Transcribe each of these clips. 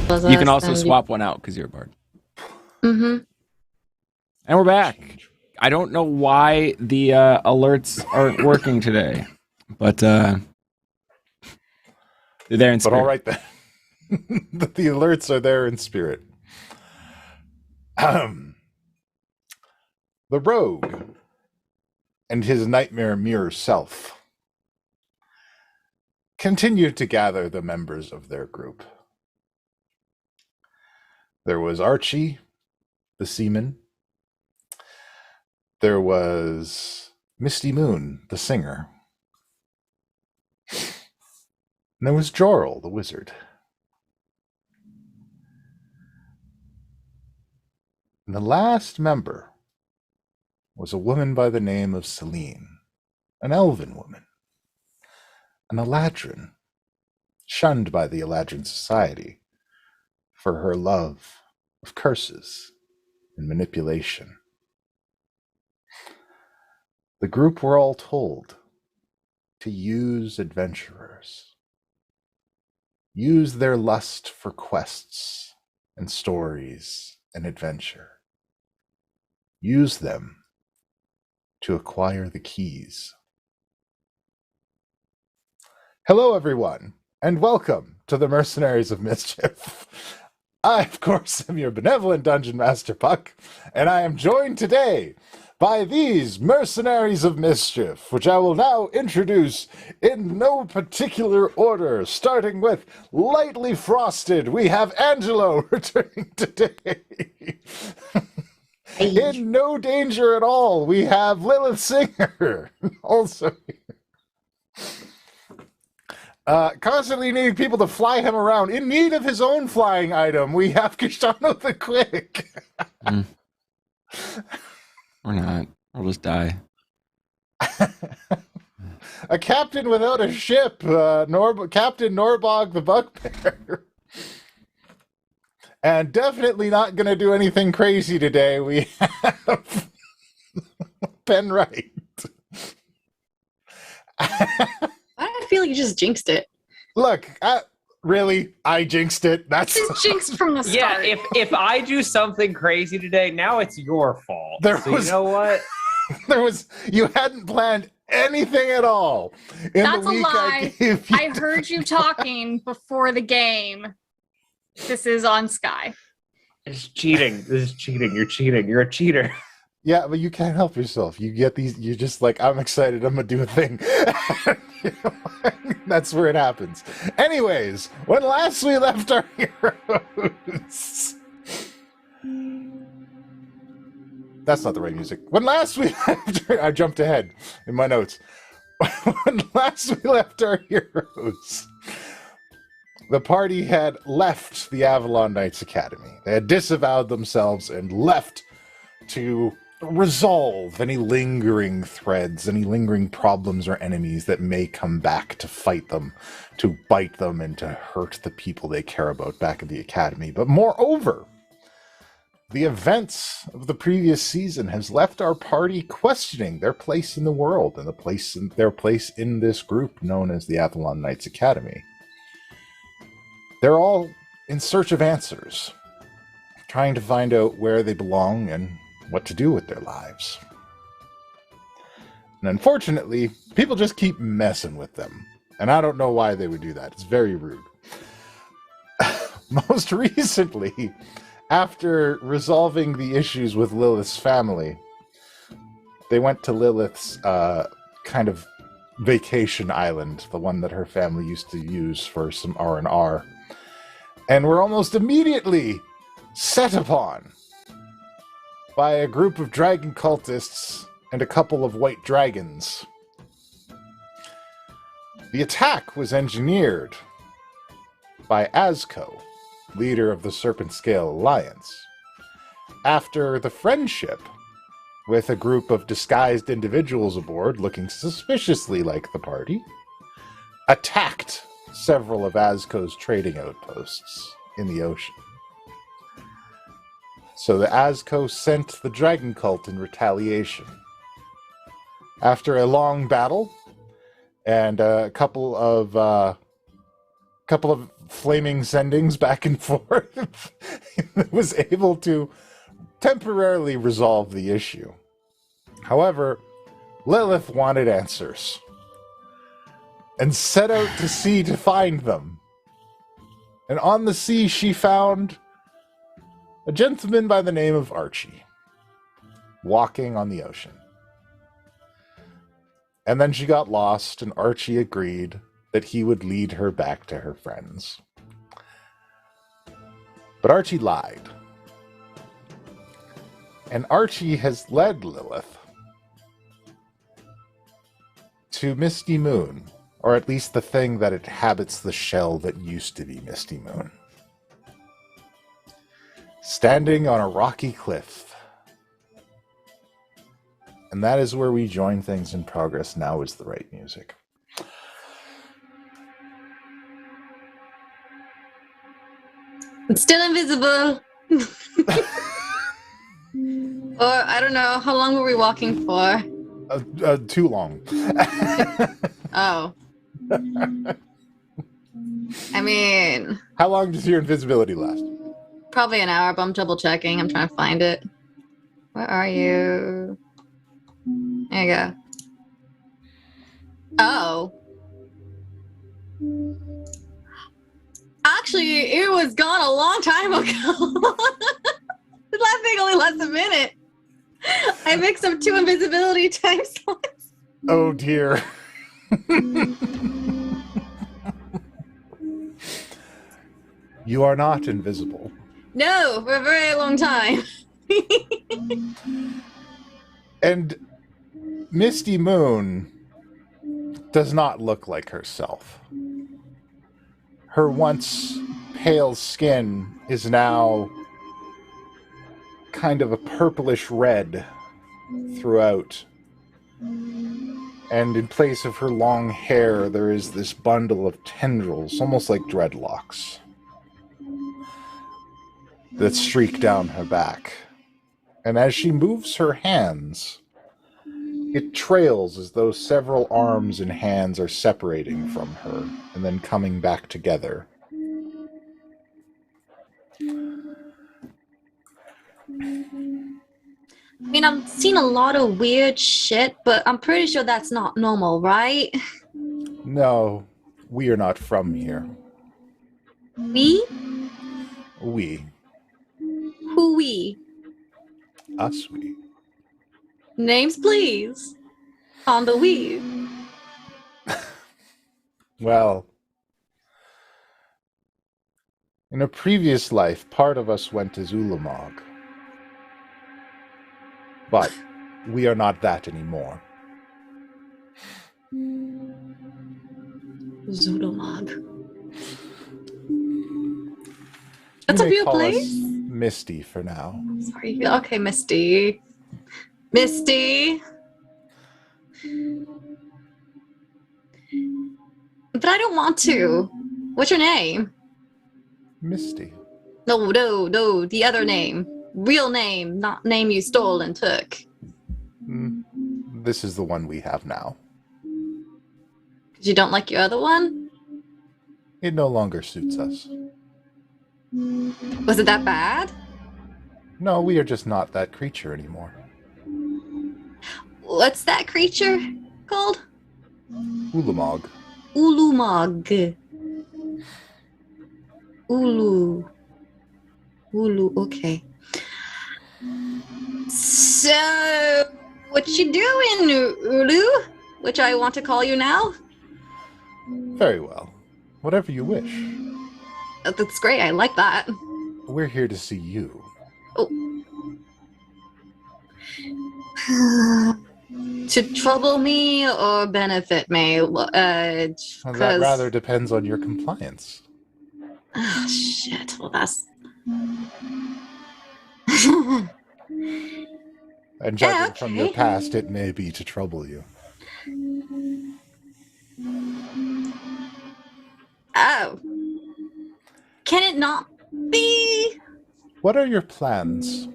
You can also swap one out because you're a bard. Mm-hmm. And we're back. I don't know why the alerts aren't working today, but they're there in spirit. But all right then. The alerts are there in spirit. The rogue and his nightmare mirror self continued to gather the members of their group. There was Archie, the seaman. There was Misty Moon, the singer. And there was Jorl, the wizard. And the last member was a woman by the name of Celine, an elven woman, an Eladrin, shunned by the Eladrin society for her love of curses and manipulation. The group were all told to use adventurers, use their lust for quests and stories and adventure, use them to acquire the keys. Hello, everyone, and welcome to the Mercenaries of Mischief. I, of course, am your benevolent Dungeon Master Puck, and I am joined today by these Mercenaries of Mischief, which I will now introduce in no particular order, starting with Lightly Frosted. We have Angelo returning today. In No Danger at All, we have Lilith Singer, also constantly needing people to fly him around. In need of his own flying item, we have Koshano the Quick. Or not. I'll just die. A captain without a ship, Captain Norbog the Bugbear. And definitely not going to do anything crazy today. We have Penn Wright. I feel like you just jinxed it. Look, really, I jinxed it. That's just jinxed from the start. Yeah, if I do something crazy today, now it's your fault. You know what? You hadn't planned anything at all. That's a lie. I heard you talking before the game. This is on Sky. It's cheating. This is cheating. You're cheating. You're a cheater. Yeah, but you can't help yourself. You get these, you're just like, I'm excited, I'm gonna do a thing. That's where it happens. Anyways, when last we left our heroes... That's not the right music. When last we left... I jumped ahead in my notes. When last we left our heroes, the party had left the Avalon Knights Academy. They had disavowed themselves and left to resolve any lingering threads, any lingering problems or enemies that may come back to fight them, to bite them, and to hurt the people they care about back at the Academy. But moreover, the events of the previous season has left our party questioning their place in the world and their place in this group known as the Avalon Knights Academy. They're all in search of answers, trying to find out where they belong and what to do with their lives. And unfortunately, people just keep messing with them. And I don't know why they would do that. It's very rude. Most recently, after resolving the issues with Lilith's family, they went to Lilith's kind of vacation island, the one that her family used to use for some R&R. And were almost immediately set upon by a group of dragon cultists and a couple of white dragons. The attack was engineered by Azko, leader of the Serpent Scale Alliance, after the friendship with a group of disguised individuals aboard looking suspiciously like the party attacked several of Azko's trading outposts in the ocean. So the Azko sent the dragon cult in retaliation. After a long battle and a couple of couple of flaming sendings back and forth, was able to temporarily resolve the issue. However, Lilith wanted answers and set out to sea to find them. And on the sea, she found a gentleman by the name of Archie walking on the ocean. And then she got lost, and Archie agreed that he would lead her back to her friends. But Archie lied. And Archie has led Lilith to Misty Moon, or at least the thing that inhabits the shell that used to be Misty Moon. Standing on a rocky cliff. And that is where we join things in progress. Now is the right music. It's still invisible. Or, I don't know, how long were we walking for? Too long. Oh. I mean... How long does your invisibility last? Probably an hour, but I'm double checking. I'm trying to find it. Where are you? There you go. Oh. Actually, it was gone a long time ago. The last thing only lasts a minute. I mixed up 2 invisibility time slots. Oh dear. You are not invisible. No, for a very long time. And Misty Moon does not look like herself. Her once pale skin is now kind of a purplish red throughout. And in place of her long hair, there is this bundle of tendrils, almost like dreadlocks, that streak down her back. And as she moves her hands, it trails as though several arms and hands are separating from her and then coming back together. I mean, I've seen a lot of weird shit, but I'm pretty sure that's not normal, right? No, we are not from here. We? We. Who we? Us, we. Names, please. On the we. Well, in a previous life, part of us went to Zulamog. But we are not that anymore. Zulamog. That's a real place? Misty for now. Sorry. Okay, Misty. Misty. But I don't want to. What's your name? Misty. No, the other name. Real name, not name you stole and took. This is the one we have now. Because you don't like your other one? It no longer suits us. Was it that bad? No, we are just not that creature anymore. What's that creature called? Ulamog. Ulumog. Ulu, okay. So, what you doing, Ulu? Which I want to call you now? Very well. Whatever you wish. That's great, I like that. We're here to see you. Oh. To trouble me or benefit me? Well, that rather depends on your compliance. Oh, shit. Well, that's... And judging from your past, it may be to trouble you. Oh. Can it not be? What are your plans?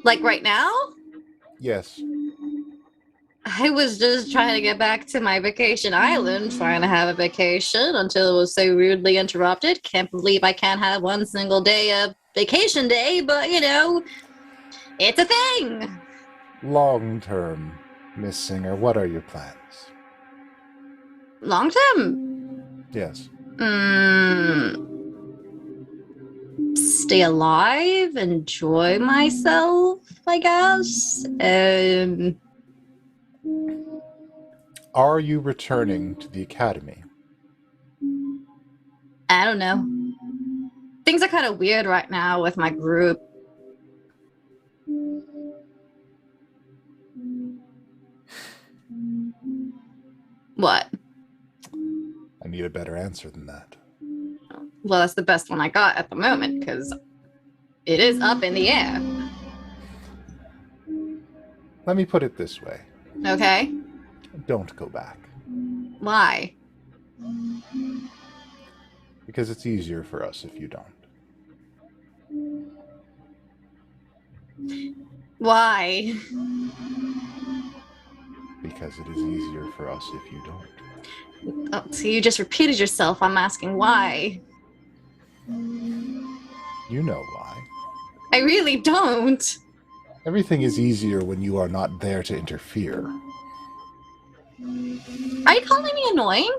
Like right now? Yes. I was just trying to get back to my vacation island, trying to have a vacation until it was so rudely interrupted. Can't believe I can't have one single day of vacation day, but you know, it's a thing. Long term, Miss Singer, what are your plans? Long term? Yes. Stay alive, enjoy myself, I guess. Are you returning to the academy? I don't know. Things are kind of weird right now with my group. What? I need a better answer than that. Well, that's the best one I got at the moment, because it is up in the air. Let me put it this way. Okay? Don't go back. Why? Because it's easier for us if you don't. Why? Because it is easier for us if you don't. Oh, so you just repeated yourself. I'm asking why. You know why. I really don't. Everything is easier when you are not there to interfere. Are you calling me annoying?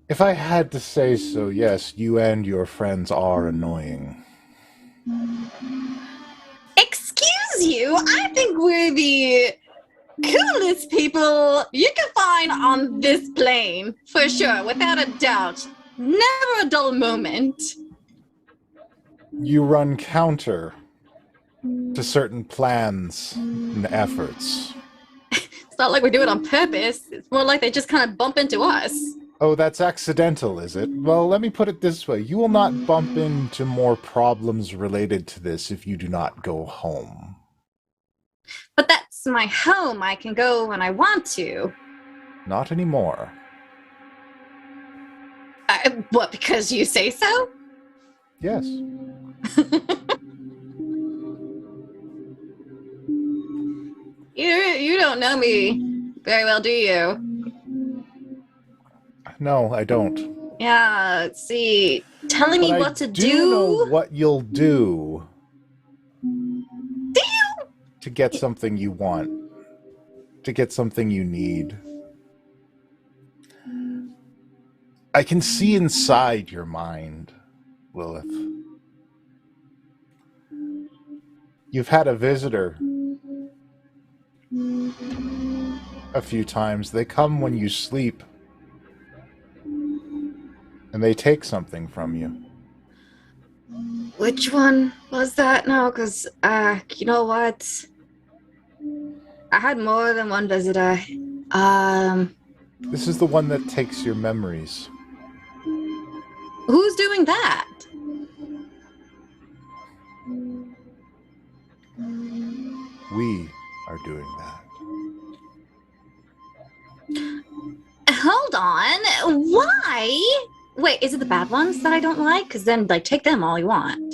If I had to say so, yes, you and your friends are annoying. Excuse you? I think we're the coolest people you can find on this plane. For sure, without a doubt. Never a dull moment. You run counter to certain plans and efforts. It's not like we do it on purpose. It's more like they just kind of bump into us. Oh, that's accidental, is it? Well, let me put it this way. You will not bump into more problems related to this if you do not go home. But that's my home. I can go when I want to. Not anymore. What, because you say so? Yes. You don't know me very well, do you? No, I don't. Yeah, see, telling me But what to I do know what you'll do. Do you? To get something you want. To get something you need. I can see inside your mind, Lilith. You've had a visitor a few times. They come when you sleep. And they take something from you. Which one was that now? Because, you know what? I had more than one visitor. This is the one that takes your memories. Who's doing that? We are doing that. Hold on. Why? Wait, is it the bad ones that I don't like? Because then, like, take them all you want.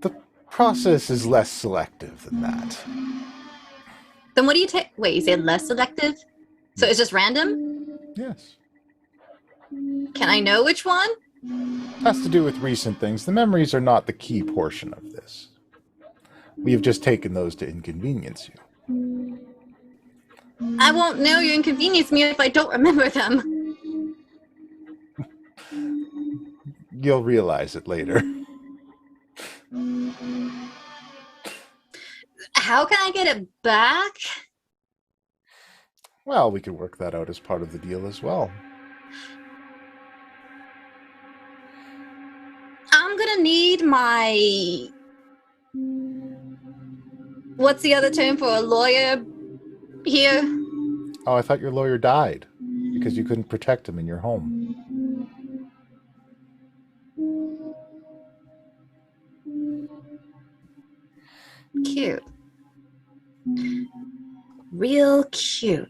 The process is less selective than that. Then what do you take? Wait, you said less selective? So it's just random? Yes. Can I know which one? Has to do with recent things. The memories are not the key portion of this. We have just taken those to inconvenience you. I won't know you inconvenience me if I don't remember them. You'll realize it later. How can I get it back? Well, we could work that out as part of the deal as well. I'm gonna need my... What's the other term for a lawyer here? Oh, I thought your lawyer died because you couldn't protect him in your home. Cute. Real cute.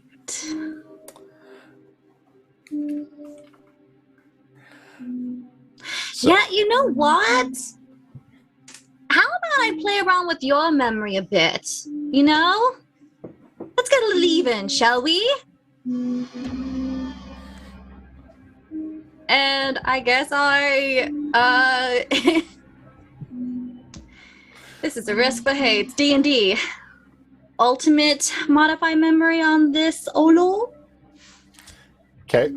So, Yeah, you know what? how about I play around with your memory a bit? You know? Let's get a little even, shall we? And I guess this is a risk, but hey, it's D&D. Ultimate modify memory on this Olo? Okay.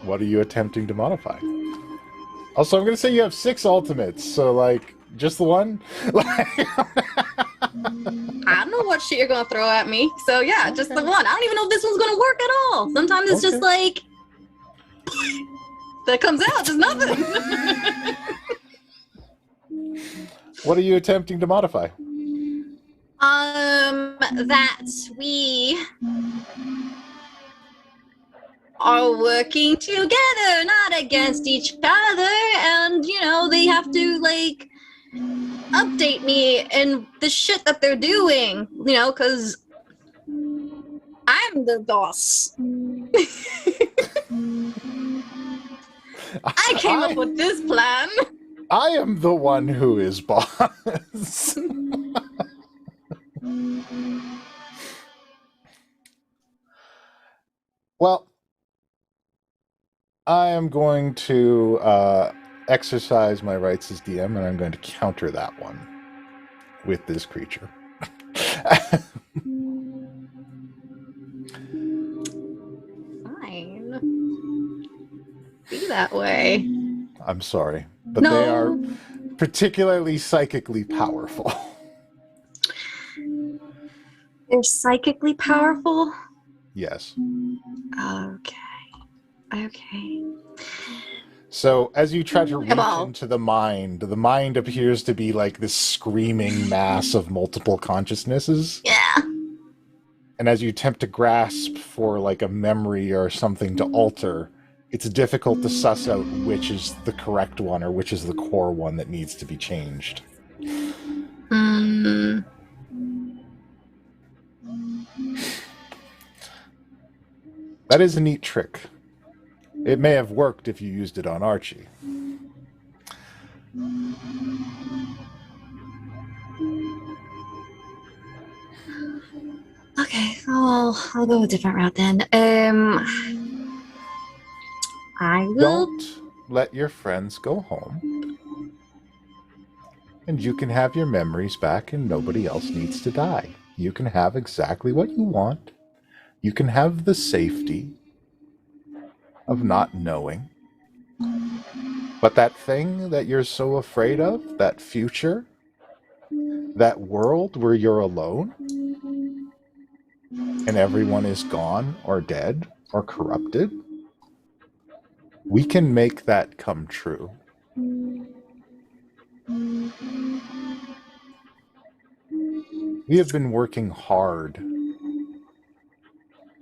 What are you attempting to modify? Also, I'm going to say you have 6 ultimates, so, like, just the one? I don't know what shit you're going to throw at me, so yeah, just the one. I don't even know if this one's going to work at all. Sometimes it's just like... that comes out, there's nothing. What are you attempting to modify? That we are working together, not against each other, and, you know, they have to, like, update me in the shit that they're doing, you know, because I'm the boss. I came up with this plan. I am the one who is boss. Well, I am going to exercise my rights as DM, and I'm going to counter that one with this creature. Fine. Be that way. I'm sorry, but they are particularly psychically powerful. They're psychically powerful? Yes. Okay. So, as you try to reach into the mind appears to be like this screaming mass of multiple consciousnesses. Yeah. And as you attempt to grasp for like a memory or something to alter, it's difficult to suss out which is the correct one or which is the core one that needs to be changed. That is a neat trick. It may have worked if you used it on Archie. Okay, I'll go a different route then. I will... Don't let your friends go home. And you can have your memories back and nobody else needs to die. You can have exactly what you want. You can have the safety of not knowing. But that thing that you're so afraid of, that future, that world where you're alone, and everyone is gone or dead or corrupted, we can make that come true. We have been working hard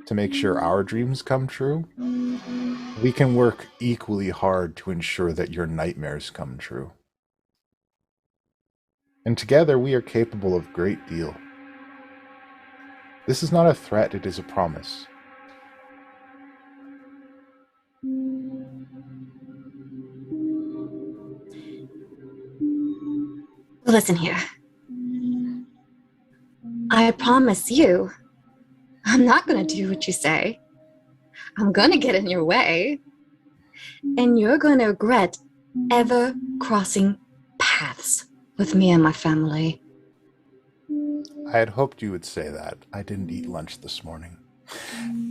to make sure our dreams come true. We can work equally hard to ensure that your nightmares come true. And together we are capable of a great deal. This is not a threat, it is a promise. Listen here. I promise you, I'm not going to do what you say. I'm going to get in your way. And you're going to regret ever crossing paths with me and my family. I had hoped you would say that. I didn't eat lunch this morning.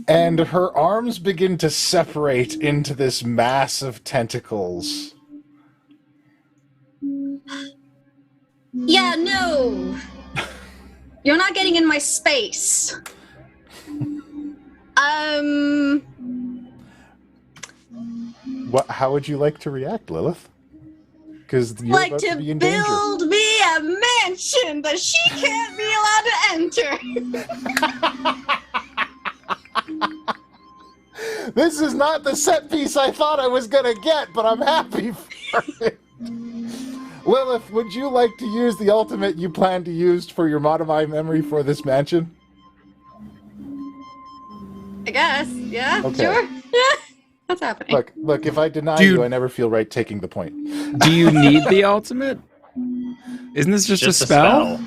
And her arms begin to separate into this mass of tentacles. Yeah, no. You're not getting in my space. How would you like to react, Lilith? Because you're like about to be in build danger. me a mansion that she can't be allowed to enter. This is not the set piece I thought I was gonna get, but I'm happy for it. Lilith, would you like to use the ultimate you plan to use for your modify memory for this mansion? I guess, yeah, Okay. sure. What's happening? Look. If I deny you, I never feel right taking the point. Do you need the ultimate? Isn't this just a spell?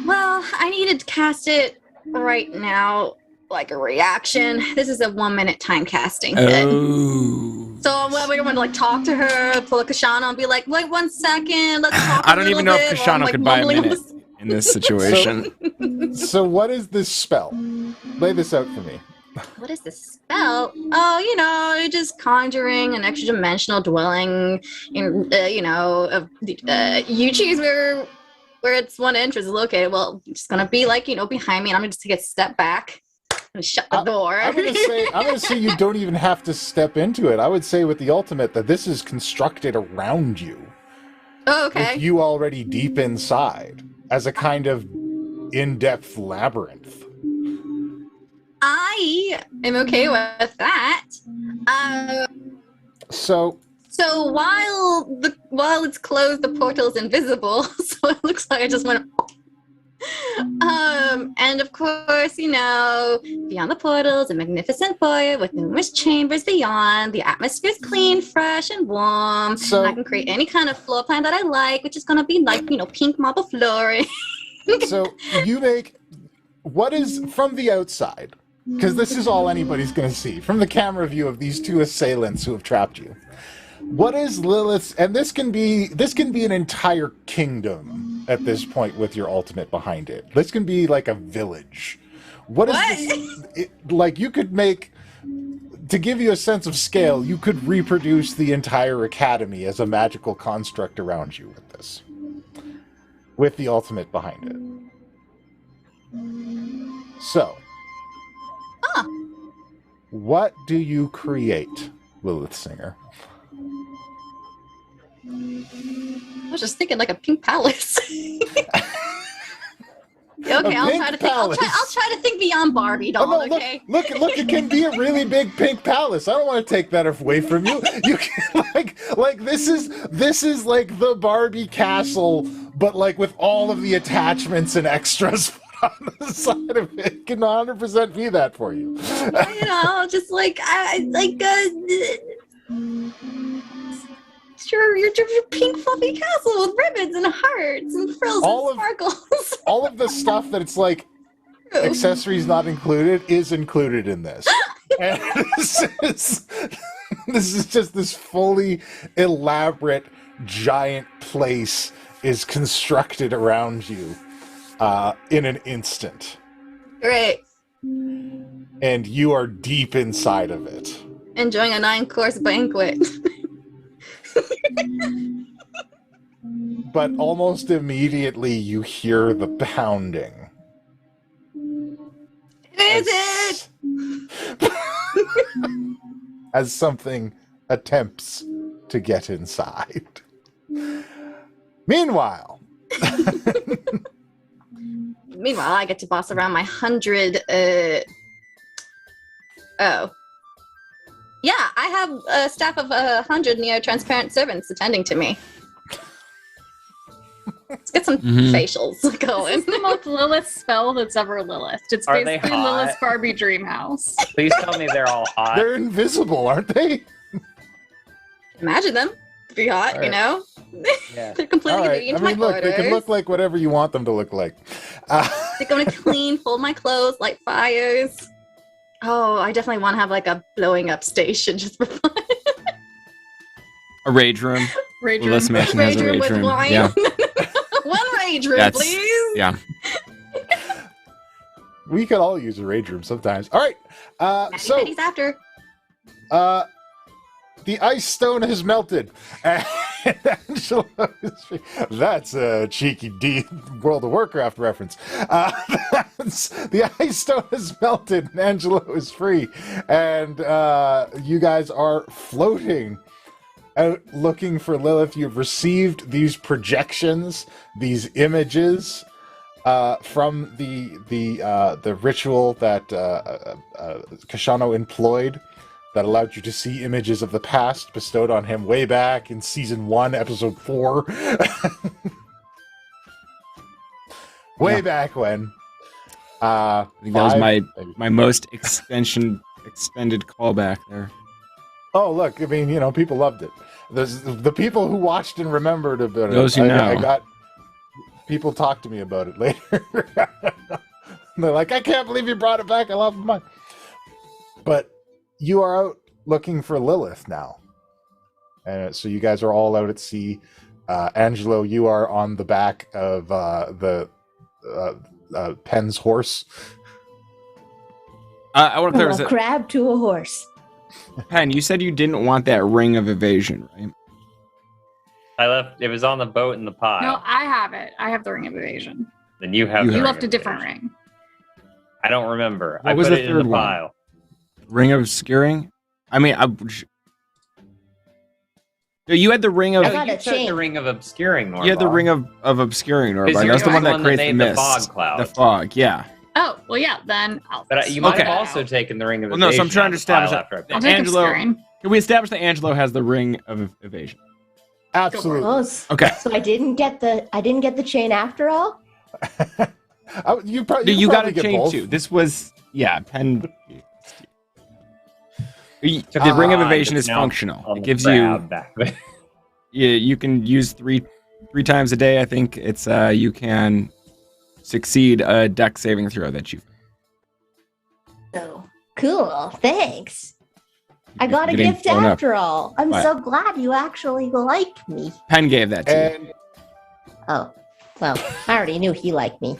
Well, I need to cast it right now, like a reaction. This is a 1 minute time casting thing. Oh. So we don't want to like talk to her, pull a Koshano and be like, wait 1 second, let's talk. I don't even know if Koshano could buy a minute in this situation. So what is this spell? Lay this out for me. What is this spell? Oh, you're just conjuring an extra dimensional dwelling in, you choose where its one entrance is located. Well, it's gonna be like, behind me, and I'm gonna just take a step back and shut the door. I'm gonna say you don't even have to step into it. I would say with the ultimate that this is constructed around you. Oh, okay. With you already deep inside as a kind of in-depth labyrinth. I am okay with that. So while it's closed, the portal is invisible. So it looks like I just went. And of course, beyond the portal is a magnificent void with numerous chambers beyond. The atmosphere is clean, fresh, and warm. So I can create any kind of floor plan that I like, which is gonna be like, pink marble flooring. So you make what is from the outside, because this is all anybody's going to see from the camera view of these two assailants who have trapped you. What is Lilith's? And this can be an entire kingdom at this point with your ultimate behind it. This can be like a village. What is this? Like you could make, to give you a sense of scale, you could reproduce the entire academy as a magical construct around you with this. With the ultimate behind it. So, what do you create, Lilith Singer? I was just thinking like a pink palace. Okay, I'll try to think beyond Barbie doll. Oh, no, okay. Look! It can be a really big pink palace. I don't want to take that away from you. You can like this is like the Barbie castle, but like with all of the attachments and extras on the side of it. It can 100% be that for you. Just like your pink fluffy castle with ribbons and hearts and frills and sparkles. All of the stuff that it's like accessories not included is included in this. And this is just this fully elaborate giant place is constructed around you in an instant. Right. And you are deep inside of it. Enjoying a 9-course banquet. But almost immediately you hear the pounding. Is it? As something attempts to get inside. Meanwhile, I get to boss around my 100. Yeah, I have a staff of 100 neo-transparent servants attending to me. Let's get some facials going. This is the most Lilith spell that's ever Lilith. It's Are they basically hot? Lilith's Barbie dream house. Please tell me they're all hot. they're invisible, aren't they? Imagine them. Be hot, Right. Yeah. They're completely All right. getting I into mean, my look, they can look like whatever you want them to look like. They're going to clean, fold my clothes, light fires. Oh, I definitely want to have like a blowing up station just for fun. A rage room. Rage Well, this room. mansion has a rage with room. wine. Yeah. One rage room, That's- please. Yeah. We could all use a rage room sometimes. All right. So Petty's after. the ice stone has melted. And Angelo is free. That's a cheeky World of Warcraft reference. The ice stone has melted and Angelo is free. And you guys are floating out looking for Lilith. You've received these projections, these images from the ritual that Koshano employed that allowed you to see images of the past bestowed on him way back in Season 1, Episode 4. Back when. I think that was my most extended callback there. Oh, look, I mean, people loved it. There's the people who watched and remembered about it. Those who know. I got people talk to me about it later. They're like, I can't believe you brought it back. I love mine. But you are out looking for Lilith now. And so you guys are all out at sea. Angelo, you are on the back of the Penn's horse. I want to From clarify. a crab to a horse. Penn, you said you didn't want that ring of evasion, right? I left. It was on the boat in the pile. No, I have it. I have the ring of evasion. Then you have. You the You ring left a of different evasion. ring. I don't remember. What I was put the it in third the one? pile. Ring of obscuring? I mean, you had the ring of. I No, got you a said chain. the ring of obscuring. Norbog. You had the ring of obscuring, Because Norbog. you're That's the the one that one that creates the made the mist. fog cloud. The fog, yeah. Oh, well, yeah, then I'll. But you might Okay. have also taken the ring of Well, no, evasion. so I'm trying out to of the pile establish after I I'll picked take Angelo- obscuring. Can we establish that Angelo has the ring of evasion? Absolutely. Oh, Okay. so I didn't get the chain after all. You You got probably to get change both. too. This was, Penn. The ring of evasion is now functional. on It the gives crab back there. you can use three times a day. I think it's you can succeed a deck saving throw that you. Oh, cool. Thanks. I got a Getting gift blown up. after all. I'm What? so glad you actually like me. Penn gave that to you. And Oh, well, I already knew he liked me.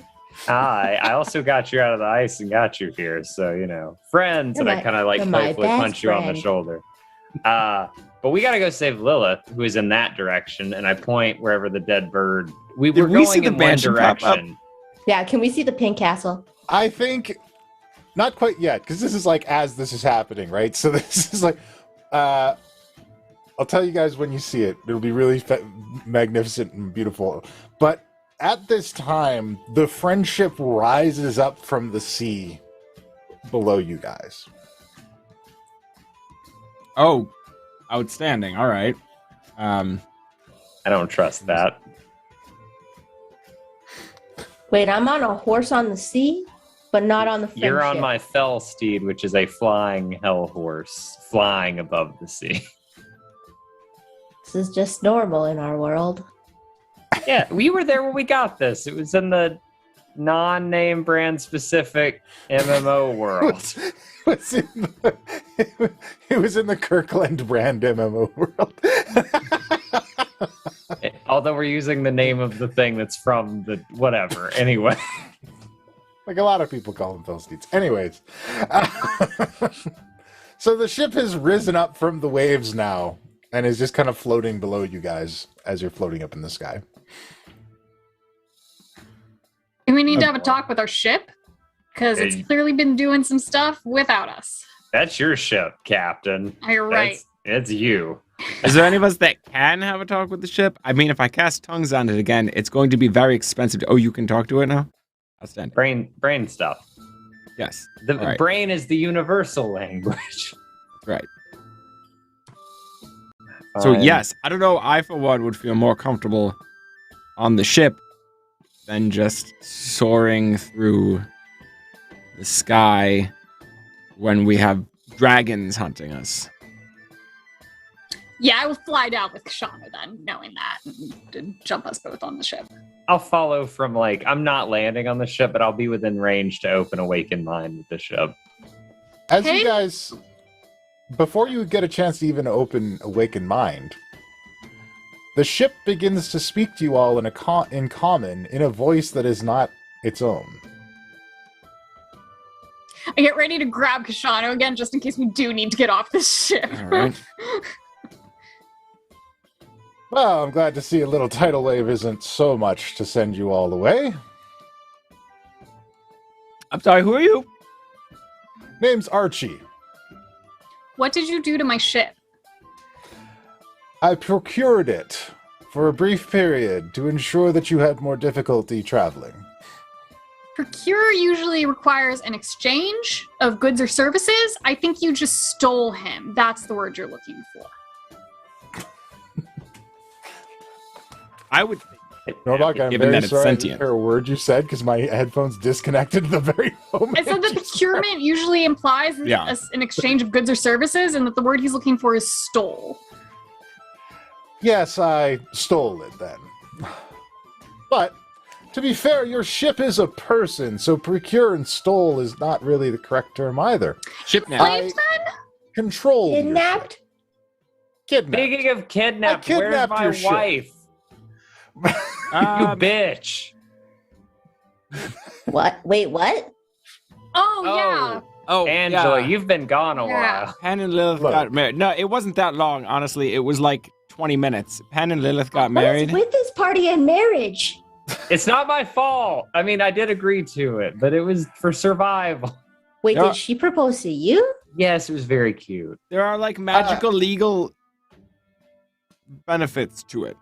I also got you out of the ice and got you here. So, friends, You're and I my- kind of like you're my playfully best punch you on the friend. shoulder. But we got to go save Lilith, who is in that direction. And I point wherever the dead bird. We Did were we going see the in one mansion pop up? direction. Yeah, can we see the pink castle? I think not quite yet, because this is like as this is happening, right? So this is like, I'll tell you guys when you see it. It'll be really magnificent and beautiful. But at this time, the friendship rises up from the sea below you guys. Oh, outstanding. All right. I don't trust that. Wait, I'm on a horse on the sea, but not on the friendship. You're on my fell steed, which is a flying hell horse, flying above the sea. This is just normal in our world. Yeah, we were there when we got this. It was in the non-name brand specific MMO world. It was in the Kirkland brand MMO world. Although we're using the name of the thing that's from the whatever. Anyway. Like a lot of people call them Philistines. Anyways. So the ship has risen up from the waves now and is just kind of floating below you guys as you're floating up in the sky. Do we need to have a talk with our ship? Because it's Hey. clearly been doing some stuff without us. That's your ship, Captain. You're right. It's you. Is there any of us that can have a talk with the ship? I mean, if I cast tongues on it again, it's going to be very expensive. Oh, you can talk to it now? Outstanding. Brain stuff. Yes. The All right. brain is the universal language. Right. So, Fine. yes, I don't know. I, for one, would feel more comfortable on the ship than just soaring through the sky when we have dragons hunting us. Yeah, I will fly down with Koshano then, knowing that, and jump us both on the ship. I'll follow from I'm not landing on the ship, but I'll be within range to open Awakened Mind with the ship. As Okay. you guys, before you get a chance to even open Awakened Mind, the ship begins to speak to you all in common in a voice that is not its own. I get ready to grab Koshano again, just in case we do need to get off this ship. All right. Well, I'm glad to see a little tidal wave isn't so much to send you all away. I'm sorry, who are you? Name's Archie. What did you do to my ship? I procured it for a brief period to ensure that you had more difficulty traveling. Procure usually requires an exchange of goods or services. I think you just stole him. That's the word you're looking for. I would think Norbog, I'm Given very that it's sorry I didn't sentient. hear a word you said because my headphones disconnected at the very moment. I said that procurement usually implies Yeah. an exchange of goods or services, and that the word he's looking for is stole. Yes, I stole it then. But, to be fair, your ship is a person, so procure and stole is not really the correct term either. Ship now. Claimed then? Control. your Kidnapped? ship. Kidnapped. Speaking of kidnapped, I where's kidnapped my your ship. wife? You bitch. What? Wait, what? Oh, yeah. Oh, Angela, yeah. you've been gone a Yeah. while. Penn and Lilith Look. got married. No, it wasn't that long, honestly. It was like 20 minutes. Penn and Lilith got What is married. with this party and marriage? It's not my fault. I mean, I did agree to it, but it was for survival. Wait, Yeah. did she propose to you? Yes, it was very cute. There are like magical legal benefits to it.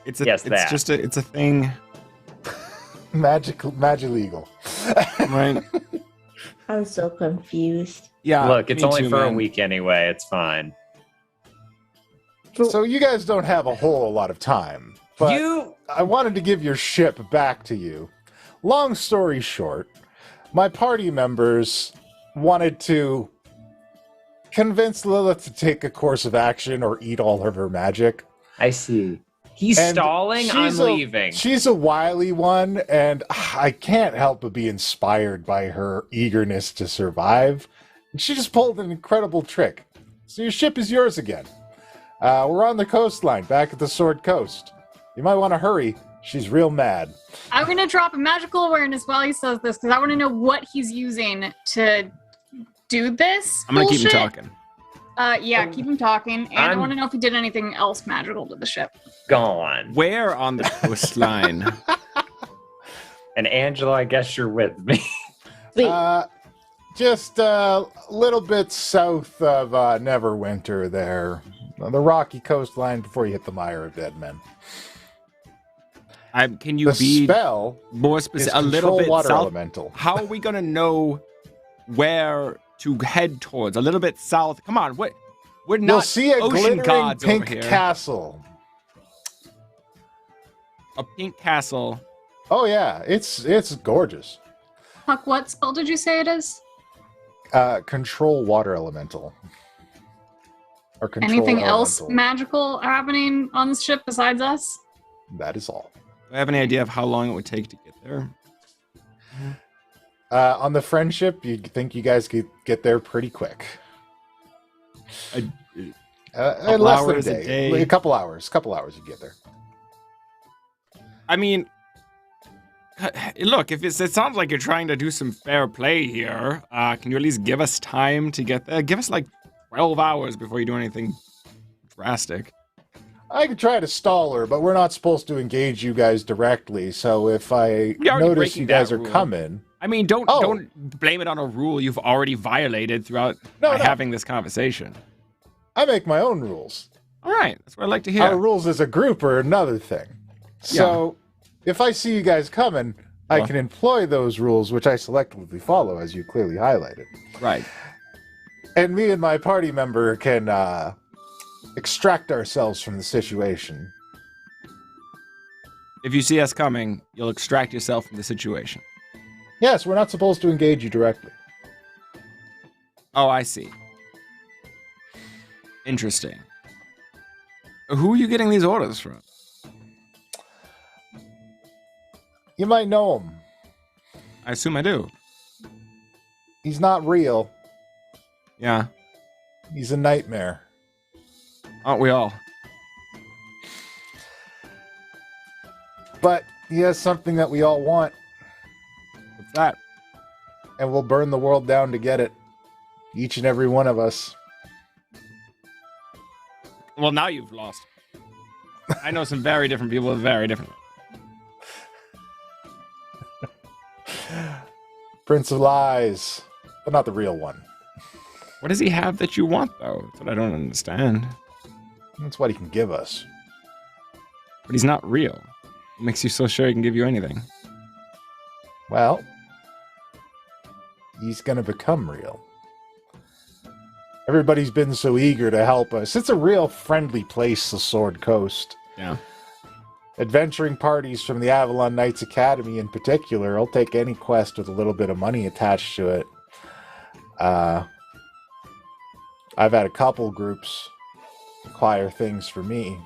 It's a, Yes, it's that. just it's a thing, Magilegal. right? I'm so confused. Yeah. Look, it's me only too, for a man. week anyway. It's fine. So you guys don't have a whole lot of time, but You I wanted to give your ship back to you. Long story short, my party members wanted to convince Lilith to take a course of action or eat all of her magic. I see. He's And stalling. I'm she's a- leaving. She's a wily one, and I can't help but be inspired by her eagerness to survive. And she just pulled an incredible trick. So your ship is yours again. We're on the coastline, back at the Sword Coast. You might want to hurry. She's real mad. I'm going to drop a magical awareness while he says this, because I want to know what he's using to do this. I'm gonna keep him bullshit. talking. Yeah, keep him talking. And I I'm- want to know if he did anything else magical to the ship. Gone. Where on the coastline? And Angela, I guess you're with me. Wait, Just a little bit south of Neverwinter there. On the rocky coastline before you hit the Mire of Dead Men. Can you The be spell more is specific? A little control bit water south. elemental. How are we gonna know where to head towards? A little bit south. Come on, what? We're You'll not see a ocean glittering gods pink over here. castle. A pink castle. Oh yeah, it's gorgeous. Huck, what spell did you say it is? Control water elemental. Or control Anything else elemental. magical happening on this ship besides us? That is all. Do I have any idea of how long it would take to get there? On the friendship, you think you guys could get there pretty quick. Less than hours a day. Like a couple hours you get there. I mean, look, if it sounds like you're trying to do some fair play here, can you at least give us time to get there? Give us like 12 hours before you do anything drastic. I could try to stall her, but we're not supposed to engage you guys directly. So if I You're already notice breaking you guys that are rule. coming, I mean, don't Oh. blame it on a rule you've already violated throughout No, by no. having this conversation. I make my own rules. All right, that's what I'd like to Our hear. rules as a group are another thing. So if I see you guys coming, I Well. can employ those rules, which I selectively follow, as you clearly highlighted. Right. And me and my party member can extract ourselves from the situation. If you see us coming, you'll extract yourself from the situation. Yes, we're not supposed to engage you directly. Oh, I see. Interesting. Who are you getting these orders from? You might know him. I assume I do. He's not real. Yeah. He's a nightmare. Aren't we all? But he has something that we all want, What's that? and we'll burn the world down to get it. Each and every one of us. Well, now you've lost. I know some very different people with very different. Prince of Lies. But not the real one. What does he have that you want, though? That's what I don't understand. That's what he can give us. But he's not real. What makes you so sure he can give you anything? Well, he's gonna become real. Everybody's been so eager to help us. It's a real friendly place, the Sword Coast. Yeah. adventuring parties from the Avalon Knights Academy in particular, I'll take any quest with a little bit of money attached to it. I've had a couple groups acquire things for me.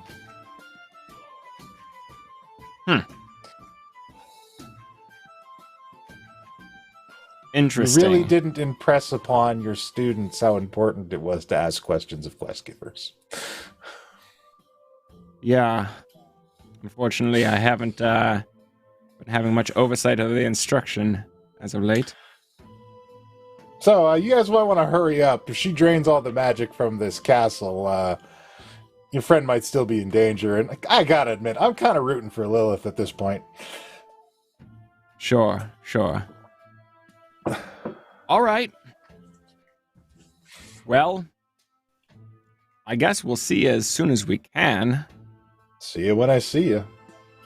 Interesting. You really didn't impress upon your students how important it was to ask questions of quest givers. Yeah. Unfortunately, I haven't been having much oversight of the instruction as of late. So, you guys might want to hurry up. If she drains all the magic from this castle, your friend might still be in danger. And I gotta admit, I'm kind of rooting for Lilith at this point. Sure. All right. Well, I guess we'll see you as soon as we can. See you when I see you.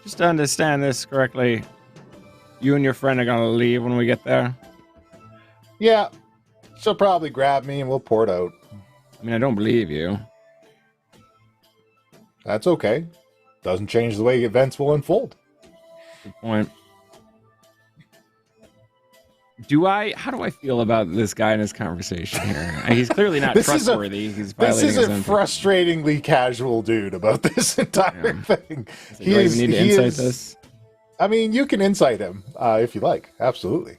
Just to understand this correctly, you and your friend are gonna leave when we get there? Yeah, she'll probably grab me and we'll pour it out. I mean, I don't believe you. That's okay. Doesn't change the way events will unfold. Good point. How do I feel about this guy in his conversation here? He's clearly not trustworthy. He's violating this is a frustratingly casual dude about this entire thing. Do I even need to insight this? I mean, you can insight him if you like. Absolutely.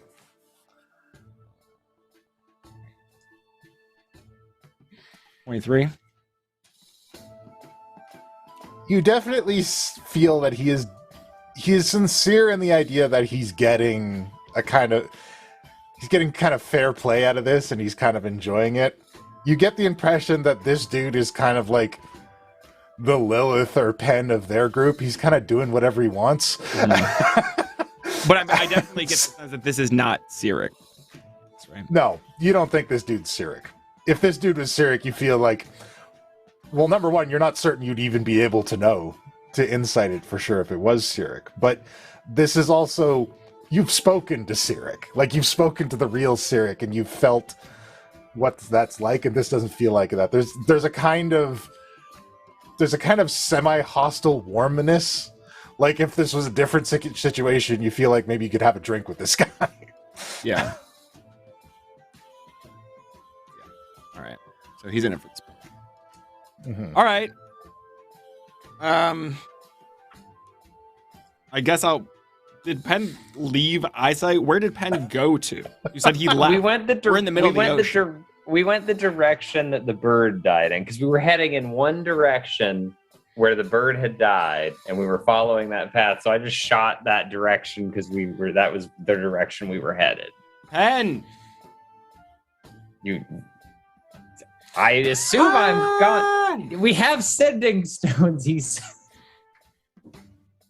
$23. You definitely feel that he is sincere in the idea that he's getting kind of fair play out of this, and he's kind of enjoying it. You get the impression that this dude is kind of like the Lilith or Penn of their group. He's kind of doing whatever he wants. But I definitely get the sense that this is not Cyric. That's right. No, you don't think this dude's Cyric. If this dude was Cyric, you feel like, well, number one, you're not certain you'd even be able to know, to insight it for sure if it was Cyric. But this is also, you've spoken to Cyric. Like, you've spoken to the real Cyric, and you've felt what that's like, and this doesn't feel like that. There's a kind of semi-hostile warmness. Like, if this was a different situation, you feel like maybe you could have a drink with this guy. Yeah. All right. So he's in it for this. Mm-hmm. All right. I guess Did Penn leave eyesight? Where did Penn go to? You said he left. We're in the middle of the ocean. We went the direction that the bird died in, because we were heading in one direction where the bird had died, and we were following that path. So I just shot that direction because that was the direction we were headed. Penn! I assume I'm gone. We have sending stones, he said.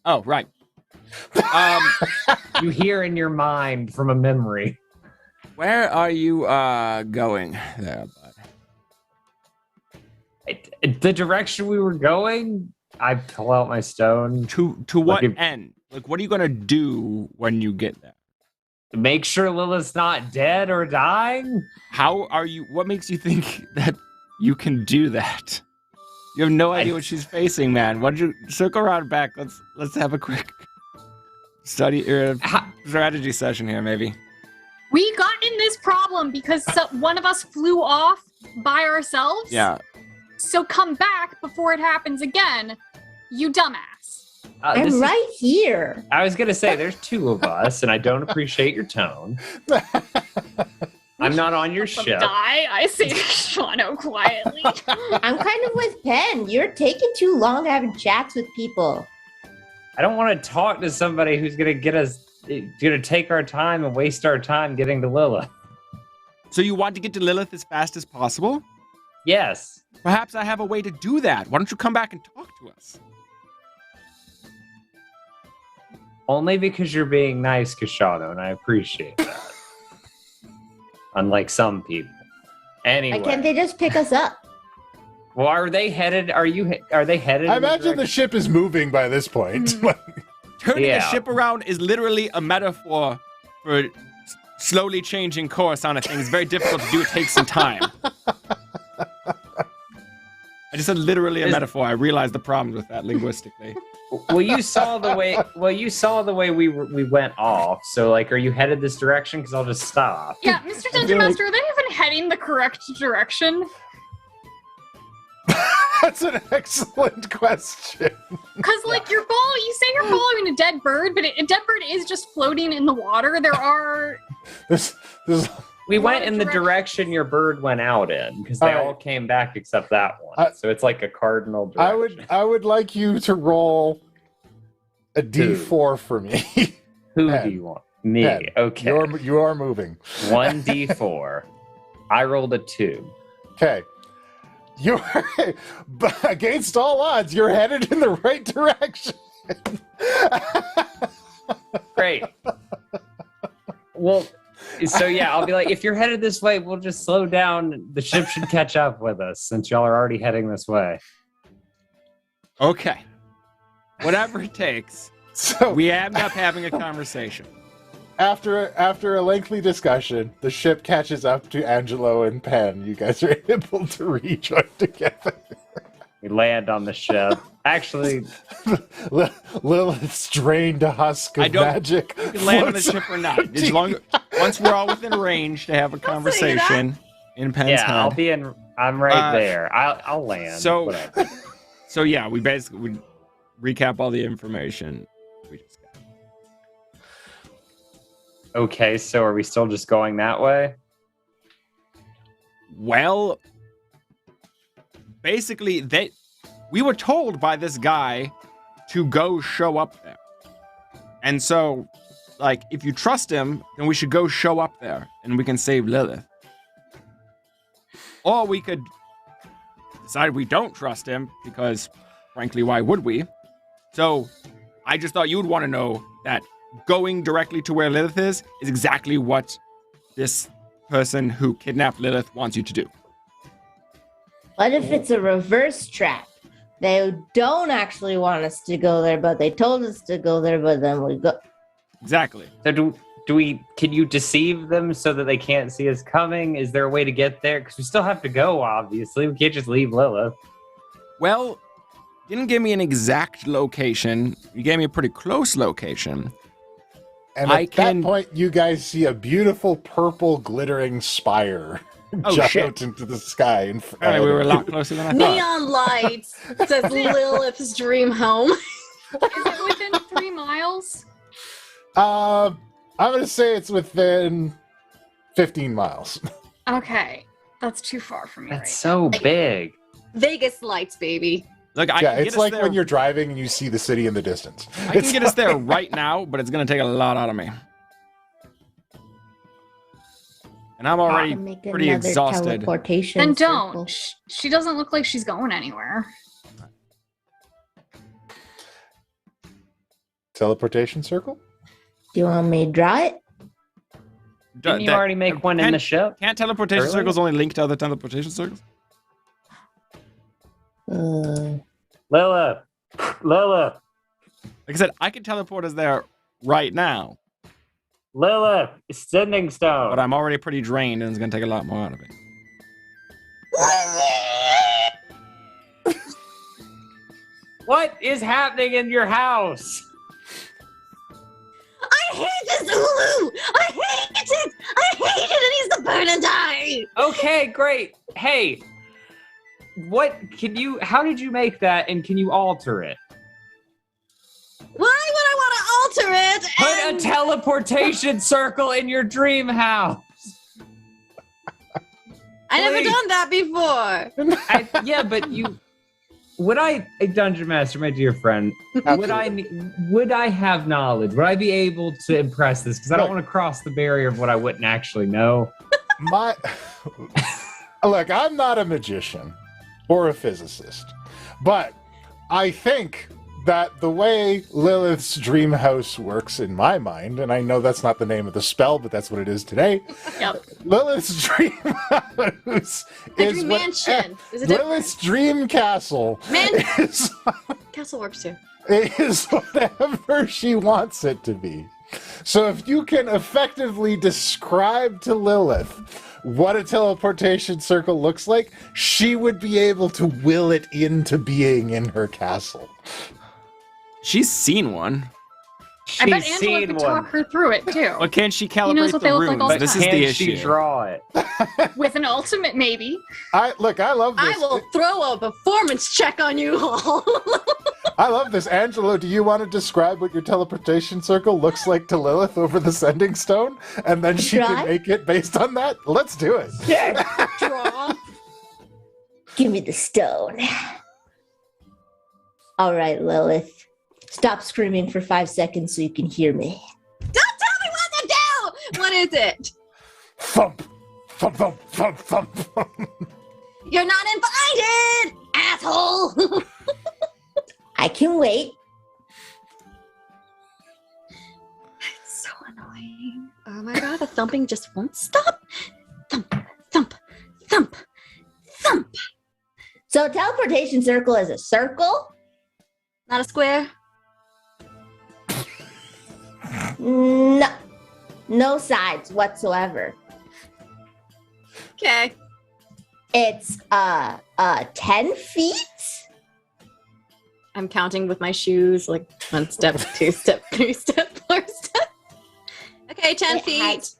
Oh, right. You hear in your mind from a memory. Where are you going there, bud? The direction we were going, I pull out my stone. To what end? Like, what are you going to do when you get there? Make sure Lilith's not dead or dying? What makes you think that you can do that? You have no idea what she's facing, man. Why don't you circle around back? Let's have a quick strategy session here, maybe. We got in this problem because one of us flew off by ourselves. Yeah. So come back before it happens again, you dumbass. I'm right here. I was going to say, there's two of us, and I don't appreciate your tone. I'm not on your ship. I say to Koshano quietly. I'm kind of with Penn. You're taking too long having chats with people. I don't want to talk to somebody who's going to take our time and waste our time getting to Lilith. So you want to get to Lilith as fast as possible? Yes. Perhaps I have a way to do that. Why don't you come back and talk to us? Only because you're being nice, Koshano, and I appreciate that. Unlike some people. Anyway. Why can't they just pick us up? Well, are they headed? Are they headed? I imagine the ship is moving by this point. Turning a ship around is literally a metaphor for slowly changing course on a thing. It's very difficult to do. It takes some time. I just said literally a metaphor. I realized the problems with that linguistically. Well, you saw the way. Well, you saw the way we went off. So, like, are you headed this direction? Because I'll just stop. Yeah, Mr. Dungeon Master, are they even heading the correct direction? That's an excellent question. Because, like, you say you're following a dead bird, but a dead bird is just floating in the water. There are... We went in the direction your bird went out in, because they all came back except that one. So it's like a cardinal direction. I would like you to roll a D4 for me. Who do you want? Me. Penn. Okay. You are moving. 1D4. I rolled a 2. Okay. You're against all odds, you're headed in the right direction. Great. Well, so yeah, I'll be like, if you're headed this way, we'll just slow down. The ship should catch up with us since y'all are already heading this way. Okay. Whatever it takes. So we end up having a conversation. After a lengthy discussion, the ship catches up to Angelo and Penn. You guys are able to rejoin together. We land on the ship. Actually, Lilith's drained a husk of magic. You can land on the ship or not. Once we're all within range to have a conversation in Penn's head. I'm right there. I'll land. So, whatever. So yeah, we recap all the information we just got. Okay, so are we still just going that way? Well, basically, we were told by this guy to go show up there. And so, like, if you trust him, then we should go show up there and we can save Lilith. Or we could decide we don't trust him because, frankly, why would we? So, I just thought you would want to know that going directly to where Lilith is exactly what this person who kidnapped Lilith wants you to do. What if it's a reverse trap? They don't actually want us to go there, but they told us to go there, but then we go. Exactly. So can you deceive them so that they can't see us coming? Is there a way to get there? Because we still have to go, obviously. We can't just leave Lilith. Well, you didn't give me an exact location. You gave me a pretty close location. And at that point, you guys see a beautiful purple glittering spire jump out into the sky. In front. All right, we were a lot closer than I thought. Neon lights says Lilith's dream home. Is it within 3 miles? I'm going to say it's within 15 miles. Okay, that's too far for me. That's so big. Vegas lights, baby. Look, it's like when you're driving and you see the city in the distance. I can get us there right now, but it's going to take a lot out of me. And I'm already pretty exhausted. Then don't. She doesn't look like she's going anywhere. Teleportation circle? Do you want me to draw it? Didn't you already make one in the ship? Can't teleportation circles only link to other teleportation circles? Lilith. Like I said, I can teleport us there right now. Lilith, sending stone. But I'm already pretty drained and it's going to take a lot more out of it. What is happening in your house? I hate this Ulu! I hate it! I hate it! It needs to burn and die! Okay, great. Hey, how did you make that and can you alter it? Why would I want to alter it? Put a teleportation circle in your dream house. I never done that before. Yeah, but Dungeon Master, my dear friend, would I have knowledge? Would I be able to impress this? Because I don't want to cross the barrier of what I wouldn't actually know. Look, I'm not a magician or a physicist, but I think that the way Lilith's dream house works in my mind, and I know that's not the name of the spell, but that's what it is today. Yep. Lilith's dream house is mansion. Lilith's dream castle. Castle works too. Is whatever she wants it to be. So if you can effectively describe to Lilith what a teleportation circle looks like, she would be able to will it into being in her castle. She's seen one. I bet She's Angela seen could one. talk her through it too. But can she knows calibrate what the they look like runes? all the This time. is the Can issue. she draw it? With an ultimate, maybe. I love this. I will throw a performance check on you all. I love this. Angelo, do you want to describe what your teleportation circle looks like to Lilith over the sending stone? And then she Try. can make it based on that? Let's do it. Draw. Give me the stone. All right, Lilith. Stop screaming for 5 seconds so you can hear me. Don't tell me what to do! What is it? Thump! Thump, thump, thump, thump, thump. You're not invited, asshole! I can wait. So annoying. Oh my god, the thumping just won't stop. Thump, thump, thump, thump. So a teleportation circle is a circle? Not a square? No. No sides whatsoever. Okay. It's 10 feet? I'm counting with my shoes, like 1 step, 2 step, 3 step, 4 step. Okay, 10 It feet. has-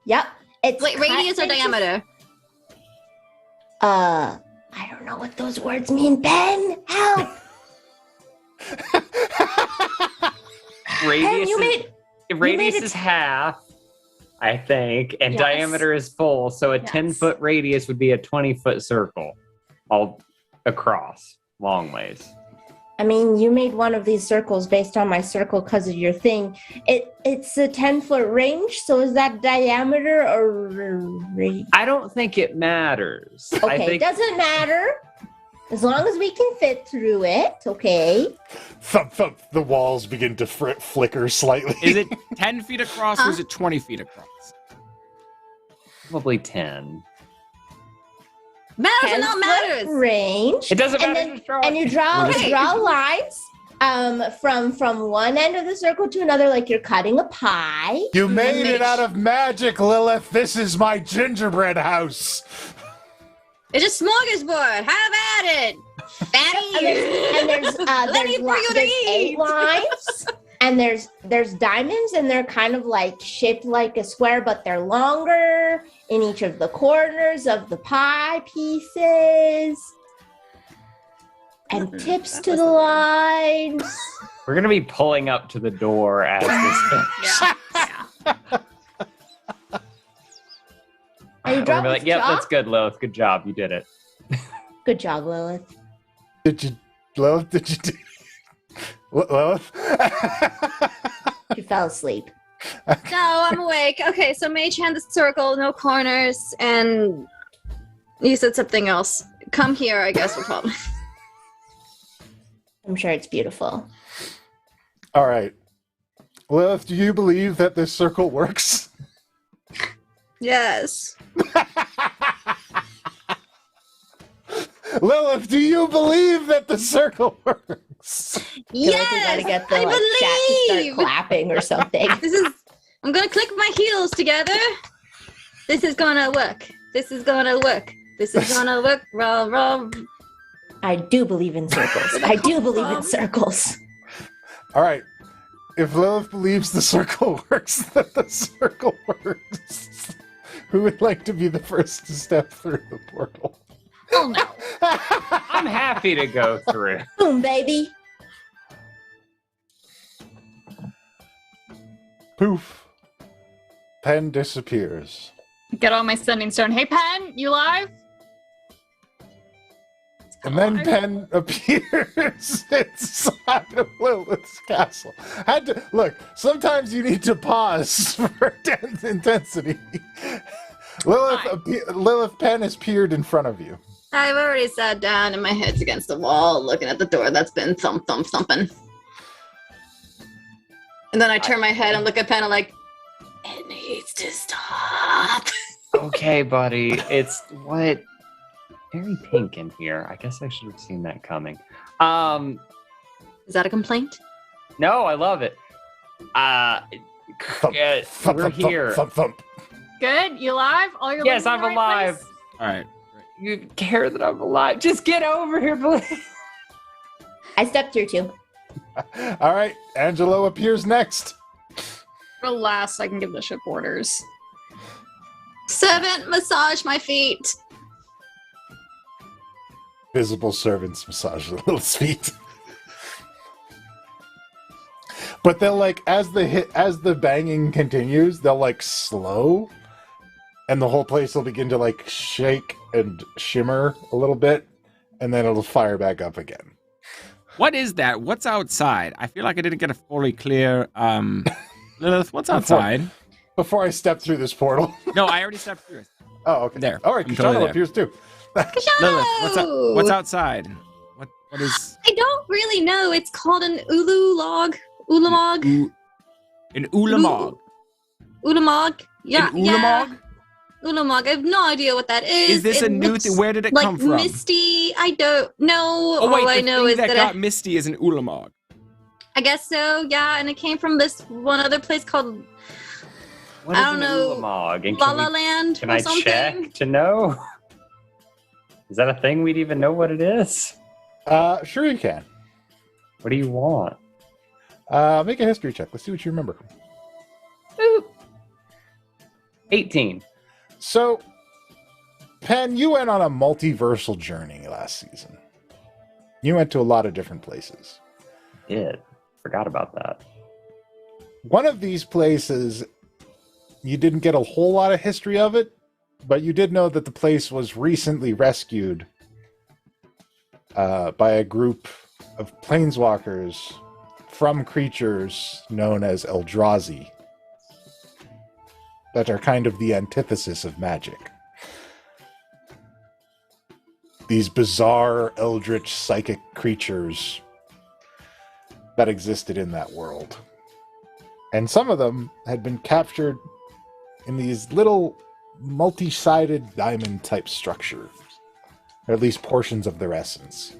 Yep. It's Wait, radius or cut into- diameter? I don't know what those words mean, Ben. Help! Ben, Radius you is, made radius it- is half, I think, and Yes. diameter is full. So a Yes. 10-foot radius would be a 20-foot circle, all across, long ways. I mean, you made one of these circles based on my circle because of your thing. It's a 10-foot range, so is that diameter or radius? I don't think it matters. I Okay, think doesn't matter. As long as we can fit through it, okay? Thump, thump. The walls begin to flicker slightly. Is it 10 feet across or is it 20 feet across? probably 10. Matters or 10 not foot matters? range. It doesn't And matter. then- Just draw And it. you draw Okay. lines from one end of the circle to another, like you're cutting a pie. You made it Mage. out of magic, Lilith. This is my gingerbread house. It's a smorgasbord. Have at it. Fatty. And there's Plenty for you to there's eat. 8 lines, and there's diamonds, and they're kind of like shaped like a square, but they're longer in each of the corners of the pie pieces. And tips to the lines. We're gonna be pulling up to the door as this. Yeah. Are you We're gonna dropping be like, "Yep, jaw? that's good, Lilith. Good job. You did it." Good job, Lilith. Lilith, did you do? Lilith? You fell asleep. No, I'm awake. Okay, so mage hand the circle, no corners, and you said something else. Come here, I guess we'll call. I'm sure it's beautiful. All right. Lilith, do you believe that this circle works? Yes. Lilith, do you believe that the circle works? I feel like we gotta Yes, get the I chat to believe. start clapping or something. I'm gonna click my heels together. This is gonna work. This is gonna work. This is gonna work. Roll, roll. I do believe in circles. I do believe in circles. All right. If Lilith believes the circle works, then the circle works. Who would like to be the first to step through the portal? Oh no. I'm happy to go through. Boom, baby. Poof. Pen disappears. Get on my sending stone. Hey, Penn, you live? And then Alive? Pen appears inside of Lilith's castle. Look, sometimes you need to pause for intensity. Lilith Pen has peered in front of you. I've already sat down and my head's against the wall looking at the door that's been thumping. And then I turn my head and look at Penna like, it needs to stop. Okay, buddy. It's what? Very pink in here. I guess I should have seen that coming. Is that a complaint? No, I love it. Thump, Yeah, thump, we're thump, here. Thump, thump, thump. Good? You live? All your Yes, links in I'm the right alive. place? All right. You care that I'm alive? Just get over here, please. I stepped through too. All right, Angelo appears next. Alas, I can give the ship orders. Servant, massage my feet. Visible servants massage the little feet. But they'll like as the banging continues, they'll like slow, and the whole place will begin to like shake and shimmer a little bit, and then it'll fire back up again. What is that? What's outside? I feel like I didn't get a fully clear. Lilith, what's outside? Before I step through this portal. No, I already stepped through it. Oh, okay. There. All right, I'm Koshano totally there. appears too. Lilith, what's outside? What is I don't really know. It's called an Ulamog. Ulamog. An Ulamog? Ulamog. Yeah. An Ulamog? Ulamog. I have no idea what that is. Is this It a new looks thing? Where did it like come from? Misty. I don't know. Oh wait, All I the know thing is that that got Misty is an Ulamog. I guess so. Yeah, and it came from this one other place called What I is don't an know, Ulamog? And La La Land can or I something. check to know? Is that a thing we'd even know what it is? Sure you can. What do you want? Make a history check. Let's see what you remember. Boop. 18. So, Penn, you went on a multiversal journey last season. You went to a lot of different places. Did. Forgot about that. One of these places, you didn't get a whole lot of history of it, but you did know that the place was recently rescued by a group of planeswalkers from creatures known as Eldrazi that are kind of the antithesis of magic. These bizarre, eldritch, psychic creatures that existed in that world. And some of them had been captured in these little multi-sided diamond-type structures, or at least portions of their essence.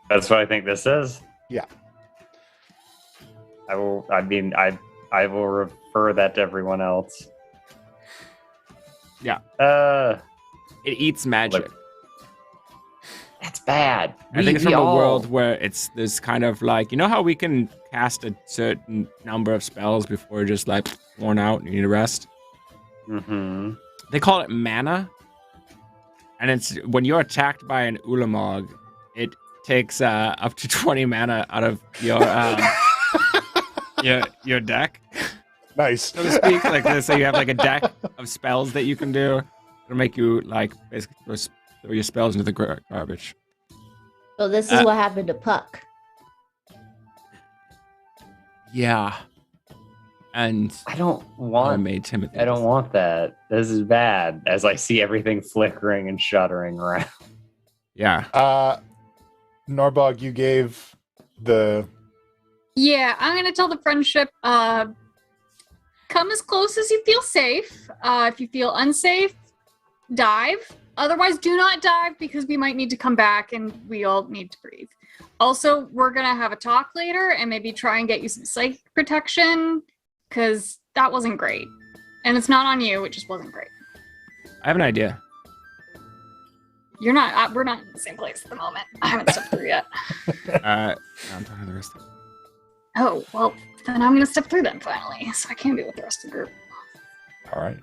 That's what I think this is. Yeah. I will refer that to everyone else. Yeah. It eats magic. Look, that's bad. I think it's from a world where there's kind of like, you know how we can cast a certain number of spells before you're just like worn out and you need a rest? Mm-hmm. They call it mana. And it's when you're attacked by an Ulamog, it takes up to 20 mana out of your your deck, Nice. so to speak. Like let's say you have like a deck of spells that you can do. It'll make you like basically throw your spells into the garbage. So this is what happened to Puck. Yeah. And I don't I want. made Timothy. I don't want that. This is bad. As I see everything flickering and shuddering around. Yeah. Norbog, you gave the... Yeah, I'm gonna tell the friendship, come as close as you feel safe. If you feel unsafe, dive. Otherwise, do not dive because we might need to come back and we all need to breathe. Also, we're gonna have a talk later and maybe try and get you some psychic protection because that wasn't great. And it's not on you, it just wasn't great. I have an idea. You're not, we're not in the same place at the moment. I haven't stepped through yet. I'm talking to the rest of them. Oh, well, then I'm gonna step through then finally, so I can be with the rest of the group. All right.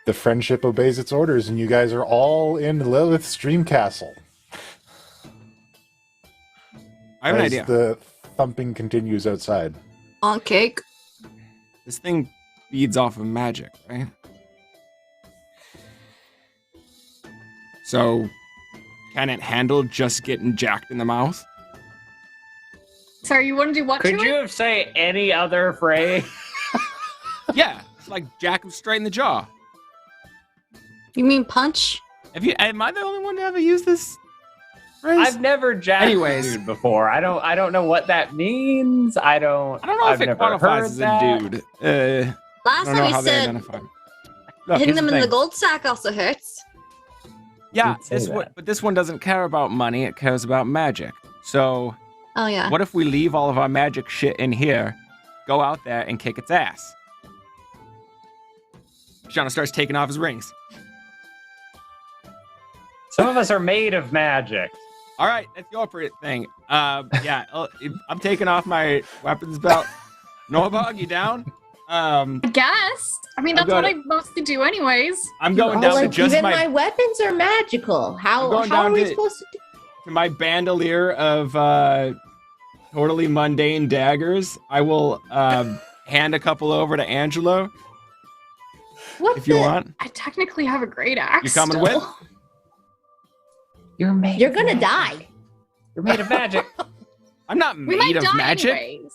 The friendship obeys its orders, and you guys are all in Lilith's dream castle. I have an as idea. the thumping continues outside. On cake. This thing feeds off of magic, right? So, can it handle just getting jacked in the mouth? Sorry, you want to do what Could to you it? have say any other phrase? Yeah, it's like jack him straight in the jaw. You mean punch? Am I the only one to ever use this phrase? I've never jacked Anyways. a dude before. I don't know what that means. I don't know I've if it never qualifies heard as that. a dude. I Last don't know time how you they said identify. Look, hitting here's them in the thing. gold sack also hurts. Yeah, You'd say that. but this one doesn't care about money. It cares about magic. So, Oh yeah. what if we leave all of our magic shit in here, go out there and kick its ass? Koshano starts taking off his rings. Some of us are made of magic. All right, that's your thing. Yeah, I'm taking off my weapons belt. Norbog, you down? I guess. I mean, that's what I mostly do anyways. I'm going down to just even my weapons are magical. How are we supposed to do? To my bandolier of totally mundane daggers. I will hand a couple over to Angelo. If you want. I technically have a great axe. You coming still. with? You're gonna die. You're made of magic. I'm not We might made of die magic. anyways.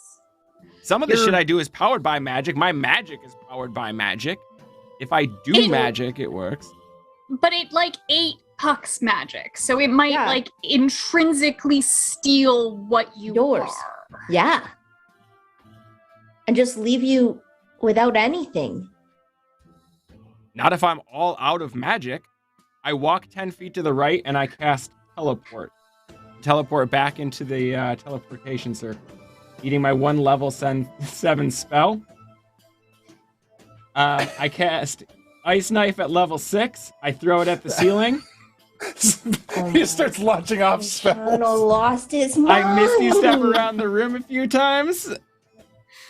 Some of the shit I do is powered by magic. My magic is powered by magic. If I do magic, it works. But it like ate Puck's magic, so it might Yeah. like intrinsically steal what you Yours. are. Yeah. And just leave you without anything. Not if I'm all out of magic. I walk 10 feet to the right and I cast teleport. Teleport back into the teleportation circle. Eating my 1 level 7 spell. I cast Ice Knife at level 6. I throw it at the ceiling. He starts launching off spells. Koshano lost his mind. I misty step around the room a few times.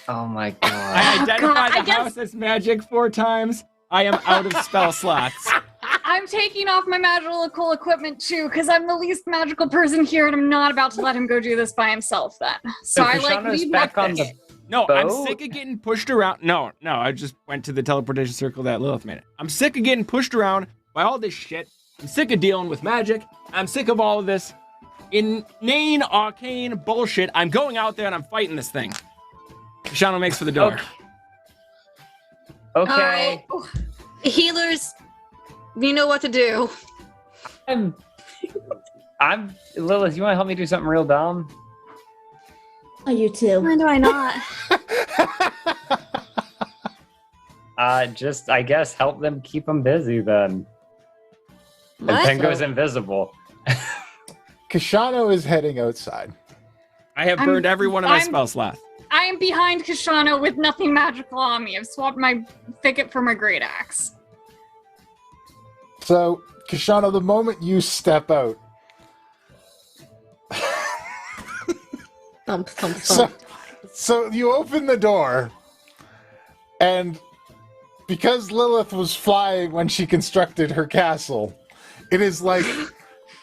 Oh my god. I identify God, I the guess- house as magic 4 times. I am out of spell slots. I'm taking off my magical equipment too, because I'm the least magical person here, and I'm not about to let him go do this by himself. Then, so I like Koshano's lead back with on this. the No, I'm boat? sick of getting pushed around. No, I just went to the teleportation circle that Lilith made it. I'm sick of getting pushed around by all this shit. I'm sick of dealing with magic. I'm sick of all of this inane, arcane bullshit. I'm going out there and I'm fighting this thing. Koshano makes for the door. Okay. Oh, Healers, you know what to do. I'm Lilith, you want to help me do something real dumb? Oh, you too. Why do I not? Just I guess help them keep them busy then. And What? Penn goes invisible. Koshano is heading outside. I have burned every one of my I'm- spell slots. I am behind Koshano with nothing magical on me. I've swapped my thicket for my great axe. So, Koshano, the moment you step out, Thump, thump, so, thump. so you open the door, and because Lilith was flying when she constructed her castle, it is like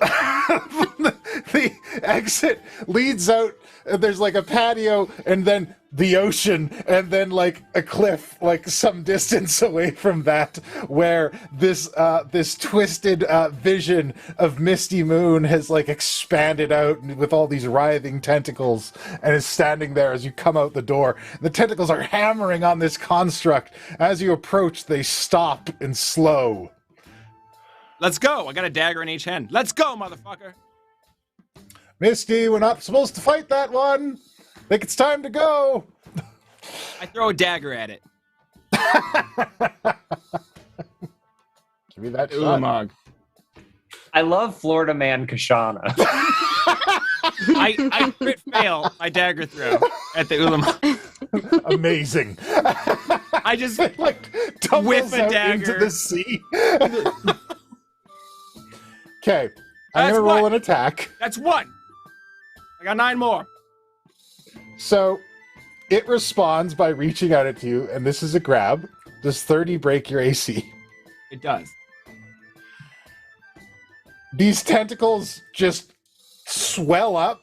the exit leads out, and there's like a patio, and then the ocean, and then like a cliff, like some distance away from that, where this twisted vision of Misty Moon has like expanded out with all these writhing tentacles, and is standing there as you come out the door. The tentacles are hammering on this construct. As you approach, they stop and slow. Let's go. I got a dagger in each hand. Let's go, motherfucker. Misty, we're not supposed to fight that one. Think it's time to go. I throw a dagger at it. Give me that shot. Ulamog. I love Florida man Koshana. I crit fail my dagger throw at the Ulamog. Amazing. I just like tumbles whiff a out dagger. into the sea. Okay, I'm That's gonna roll what? an attack. That's 1. I got 9 more. So it responds by reaching out at you, and this is a grab. Does 30 break your AC? It does. These tentacles just swell up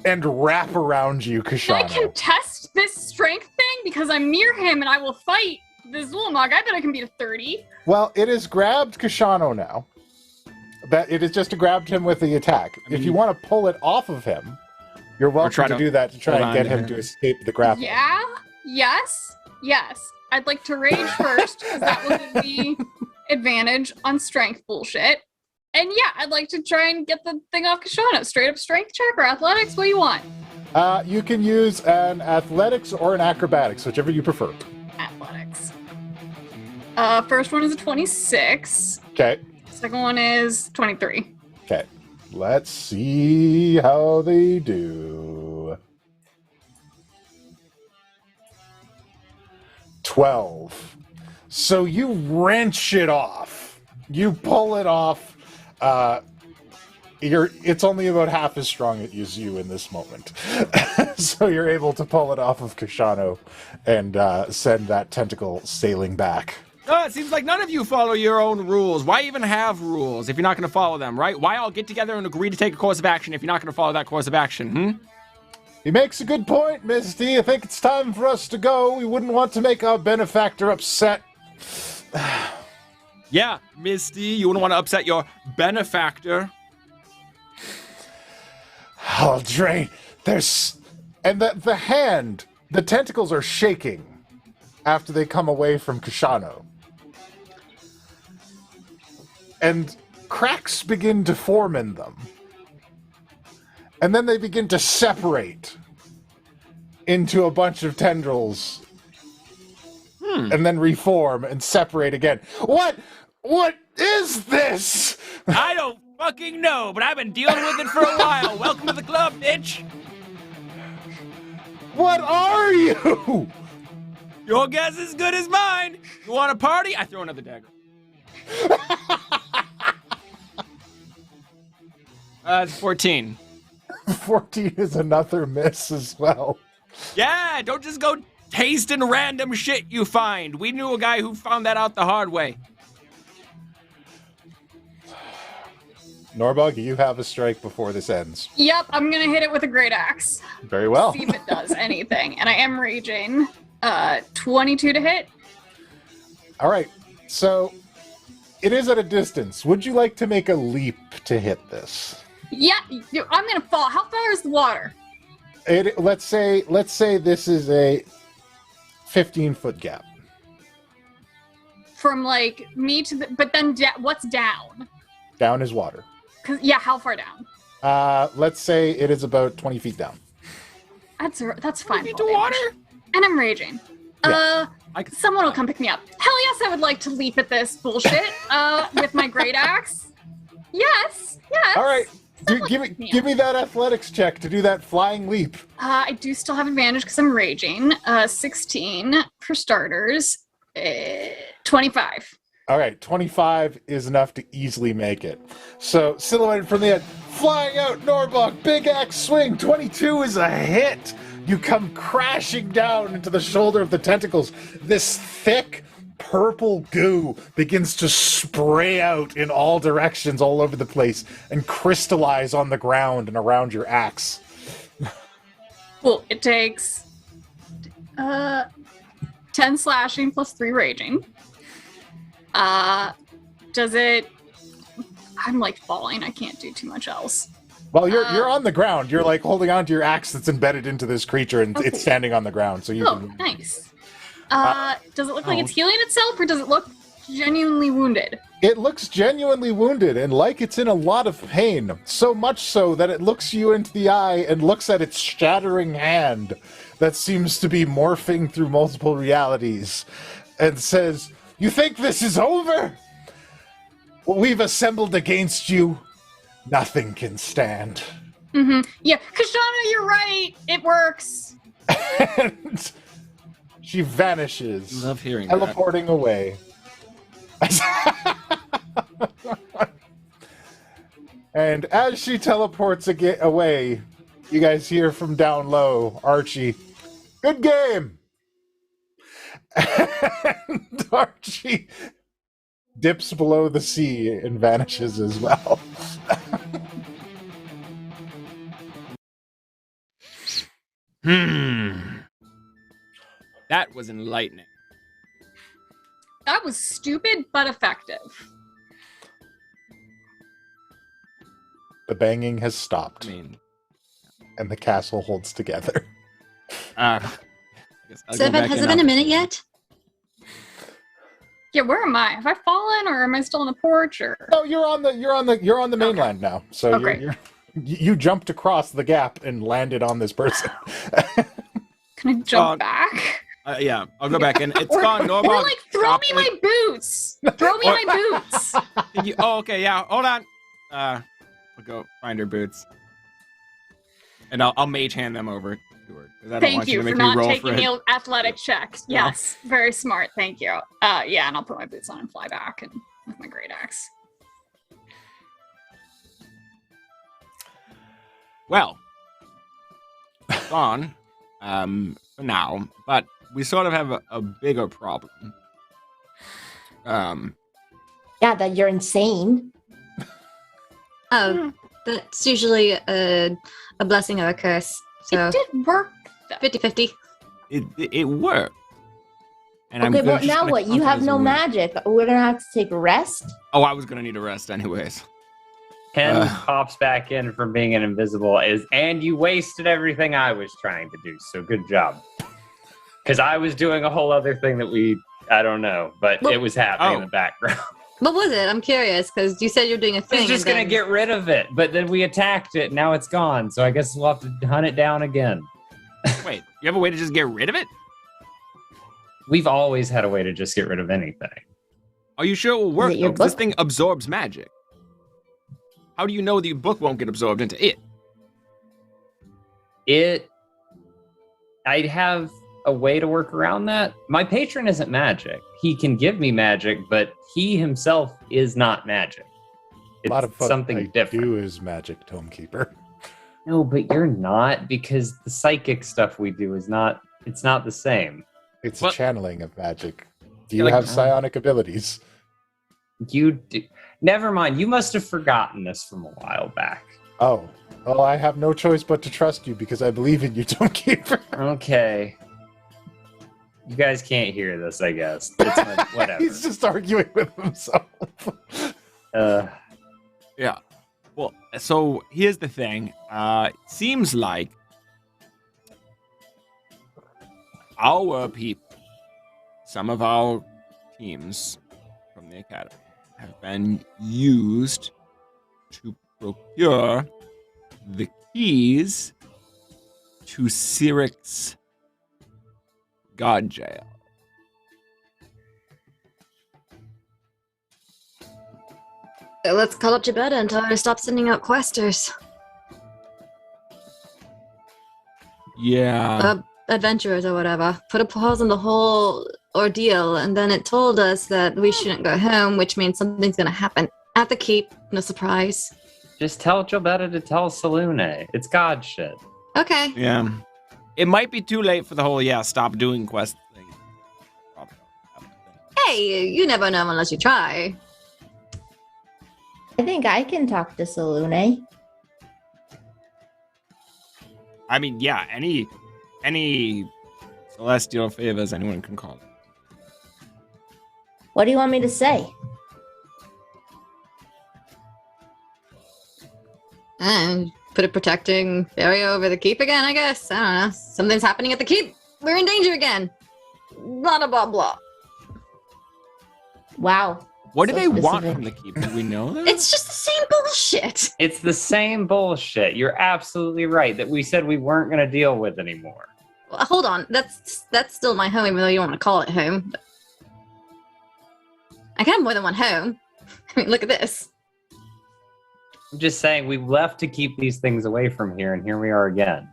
and wrap around you, Can I Koshano. contest this strength thing? Because I'm near him and I will fight this Zulmog. I bet I can beat a 30. Well, it has grabbed Koshano now. That it has just grabbed him with the attack. If you want to pull it off of him, you're welcome try to to do that to try hold and on get to him him. to escape the grapple. Yeah? Yes? Yes. I'd like to rage first, because that will give me advantage on strength bullshit. And yeah, I'd like to try and get the thing off Koshano. Straight up strength check or athletics? What do you want? You can use an athletics or an acrobatics, whichever you prefer. Athletics. First one is a 26. Okay. Second one is 23. Okay. Let's see how they do. 12. So you wrench it off. You pull it off. It's only about half as strong as you in this moment. So you're able to pull it off of Koshano and send that tentacle sailing back. It seems like none of you follow your own rules. Why even have rules if you're not going to follow them, right? Why all get together and agree to take a course of action if you're not going to follow that course of action, He makes a good point, Misty. I think it's time for us to go. We wouldn't want to make our benefactor upset. Yeah, Misty, you wouldn't want to upset your benefactor. Oh, Drain, and the tentacles are shaking after they come away from Koshano. And cracks begin to form in them. And then they begin to separate into a bunch of tendrils. And then reform and separate again. What is this? I don't fucking know, but I've been dealing with it for a while. Welcome to the club, bitch. What are you? Your guess is as good as mine. You want a party? I throw another dagger. It's 14. 14 is another miss as well. Yeah, don't just go tasting random shit you find. We knew a guy who found that out the hard way. Norbog, you have a strike before this ends. Yep, I'm gonna hit it with a great axe. Very well. See if it does anything. And I am raging. 22 to hit. All right, so it is at a distance. Would you like to make a leap to hit this? Yeah, I'm gonna fall. How far is the water? Let's say this is a 15-foot gap. From like me to the, but then what's down? Down is water. Yeah, how far down? Let's say it is about 20 feet down. That's fine. Feet to water? And I'm raging. Yeah. Someone will come pick me up. Hell yes, I would like to leap at this bullshit with my great axe. Yes. All right. Give me that athletics check to do that flying leap. I do still have advantage because I'm raging. 16 for starters. 25. All right, 25 is enough to easily make it. So, silhouetted from the end, flying out, Norbog, big axe swing, 22 is a hit. You come crashing down into the shoulder of the tentacles. This thick, purple goo begins to spray out in all directions all over the place and crystallize on the ground and around your axe. Well, it takes 10 slashing plus 3 raging. Does it... I'm like falling. I can't do too much else. Well, you're on the ground. You're like holding onto your axe that's embedded into this creature, and it's standing on the ground. So you can... nice. Does it look like it's healing itself, or does it look genuinely wounded? It looks genuinely wounded and like it's in a lot of pain. So much so that it looks you into the eye and looks at its shattering hand that seems to be morphing through multiple realities and says, "You think this is over? What we've assembled against you, nothing can stand." Mm-hmm. Yeah, Koshano, you're right. It works. And she vanishes. Love hearing teleporting away. And as she teleports away, you guys hear from down low, Archie, "Good game!" And Archie dips below the sea and vanishes as well. That was enlightening. That was stupid, but effective. The banging has stopped, I mean, and the castle holds together. I guess I'll So go back has in it been now. a minute yet? Yeah, where am I? Have I fallen, or am I still on the porch? Or No, you're on the mainland now. So Okay. you jumped across the gap and landed on this person. can I jump back? Yeah, I'll go back in. It's Or- gone, Or Norbog. like throw me my boots. Throw me my boots. Oh, okay, yeah. Hold on. I'll go find her boots, and I'll mage hand them over to her. 'Cause I don't Thank want you to for make me not roll taking for it. the athletic check. Yeah. Yes, very smart. Thank you. Yeah, and I'll put my boots on and fly back and with my great axe. Well, it's gone for now, but we sort of have a bigger problem. Yeah, that you're insane. Oh, that's usually a blessing or a curse. So It did work. 50-50. It worked. And Okay, just but now gonna what? count You it have as a no win. magic. We're gonna have to take a rest. Oh, I was gonna need a rest anyways. Ken pops back in from being an invisible and you wasted everything I was trying to do. So good job. Because I was doing a whole other thing that I don't know, but Well, it was happening in the background. What was it? I'm curious because you said you're doing a I thing. was just and gonna then- get rid of it, but then we attacked it. Now it's gone. So I guess we'll have to hunt it down again. Wait, you have a way to just get rid of it? We've always had a way to just get rid of anything. Are you sure it will work? it your Though? 'Cause this book? thing absorbs magic. How do you know the book won't get absorbed into it? I'd have a way to work around that. My patron isn't magic. He can give me magic, but he himself is not magic. It's A lot of fun something I different. do is magic, Tomekeeper. No, but you're not, because the psychic stuff we do is not. It's not the same. It's What? a channeling of magic. Do You're you like- have psionic abilities? You do. Never mind. You must have forgotten this from a while back. Oh. Well, I have no choice but to trust you because I believe in you, Tomekeeper. Okay. You guys can't hear this, I guess. It's whatever. He's just arguing with himself. Yeah. Well, so here's the thing. It seems like our people, some of our teams from the academy, have been used to procure the keys to Syric's god jail. Let's call up Jabetta and tell her to stop sending out questers. Yeah. Adventurers or whatever. Put a pause on the whole ordeal, and then it told us that we shouldn't go home, which means something's gonna happen at the keep. No surprise. Just tell Jobetta to tell Salune. It's God shit. Okay. Yeah. It might be too late for the whole, stop doing quest thing. Probably not happen. Hey, you never know unless you try. I think I can talk to Salune. I mean, yeah, any celestial favors anyone can call it. What do you want me to say? And put a protecting barrier over the keep again, I guess. I don't know. Something's happening at the keep. We're in danger again. Blah, blah, blah, blah. Wow. What do So they want specific. from the keep? Do we know that? It's just the same bullshit. It's the same bullshit. You're absolutely right that we said we weren't going to deal with anymore. Well, hold on. That's still my home, even though you don't want to call it home. But I can have more than one home. I mean, look at this. I'm just saying we left to keep these things away from here, and here we are again.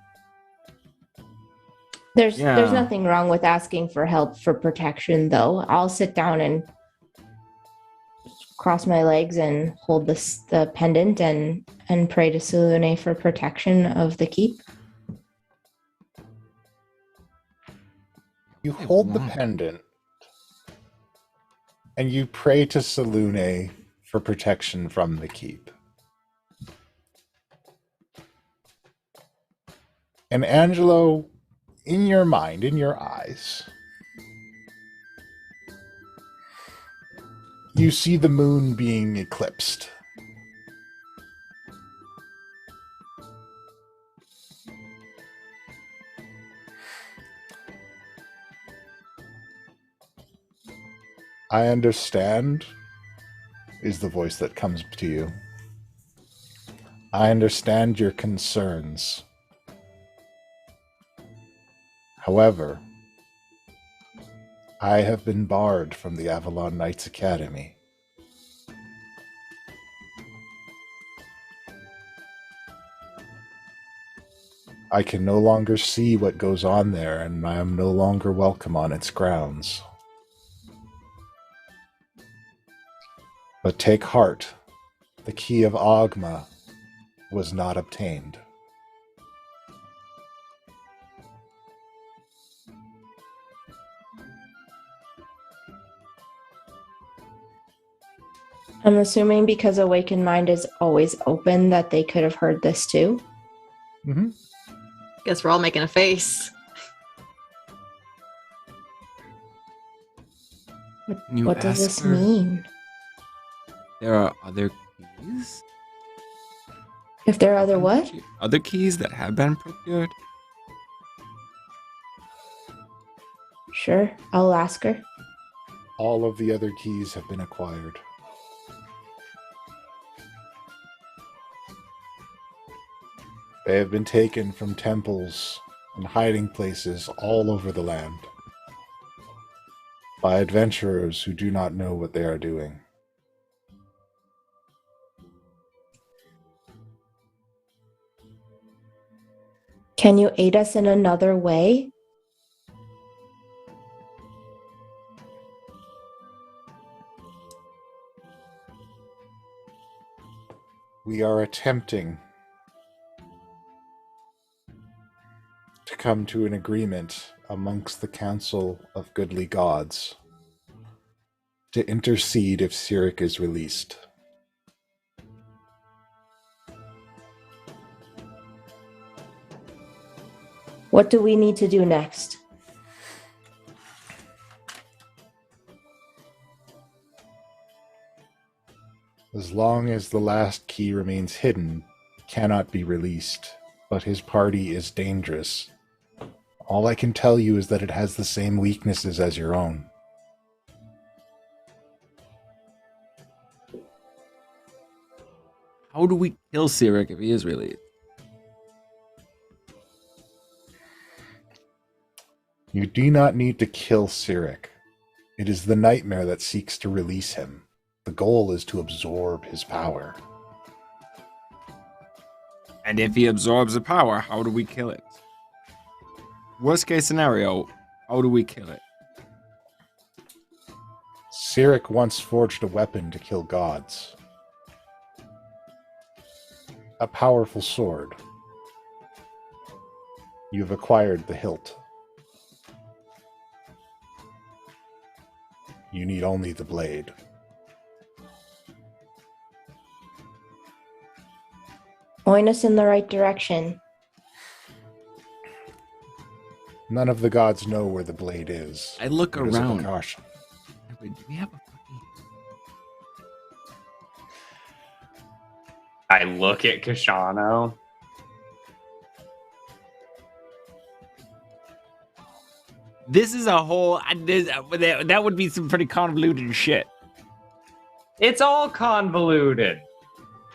There's Yeah. nothing wrong with asking for help for protection, though. I'll sit down and cross my legs and hold the pendant and pray to Salune for protection of the keep. You Hey, hold the wow. pendant and you pray to Salune for protection from the keep. And Angelo, in your mind, in your eyes, you see the moon being eclipsed. I understand, is the voice that comes to you. I understand your concerns. However, I have been barred from the Avalon Knights Academy. I can no longer see what goes on there, and I am no longer welcome on its grounds. But take heart, the key of Ogma was not obtained. I'm assuming because Awakened Mind is always open that they could have heard this too. Mm-hmm. Guess we're all making a face. What does this mean? There are other keys? If there are other what? Other keys that have been procured? Sure, I'll ask her. All of the other keys have been acquired. They have been taken from temples and hiding places all over the land by adventurers who do not know what they are doing. Can you aid us in another way? We are attempting to come to an agreement amongst the Council of Goodly Gods to intercede if Cyric is released. What do we need to do next? As long as the last key remains hidden, it cannot be released, but his party is dangerous. All I can tell you is that it has the same weaknesses as your own. How do we kill Cyric if he is released? You do not need to kill Cyric. It is the nightmare that seeks to release him. The goal is to absorb his power. And if he absorbs the power, how do we kill it? Worst case scenario, how do we kill it? Cyric once forged a weapon to kill gods. A powerful sword. You have acquired the hilt. You need only the blade. Point us in the right direction. None of the gods know where the blade is. I look It is a around. precaution. Wait, do we have a fucking... I look at Koshano. This is a whole... that would be some pretty convoluted shit. It's all convoluted.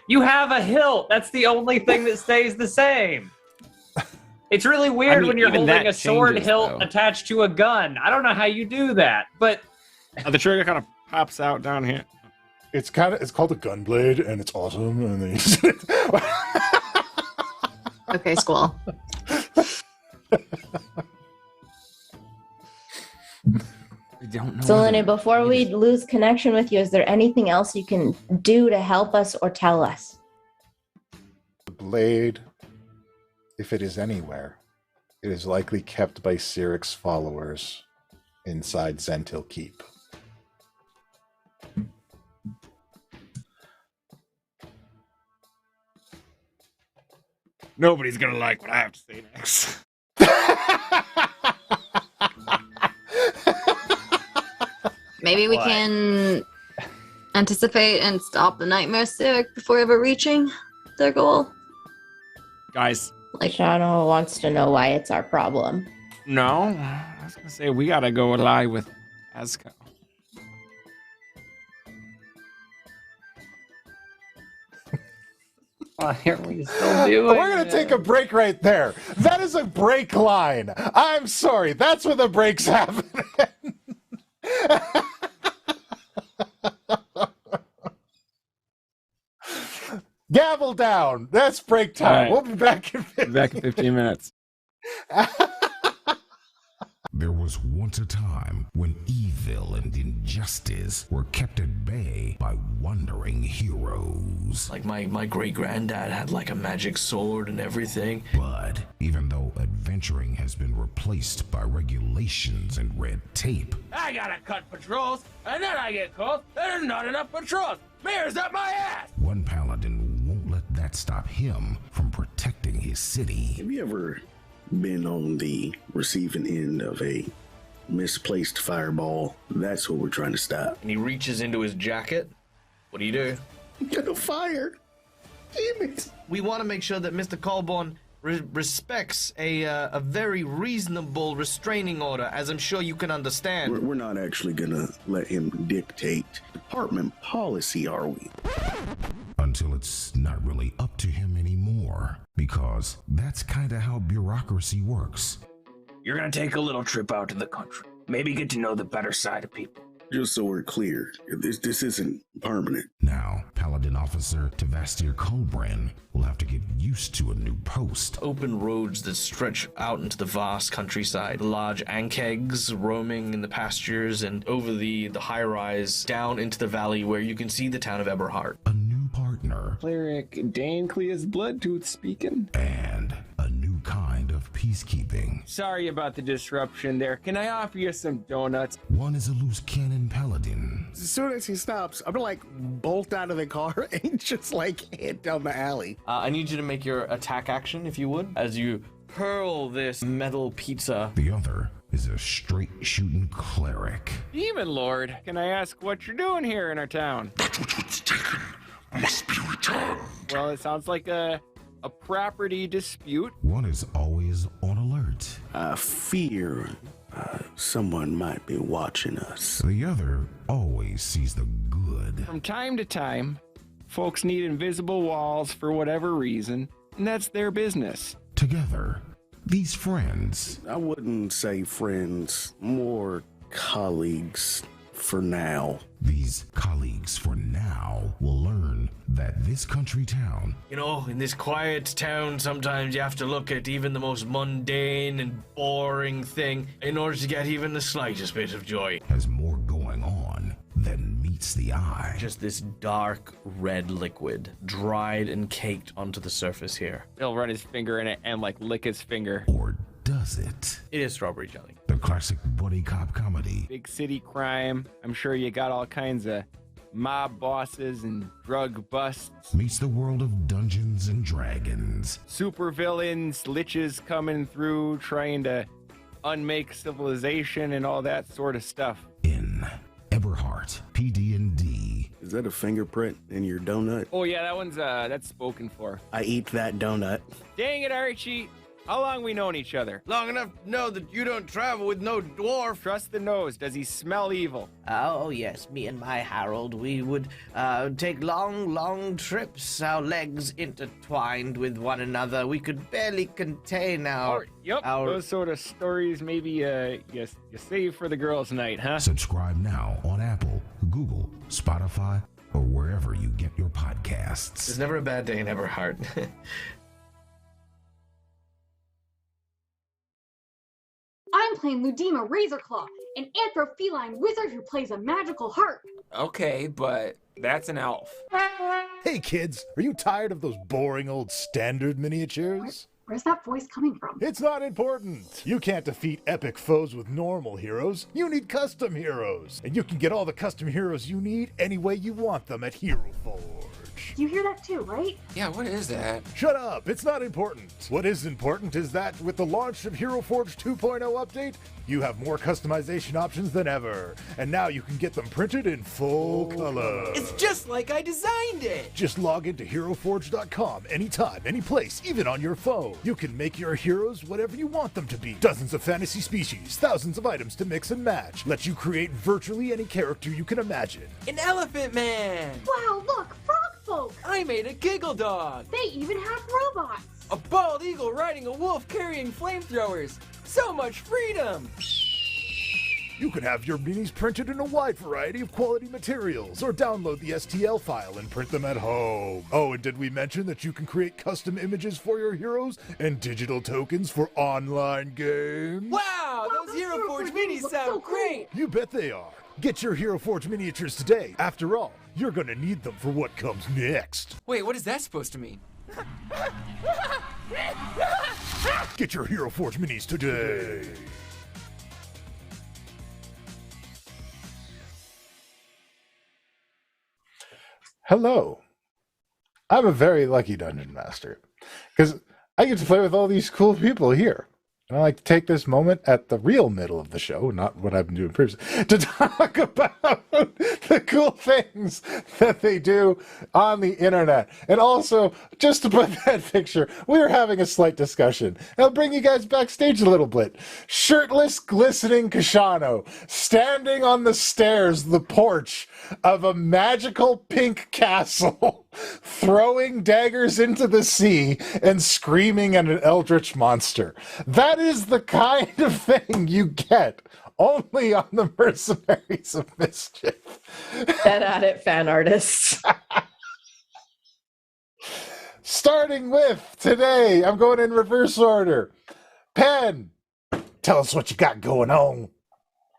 You have a hilt. That's the only thing that stays the same. It's really weird when you're even holding that a sword changes, hilt though. attached to a gun. I don't know how you do that, but The trigger kind of pops out down here. It's called a gun blade, and it's awesome. And then Okay, Squall. I don't know. Selene, before we lose connection with you, is there anything else you can do to help us or tell us? the blade, if it is anywhere, it is likely kept by Cyric's followers inside Zentil Keep. Nobody's gonna like what I have to say next. Maybe we What? can anticipate and stop the nightmare Cyric before ever reaching their goal. Guys, Like, Shano wants to know why it's our problem. no. I was gonna say, we gotta go lie with Azka. why are we still doing We're going to take a break right there. That is a break line. I'm sorry. That's where the breaks happen. Gavel down. That's break time. All right. We'll be back in 15 Back in 15 minutes. There was was once a time when evil and injustice were kept at bay by wandering heroes. Like my great-granddad had like a magic sword and everything. But even though adventuring has been replaced by regulations and red tape, I gotta cut patrols, and then I get called, there's not enough patrols. Mayor's up my ass! one paladin won't let that stop him from protecting his city. Have you ever been on the receiving end of a misplaced fireball? That's what we're trying to stop. And he reaches into his jacket. What do you do? Get a fire! Damn it! We want to make sure that Mr. Colborne respects a very reasonable restraining order, as I'm sure you can understand. We're not actually gonna let him dictate department policy, are we? Until it's not really up to him anymore, because that's kind of how bureaucracy works. You're gonna take a little trip out to the country. Maybe get to know the better side of people. Just so we're clear, this isn't permanent. Now, Paladin Officer Tavastir Colbran will have to get used to a new post. Open roads that stretch out into the vast countryside, large ankegs roaming in the pastures, and over the high-rise down into the valley where you can see the town of Eberhard. A new partner. Cleric Dancleus Bloodtooth speaking. And a new kind of peacekeeping. Sorry about the disruption there. Can I offer you some donuts? One is a loose cannon paladin. As soon as he stops, I'm gonna like bolt out of the car and just like head down the alley. I need you to make your attack action, if you would, as you hurl this metal pizza. The other is a straight shooting cleric. Demon Lord, can I ask what you're doing here in our town? That which was taken must be returned. Well, it sounds like a property dispute. One is always on alert. I fear someone might be watching us. The other always sees the good. From time to time, folks need invisible walls for whatever reason, and that's their business. Together, these friends. I wouldn't say friends, more colleagues for now. These colleagues for now will learn that this country town, You know, in this quiet town, sometimes you have to look at even the most mundane and boring thing in order to get even the slightest bit of joy. has more going on than meets the eye. Just this dark red liquid, dried and caked onto the surface here. He'll run his finger in it and like lick his finger. Or does it? It is strawberry jelly. The classic buddy cop comedy. Big city crime. I'm sure you got all kinds of mob bosses and drug busts. Meets the world of Dungeons and Dragons. Super villains, liches coming through, trying to unmake civilization and all that sort of stuff. In Eberhard, PD&D. Is that a fingerprint in your donut? Oh yeah, that one's that's spoken for. I eat that donut. Dang it, Archie. How long we known each other? Long enough to know that you don't travel with no dwarf. Trust the nose. Does he smell evil? Oh, yes, me and my Harold, we would take long trips, our legs intertwined with one another. We could barely contain our... Yep, those sort of stories maybe you save for the girls' night, huh? Subscribe now on Apple, Google, Spotify, or wherever you get your podcasts. There's never a bad day in Eberhard. I'm playing Ludima Razorclaw, an anthropheline wizard who plays a magical harp. Okay, but that's an elf. Hey kids, are you tired of those boring old standard miniatures? Where's that voice coming from? It's not important. You can't defeat epic foes with normal heroes. You need custom heroes. And you can get all the custom heroes you need any way you want them at Hero Forge. You hear that too, right? Yeah, what is that? Shut up, it's not important. What is important is that with the launch of Hero Forge 2.0 update, you have more customization options than ever. And now you can get them printed in full color. It's just like I designed it! Just log into HeroForge.com anytime, any place, even on your phone. You can make your heroes whatever you want them to be. Dozens of fantasy species, thousands of items to mix and match. Let you create virtually any character you can imagine. An elephant man! Wow, look, frog folk! I made a giggle dog! They even have robots! A bald eagle riding a wolf carrying flamethrowers! So much freedom! You can have your minis printed in a wide variety of quality materials, or download the STL file and print them at home. Oh, and did we mention that you can create custom images for your heroes and digital tokens for online games? Wow, those hero Hero Forge minis sound great! You bet they are. Get your Hero Forge miniatures today. After all, you're gonna need them for what comes next. Wait, what is that supposed to mean? Get your Hero Forge minis today. Hello. I'm a very lucky dungeon master because I get to play with all these cool people here. And I like to take this moment at the real middle of the show, not what I've been doing previously, to talk about the cool things that they do on the internet. And also, just to put that picture, we were having a slight discussion. I'll bring you guys backstage a little bit. Shirtless, glistening Koshano, standing on the stairs, the porch of a magical pink castle, throwing daggers into the sea and screaming at an eldritch monster. That is the kind of thing you get only on the Mercenaries of Mischief. Dead at it, fan artists. Starting with today, I'm going in reverse order. Penn, tell us what you got going on.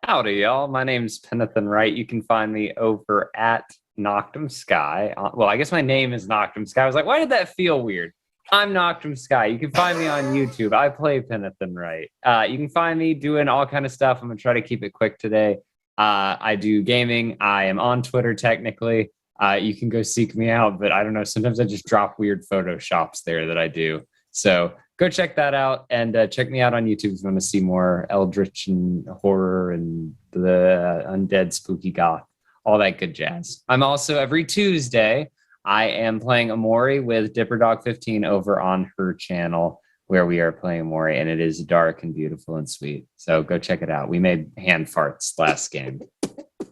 Howdy, y'all. My name's Penathan Wright. You can find me over at Noctum Sky. Well, I guess my name is Noctum Sky. I was like, why did that feel weird? I'm Noctum Sky. You can find me on YouTube. I play Penathan Wright. You can find me doing all kind of stuff. I'm going to try to keep it quick today. I do gaming. I am on Twitter, technically. You can go seek me out, but I don't know. Sometimes I just drop weird Photoshops there that I do. So go check that out and check me out on YouTube if you want to see more Eldritch and horror and the undead spooky goth, all that good jazz. I'm also every Tuesday, I am playing Amori with DipperDog15 over on her channel where we are playing Amori, and it is dark and beautiful and sweet. So go check it out. We made hand farts last game.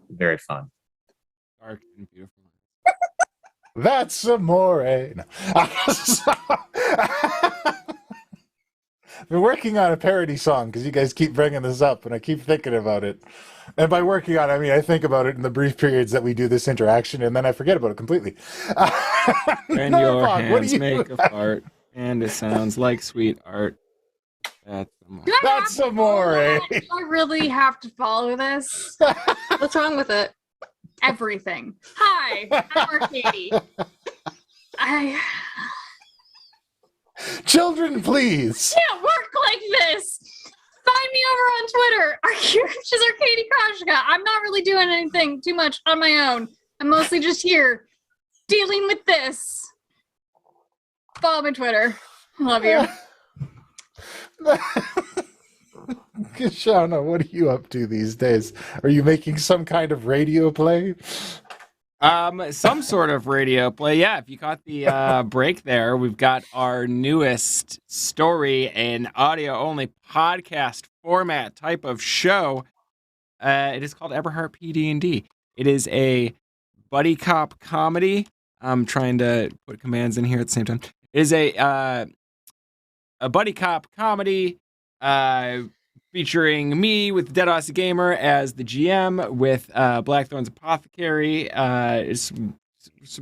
Very fun. Dark and beautiful. That's Amore. No. I've been working on a parody song because you guys keep bringing this up and I keep thinking about it. And by working on it, I mean I think about it in the brief periods that we do this interaction and then I forget about it completely. When your hands make a fart and it sounds like sweet art. That's Amore. Do I really have to follow this? What's wrong with it? Everything. Hi, I'm Arcady. Children, please. Can't work like this. Find me over on Twitter. She's Arcady Koshka. I'm not really doing anything too much on my own. I'm mostly just here dealing with this. Follow me on Twitter. I love you. Koshano, what are you up to these days? Are you making some kind of radio play? Some sort of radio play. Yeah, if you caught the break there, we've got our newest story in audio-only podcast format type of show. It is called Everheart PD&D. It is a buddy cop comedy. I'm trying to put commands in here at the same time. It is a buddy cop comedy featuring me with Dead Aussie Gamer as the GM, with Blackthorn's Apothecary. Some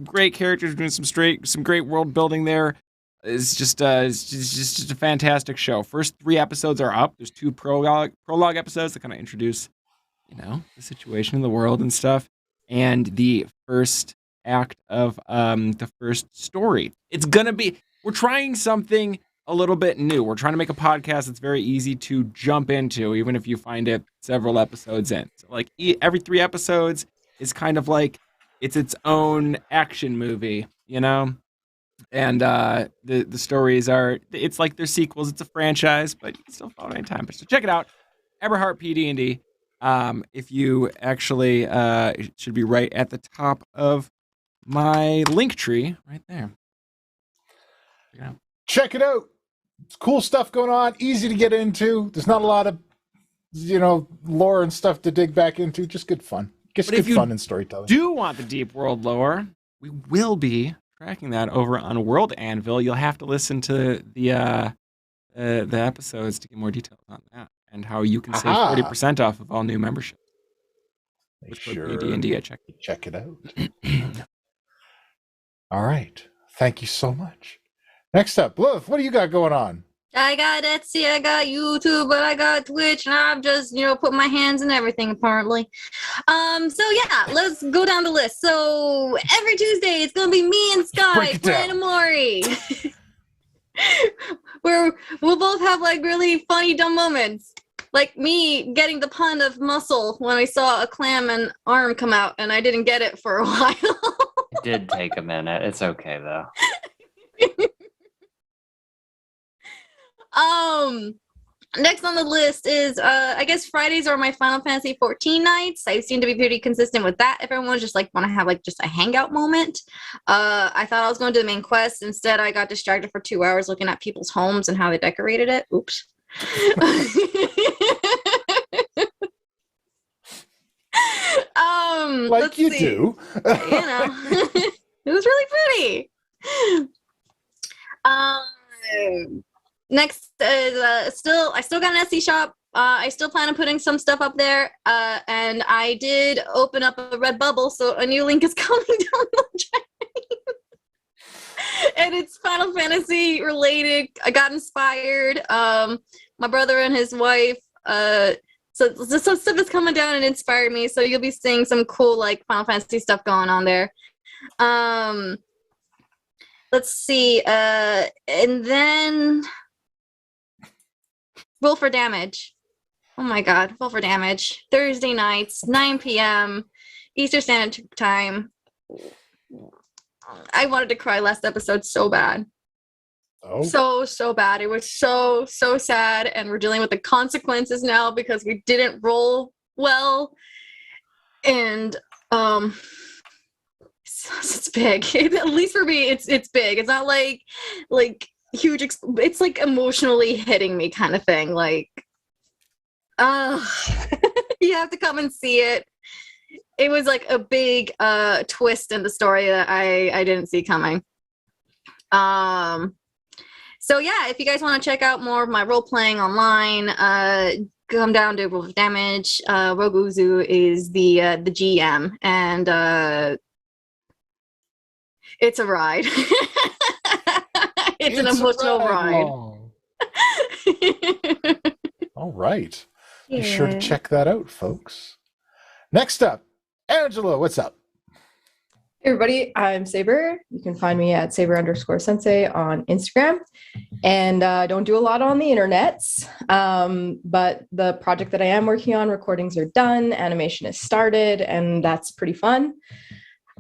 great characters doing some great world building there. It's just a fantastic show. First 3 episodes are up. There's 2 prologue episodes that kind of introduce, the situation in the world and stuff, and the first act of the first story. We're trying something a little bit new. We're trying to make a podcast that's very easy to jump into, even if you find it several episodes in. So like every 3 episodes is kind of like it's its own action movie, And the stories it's like they're sequels. It's a franchise, but you can still follow anytime. So check it out, Everheart PD&D. If you actually, it should be right at the top of my link tree, right there. Check it out. It's cool stuff going on. Easy to get into. There's not a lot of, lore and stuff to dig back into. Just good fun. Just good fun and storytelling. Do want the deep world lore? We will be tracking that over on World Anvil. You'll have to listen to the episodes to get more details on that and how you can save 40% off of all new memberships. Sure. D&D, check it out. All right. Thank you so much. Next up, Lilith, what do you got going on? I got Etsy, I got YouTube, but I got Twitch, and I'm just, put my hands in everything apparently. So yeah, let's go down the list. So every Tuesday, it's gonna be me and Sky playing Amori, where we'll both have like really funny dumb moments, like me getting the pun of muscle when I saw a clam and arm come out, and I didn't get it for a while. It did take a minute. It's okay though. Next on the list is I guess Fridays are my Final Fantasy 14 nights. I seem to be pretty consistent with that. If everyone's just like want to have like just a hangout moment. I thought I was going to the main quest. Instead, I got distracted for 2 hours looking at people's homes and how they decorated it. Oops. Like you do. It was really pretty. Next is I still got an Etsy shop. I still plan on putting some stuff up there. And I did open up a Redbubble, so a new link is coming down the train. And it's Final Fantasy related. I got inspired. My brother and his wife. So some stuff is coming down and inspired me. So you'll be seeing some cool like Final Fantasy stuff going on there. Let's see. And then Roll for Damage. Oh my god, Roll for Damage. Thursday nights, 9 p.m. Eastern Standard Time. I wanted to cry last episode so bad. Oh. So bad. It was so sad, and we're dealing with the consequences now because we didn't roll well. And it's big. At least for me, it's big. It's not like huge. It's like emotionally hitting me kind of thing. Like, you have to come and see it. It was like a big twist in the story that I didn't see coming. So yeah, if you guys want to check out more of my role playing online, come down to Roll for Damage. Rogue Uzu is the GM, and it's a ride. It's an emotional ride. All right. Be sure to check that out, folks. Next up, Angelo, what's up? Hey everybody, I'm Saber. You can find me at Saber_Sensei on Instagram. And I don't do a lot on the internets, but the project that I am working on, recordings are done, animation is started, and that's pretty fun.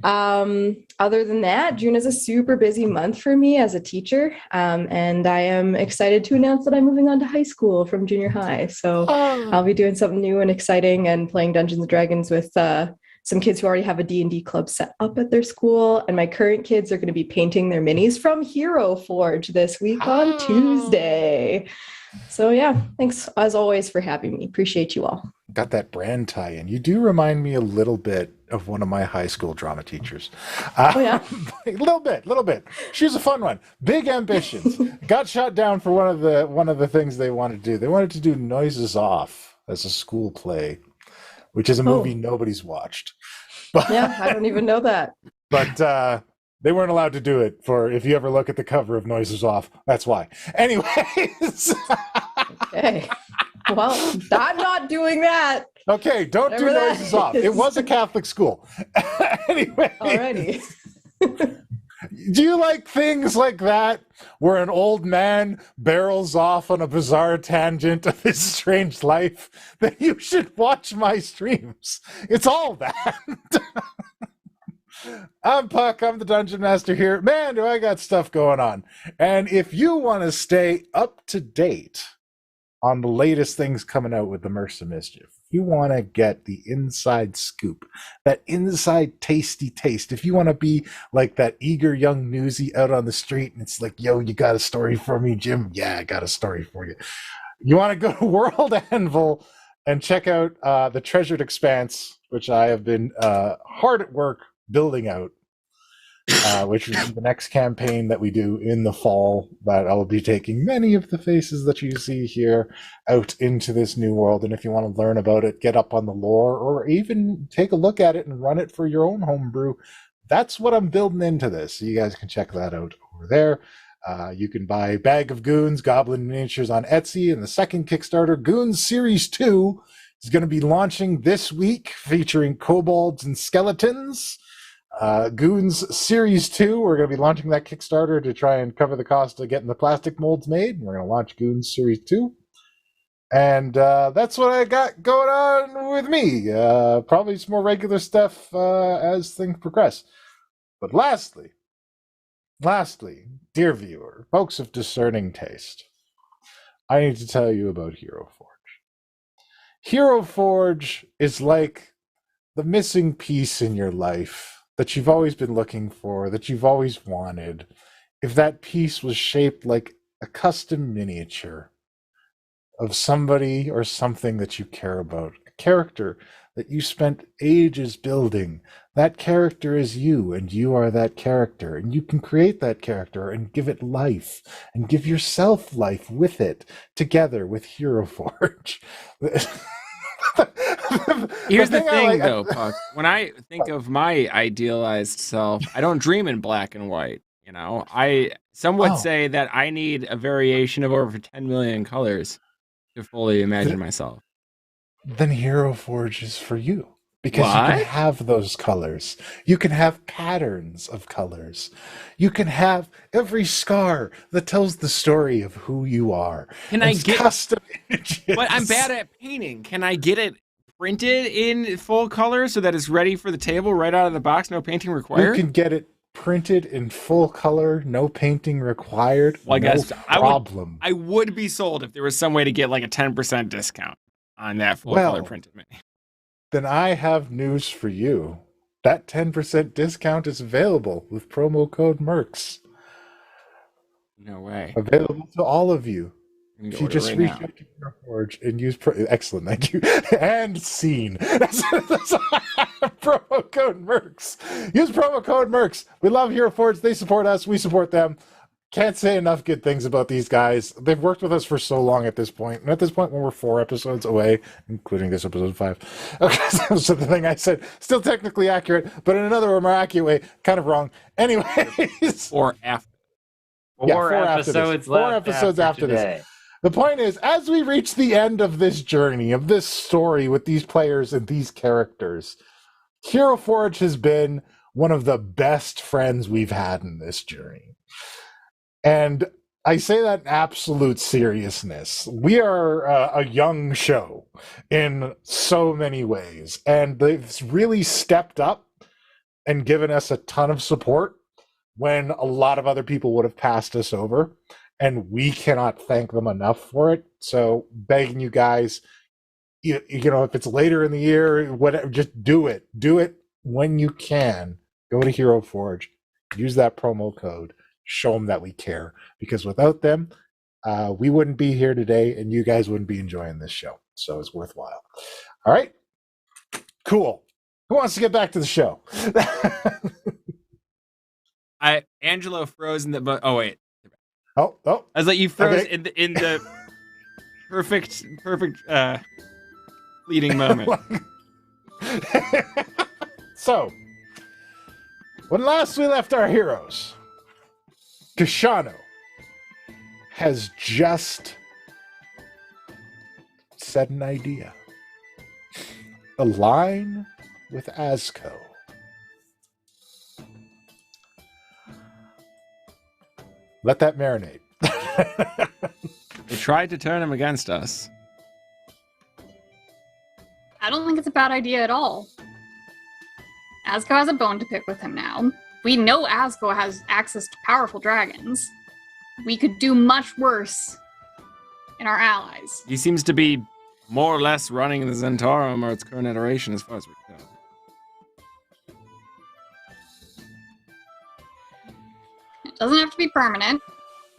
Other than that, June is a super busy month for me as a teacher, and I am excited to announce that I'm moving on to high school from junior high. So I'll be doing something new and exciting and playing Dungeons and Dragons with some kids who already have a D&D club set up at their school, and my current kids are going to be painting their minis from Hero Forge this week on Tuesday. So yeah, thanks as always for having me. Appreciate you all. Got that brand tie-in. You do remind me a little bit of one of my high school drama teachers. Oh yeah, a little bit. She was a fun one. Big ambitions. Got shot down for one of the things they wanted to do. They wanted to do Noises Off as a school play, which is a movie nobody's watched. But, yeah, I don't even know that. But they weren't allowed to do it. For if you ever look at the cover of Noises Off, that's why. Anyways. Okay. Well, I'm not doing that. Okay, don't Whatever do that Noises Off. is. It was a Catholic school. Anyway. Alrighty. Do you like things like that, where an old man barrels off on a bizarre tangent of his strange life? Then you should watch my streams. It's all that. I'm Puck. I'm the Dungeon Master here. Man, do I got stuff going on. And if you want to stay up to date on the latest things coming out with the Mercs of Mischief, you want to get the inside scoop, that inside tasty taste. If you want to be like that eager young newsie out on the street and it's like, yo, you got a story for me, Jim? Yeah, I got a story for you. You want to go to World Anvil and check out the Treasured Expanse, which I have been hard at work building out, which is the next campaign that we do in the fall, that I will be taking many of the faces that you see here out into this new world. And if you want to learn about it, get up on the lore, or even take a look at it and run it for your own homebrew, that's what I'm building into this. So you guys can check that out over there. You can buy Bag of Goons, Goblin Miniatures on Etsy, and the second Kickstarter, Goons Series 2, is going to be launching this week, featuring kobolds and skeletons. Goons Series 2, we're going to be launching that Kickstarter to try and cover the cost of getting the plastic molds made. We're going to launch Goons Series 2. And that's what I got going on with me. Probably some more regular stuff as things progress. But lastly, dear viewer, folks of discerning taste, I need to tell you about Hero Forge. Hero Forge is like the missing piece in your life that you've always been looking for, that you've always wanted. If that piece was shaped like a custom miniature of somebody or something that you care about, a character that you spent ages building. That character is you, and you are that character, and you can create that character and give it life, and give yourself life with it, together with Hero Forge. Here's the thing, though, Puck. When I think of my idealized self, I don't dream in black and white. You know, some would say that I need a variation of over 10 million colors to fully imagine myself. Then Hero Forge is for you. Because What? you can have those colors. You can have patterns of colors. You can have every scar that tells the story of who you are. Can I It's get custom images. But I'm bad at painting. Can I get it printed in full color so that it's ready for the table right out of the box? No painting required? You can get it printed in full color, no painting required. Well, I guess problem. I would be sold if there was some way to get like a 10% discount on that full color printed mini. Then I have news for you. That 10% discount is available with promo code Mercs. No way. Available to all of you. If you just reach out to Hero Forge and use excellent, thank you. And scene. That's promo code Mercs. Use promo code Mercs. We love Hero Forge. They support us. We support them. Can't say enough good things about these guys. They've worked with us for so long at this point. And at this point, when we're 4 episodes away, including this episode 5. Okay, so the thing I said, still technically accurate, but in another more accurate way, kind of wrong. Anyways. Or after. Four episodes after this. The point is, as we reach the end of this journey, of this story with these players and these characters, Hero Forge has been one of the best friends we've had in this journey. And I say that in absolute seriousness. We are a young show in so many ways, and they've really stepped up and given us a ton of support when a lot of other people would have passed us over, and we cannot thank them enough for it. So begging you guys, you know, if it's later in the year, whatever, just do it. Do it when you can. Go to Hero Forge, use that promo code. Show them that we care, because without them, we wouldn't be here today, and you guys wouldn't be enjoying this show. So it's worthwhile. All right, cool. Who wants to get back to the show? Angelo froze in the. Oh wait. Oh. I was like, you froze Okay. in the perfect fleeting moment. So, when last we left our heroes, Koshano has just said an idea. Align with Azco. Let that marinate. They tried to turn him against us. I don't think it's a bad idea at all. Azco has a bone to pick with him now. We know Azco has access to powerful dragons. We could do much worse in our allies. He seems to be more or less running the Zentarum or its current iteration as far as we can tell. It doesn't have to be permanent,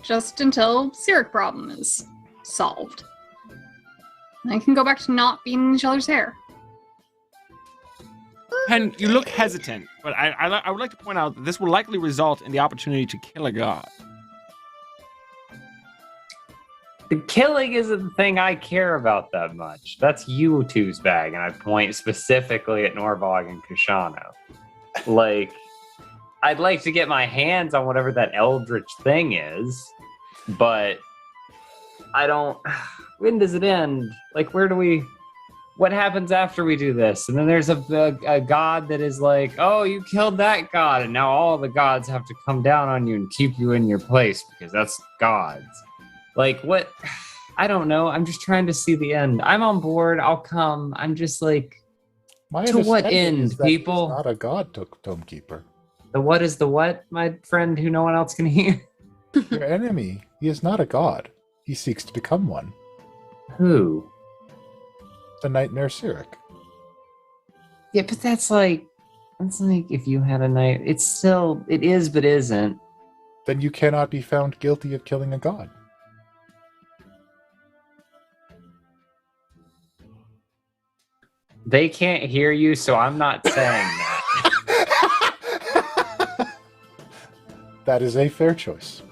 just until Cyric problem is solved. They can go back to not being in each other's hair. Penn, you look hesitant, but I would like to point out that this will likely result in the opportunity to kill a god. The killing isn't the thing I care about that much. That's you two's bag, and I point specifically at Norbog and Koshano. Like, I'd like to get my hands on whatever that eldritch thing is, but I don't. When does it end? Like, what happens after we do this? And then there's a god that is like, oh, you killed that god, and now all the gods have to come down on you and keep you in your place because that's gods. Like, what? I don't know. I'm just trying to see the end. I'm on board. I'll come. I'm just like, to what end, people? He's not a god, Tomekeeper. The what is the what, my friend who no one else can hear? Your enemy. He is not a god. He seeks to become one. Who? The nightmare Cyric. Yeah, but that's like if you had a night. It is, but isn't. Then you cannot be found guilty of killing a god. They can't hear you, so I'm not saying that. That is a fair choice.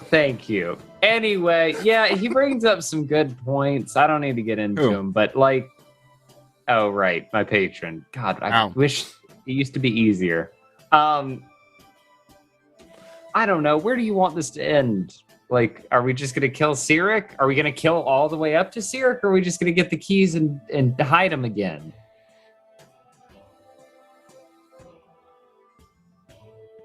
Thank you. Anyway, yeah, he brings up some good points. I don't need to get into them, but like, oh, right, my patron. God, I wish it used to be easier. I don't know. Where do you want this to end? Like, are we just going to kill Cyric? Are we going to kill all the way up to Cyric? Or are we just going to get the keys and hide him again?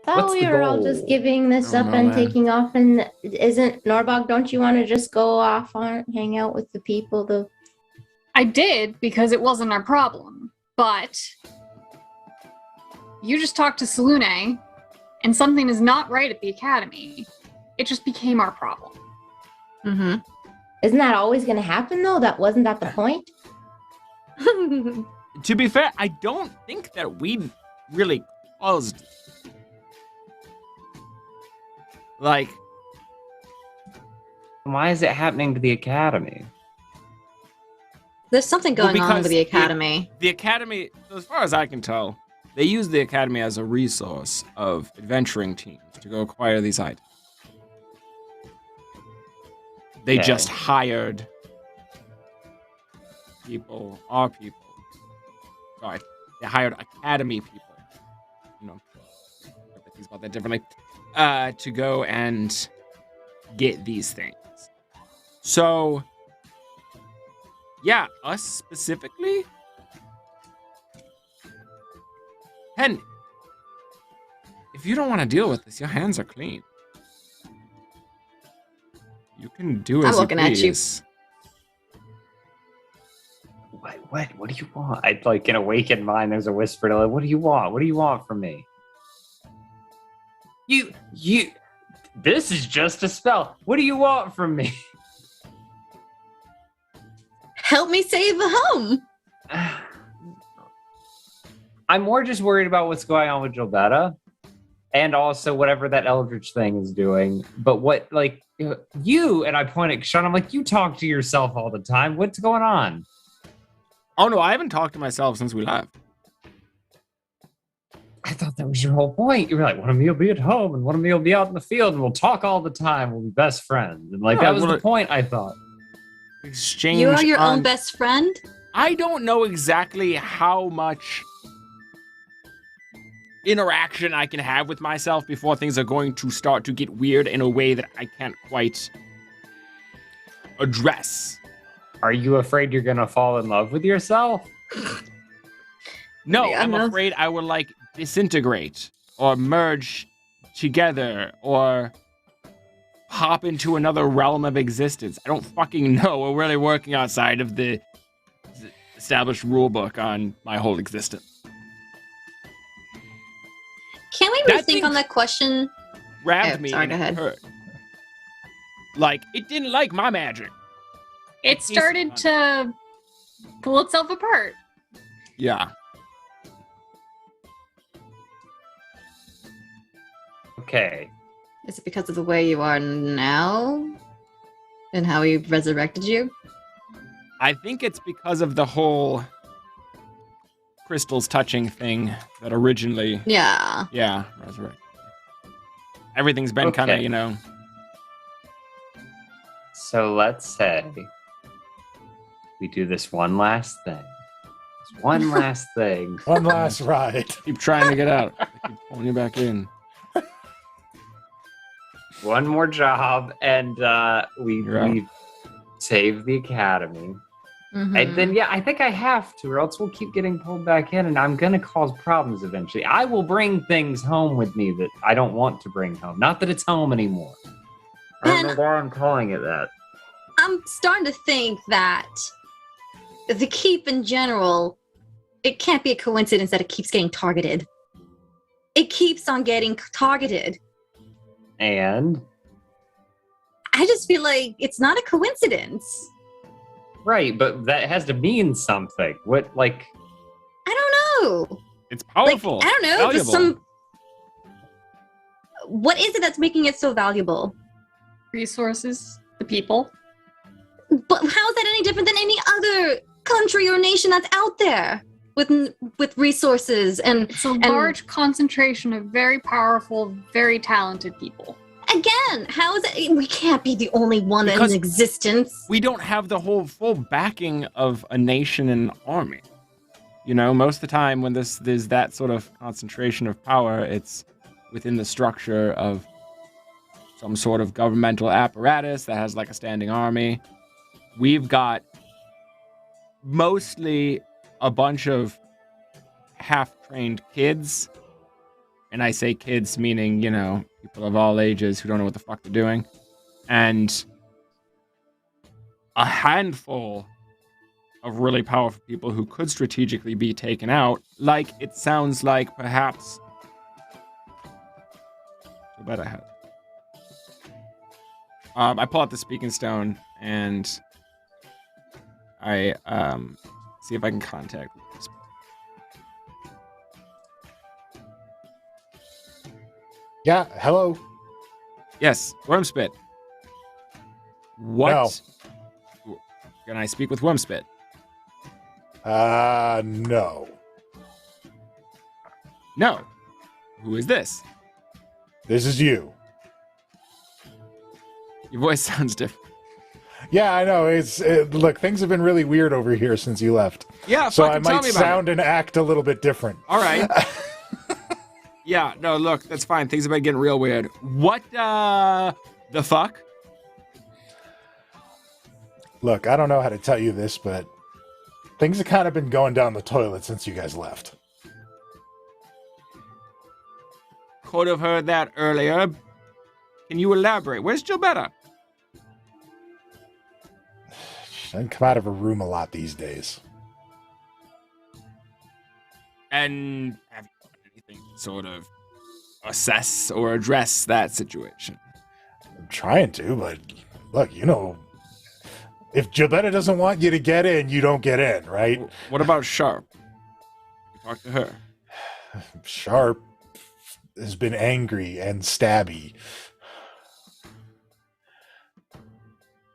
Thought we were all just giving this up and taking off, and isn't Norbog, don't you want to just go off on hang out with the people? I did, because it wasn't our problem. But you just talked to Salune, and something is not right at the academy. It just became our problem. Mm-hmm. Isn't that always going to happen, though? Wasn't that the point? To be fair, I don't think that we really caused. Like, why is it happening to the academy? There's something going on with the academy. The academy, as far as I can tell, they use the academy as a resource of adventuring teams to go acquire these items. They just hired people, our people. Sorry, they hired academy people. You know, I think about that differently. To go and get these things. So, yeah, us specifically. Hen, if you don't want to deal with this, your hands are clean. You can do as you please. What do you want? I'd like in awakened mind. There's a whisper to like, what do you want? What do you want from me? You. This is just a spell. What do you want from me? Help me save the home. I'm more just worried about what's going on with Gilbetta, and also whatever that Eldritch thing is doing. But what, like, you, and I point at Koshano, I'm like, you talk to yourself all the time. What's going on? Oh, no, I haven't talked to myself since we left. I thought that was your whole point. You were like, one of me will be at home, and one of me will be out in the field, and we'll talk all the time. We'll be best friends. And, like, that was the point, I thought. Exchange. You are your own best friend? I don't know exactly how much interaction I can have with myself before things are going to start to get weird in a way that I can't quite address. Are you afraid you're gonna fall in love with yourself? No, yeah, I'm afraid I will, like, disintegrate or merge together or hop into another realm of existence. I don't fucking know. We're really working outside of the established rule book on my whole existence. Can we rethink on that question? Grabbed me and hurt. Like, it didn't like my magic. It started to pull itself apart. Yeah. Okay. Is it because of the way you are now? And how he resurrected you? I think it's because of the whole crystals touching thing that originally... Yeah. Yeah, resurrected. Everything's been kind of, you know... So let's say we do this one last thing. This one last thing. One last ride. Keep trying to get out. I keep pulling you back in. one more job, and we save the academy. And then, I think I have to, or else we'll keep getting pulled back in, and I'm going to cause problems eventually. I will bring things home with me that I don't want to bring home. Not that it's home anymore. I don't know why I'm calling it that. I'm starting to think that the keep in general, it can't be a coincidence that it keeps getting targeted. It keeps on getting targeted. And? I just feel like it's not a coincidence. Right, but that has to mean something. What, like... I don't know. It's powerful. Like, I don't know. Valuable. Just some... What is it that's making it so valuable? Resources, the people. But how is that any different than any other country or nation that's out there with resources and... It's a large concentration of very powerful, very talented people. Again, how is it? We can't be the only one in existence. We don't have the whole full backing of a nation and army. You know, most of the time when there's that sort of concentration of power, it's within the structure of some sort of governmental apparatus that has like a standing army. We've got mostly a bunch of half-trained kids. And I say kids meaning, you know, people of all ages who don't know what the fuck they're doing. And a handful of really powerful people who could strategically be taken out. Like, it sounds like perhaps... I bet I have. I pull out the speaking stone and I see if I can contact this. Yeah, hello. Yes, Wormspit. What? No. Can I speak with Wormspit? No. No. Who is this? This is you. Your voice sounds different. Yeah, I know. Look, things have been really weird over here since you left. Yeah, so I fucking tell might me about sound it. and act a little bit different. All right. Yeah, no, look, that's fine. Things have been getting real weird. What the fuck? Look, I don't know how to tell you this, but things have kind of been going down the toilet since you guys left. Could have heard that earlier. Can you elaborate? Where's Gilberta? She doesn't come out of her room a lot these days. And have you done anything to sort of assess or address that situation? I'm trying to, but look, you know, if Gilberta doesn't want you to get in, you don't get in, right? What about Sharp? We talked to her. Sharp has been angry and stabby.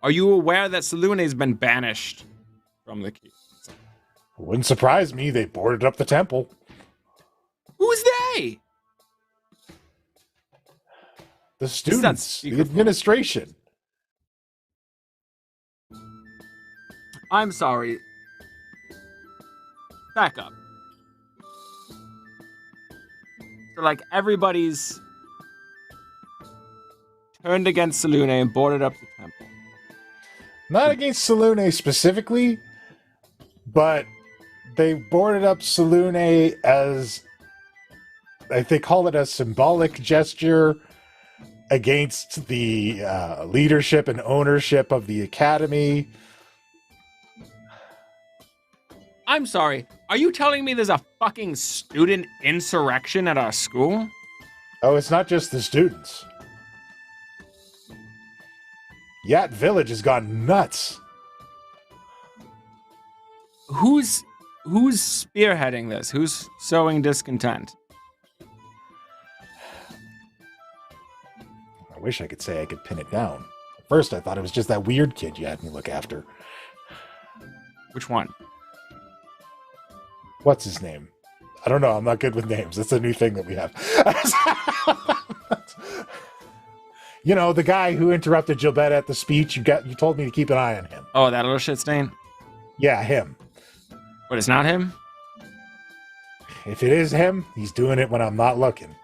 Are you aware that Salune has been banished from the keep? Wouldn't surprise me. They boarded up the temple. Who's they? The students, the administration. I'm sorry. Back up. So, like, everybody's turned against Salune and boarded up the temple. Not against Salune specifically, but they boarded up Salune as, they call it a symbolic gesture against the leadership and ownership of the academy. I'm sorry. Are you telling me there's a fucking student insurrection at our school? Oh, it's not just the students. Yat Village has gone nuts. Who's spearheading this? Who's sowing discontent? I wish I could say I could pin it down. At first, I thought it was just that weird kid you had me look after. Which one? What's his name? I don't know. I'm not good with names. That's a new thing that we have. You know, the guy who interrupted Gilberta at the speech, you told me to keep an eye on him. Oh, that little shit stain? Yeah, him. But it's not him? If it is him, he's doing it when I'm not looking.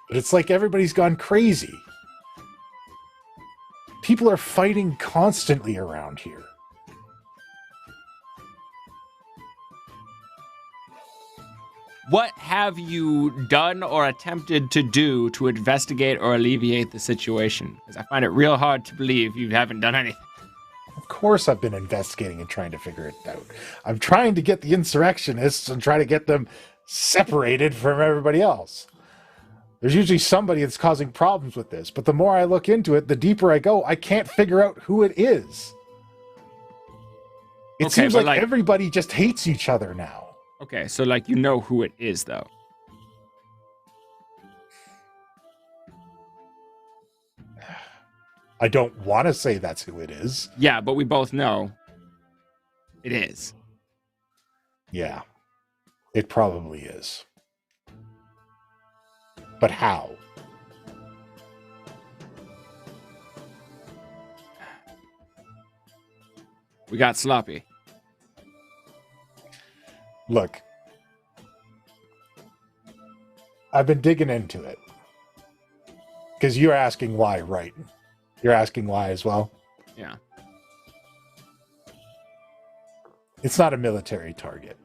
But it's like everybody's gone crazy. People are fighting constantly around here. What have you done or attempted to do to investigate or alleviate the situation? Because I find it real hard to believe you haven't done anything. Of course I've been investigating and trying to figure it out. I'm trying to get the insurrectionists and try to get them separated from everybody else. There's usually somebody that's causing problems with this, but the more I look into it, the deeper I go, I can't figure out who it is. It seems like everybody just hates each other now. Okay, so like you know who it is, though. I don't want to say that's who it is. Yeah, but we both know it is. Yeah, it probably is. But how? We got sloppy. Look, I've been digging into it. Because you're asking why, right? You're asking why as well? Yeah. It's not a military target.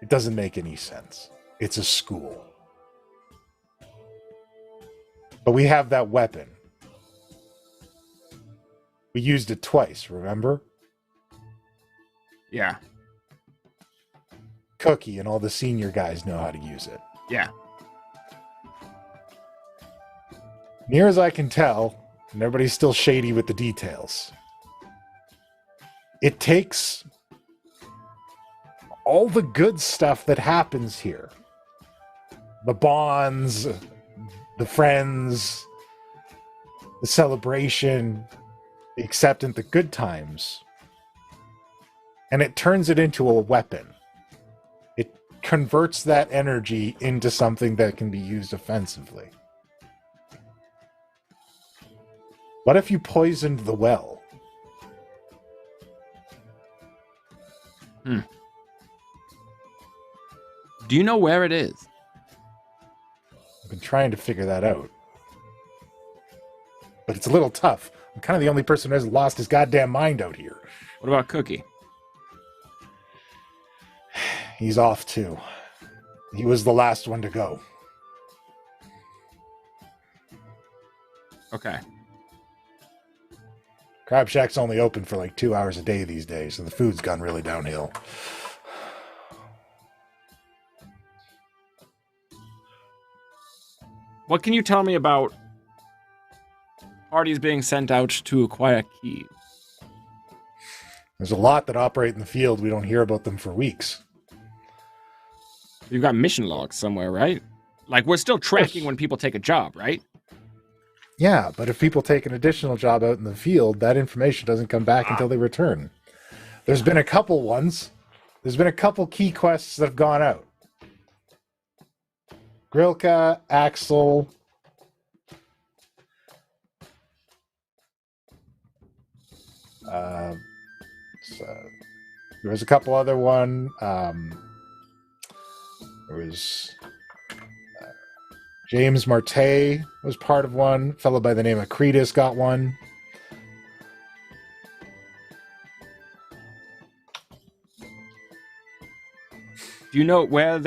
It doesn't make any sense. It's a school. But we have that weapon. We used it twice, remember? Yeah. Cookie and all the senior guys know how to use it. Yeah. Near as I can tell, and everybody's still shady with the details, it takes all the good stuff that happens here. The bonds, the friends, the celebration, the acceptance, the good times, and it turns it into a weapon. It converts that energy into something that can be used offensively. What if you poisoned the well? Do you know where it is? I've been trying to figure that out. But it's a little tough. I'm kind of the only person who hasn't lost his goddamn mind out here. What about Cookie? He's off too. He was the last one to go. Okay. Crab Shack's only open for like 2 hours a day these days, so the food's gone really downhill. What can you tell me about parties being sent out to acquire keys? There's a lot that operate in the field. We don't hear about them for weeks. You've got mission logs somewhere, right? Like, we're still tracking when people take a job, right? Yeah, but if people take an additional job out in the field, that information doesn't come back until they return. There's been a couple ones. There's been a couple key quests that have gone out. Grilka, Axel. There was a couple other one. There was James Marte was part of one. A fellow by the name of Cretus got one. Do you know where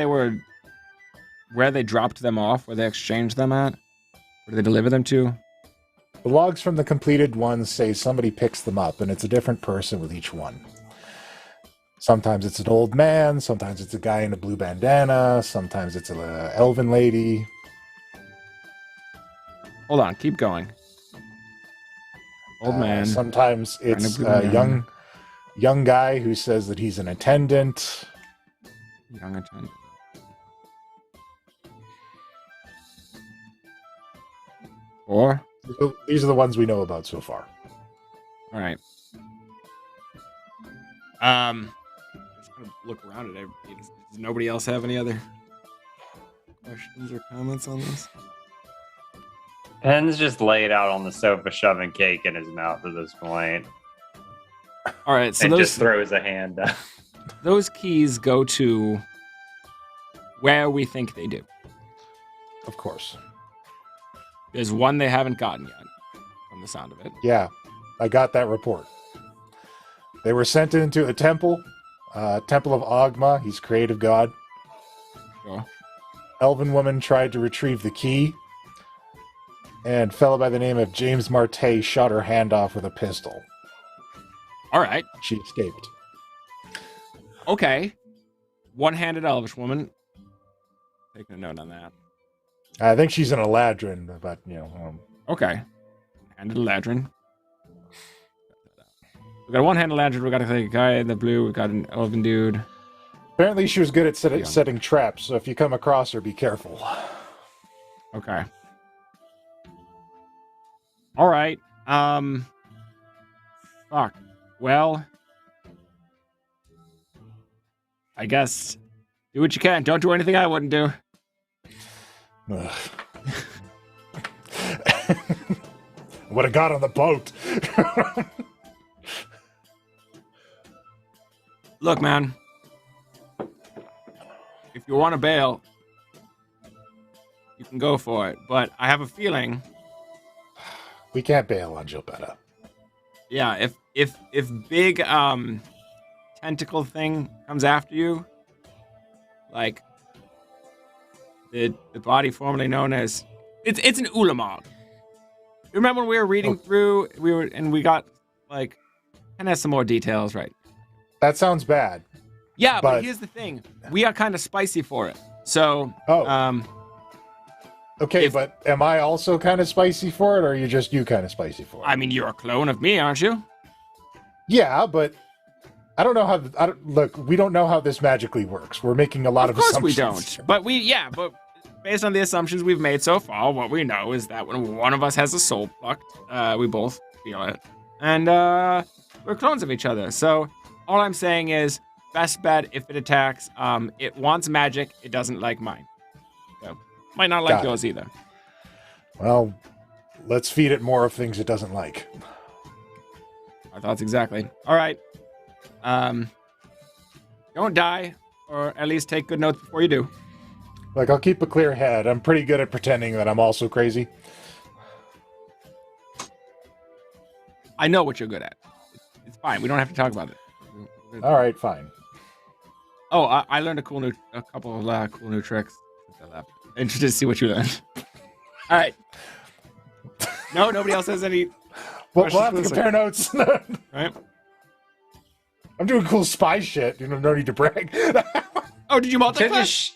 they dropped them off, where they exchanged them at? Where did they deliver them to? The logs from the completed ones say somebody picks them up, and it's a different person with each one. Sometimes it's an old man, sometimes it's a guy in a blue bandana, sometimes it's an elven lady. Hold on, keep going. Old man. Sometimes it's a young guy who says that he's an attendant. Young attendant. Or? These are the ones we know about so far. All right. Just gonna look around at everybody. Does nobody else have any other questions or comments on this? Penn's just laid out on the sofa, shoving cake in his mouth at this point. All right, so and those just throws a hand up. Those keys go to where we think they do. Of course. There's one they haven't gotten yet, from the sound of it. Yeah, I got that report. They were sent into a temple, Temple of Agma. He's creative god. Sure. Elven woman tried to retrieve the key, and fellow by the name of James Marte shot her hand off with a pistol. All right. She escaped. Okay. One-handed elvish woman. Taking a note on that. I think she's an Eladrin, but, you know. Okay. Handed Eladrin. We got a one-handed Eladrin. We got a guy in the blue. We got an elven dude. Apparently she was good at setting traps, so if you come across her, be careful. Okay. All right. Fuck. Well, I guess do what you can. Don't do anything I wouldn't do. Would have got on the boat. Look, man. If you want to bail, you can go for it. But I have a feeling we can't bail on Gilberta. Yeah, if big tentacle thing comes after you, like the body formerly known as it's an Ulamog. Remember when we were reading through we got like kind of some more details, right? That sounds bad. Yeah, but here's the thing. We are kind of spicy for it. So okay, but am I also kind of spicy for it, or are you just kind of spicy for it? I mean, you're a clone of me, aren't you? Yeah, but I don't know how. Look, we don't know how this magically works. We're making a lot of assumptions. Of course we don't. But based on the assumptions we've made so far, what we know is that when one of us has a soul plucked, we both feel it. And we're clones of each other. So all I'm saying is, best bet if it attacks, it wants magic, it doesn't like mine. So might not like yours either. Well, let's feed it more of things it doesn't like. Our thoughts exactly. All right. Don't die, or at least take good notes before you do. Like, I'll keep a clear head. I'm pretty good at pretending that I'm also crazy. I know what you're good at. It's fine. We don't have to talk about it. All right, fine. Oh, I learned a couple of cool new tricks since I left. Interested to see what you learned. All right. No, nobody else has any. We'll have to compare notes. Right. I'm doing cool spy shit. No need to brag. Oh, did you multi-class?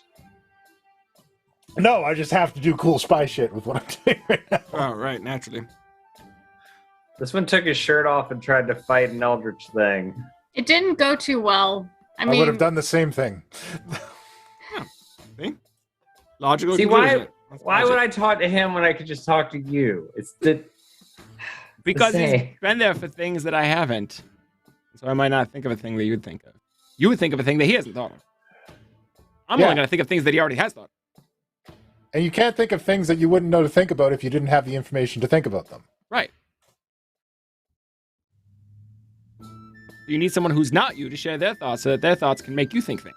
No, I just have to do cool spy shit with what I'm doing right now. Oh, right, naturally. This one took his shirt off and tried to fight an eldritch thing. It didn't go too well. I mean, would have done the same thing. See? Logical. See, why would I talk to him when I could just talk to you? Because he's been there for things that I haven't. So I might not think of a thing that you'd think of. You would think of a thing that he hasn't thought of. I'm only going to think of things that he already has thought of. And you can't think of things that you wouldn't know to think about if you didn't have the information to think about them. Right. You need someone who's not you to share their thoughts so that their thoughts can make you think things.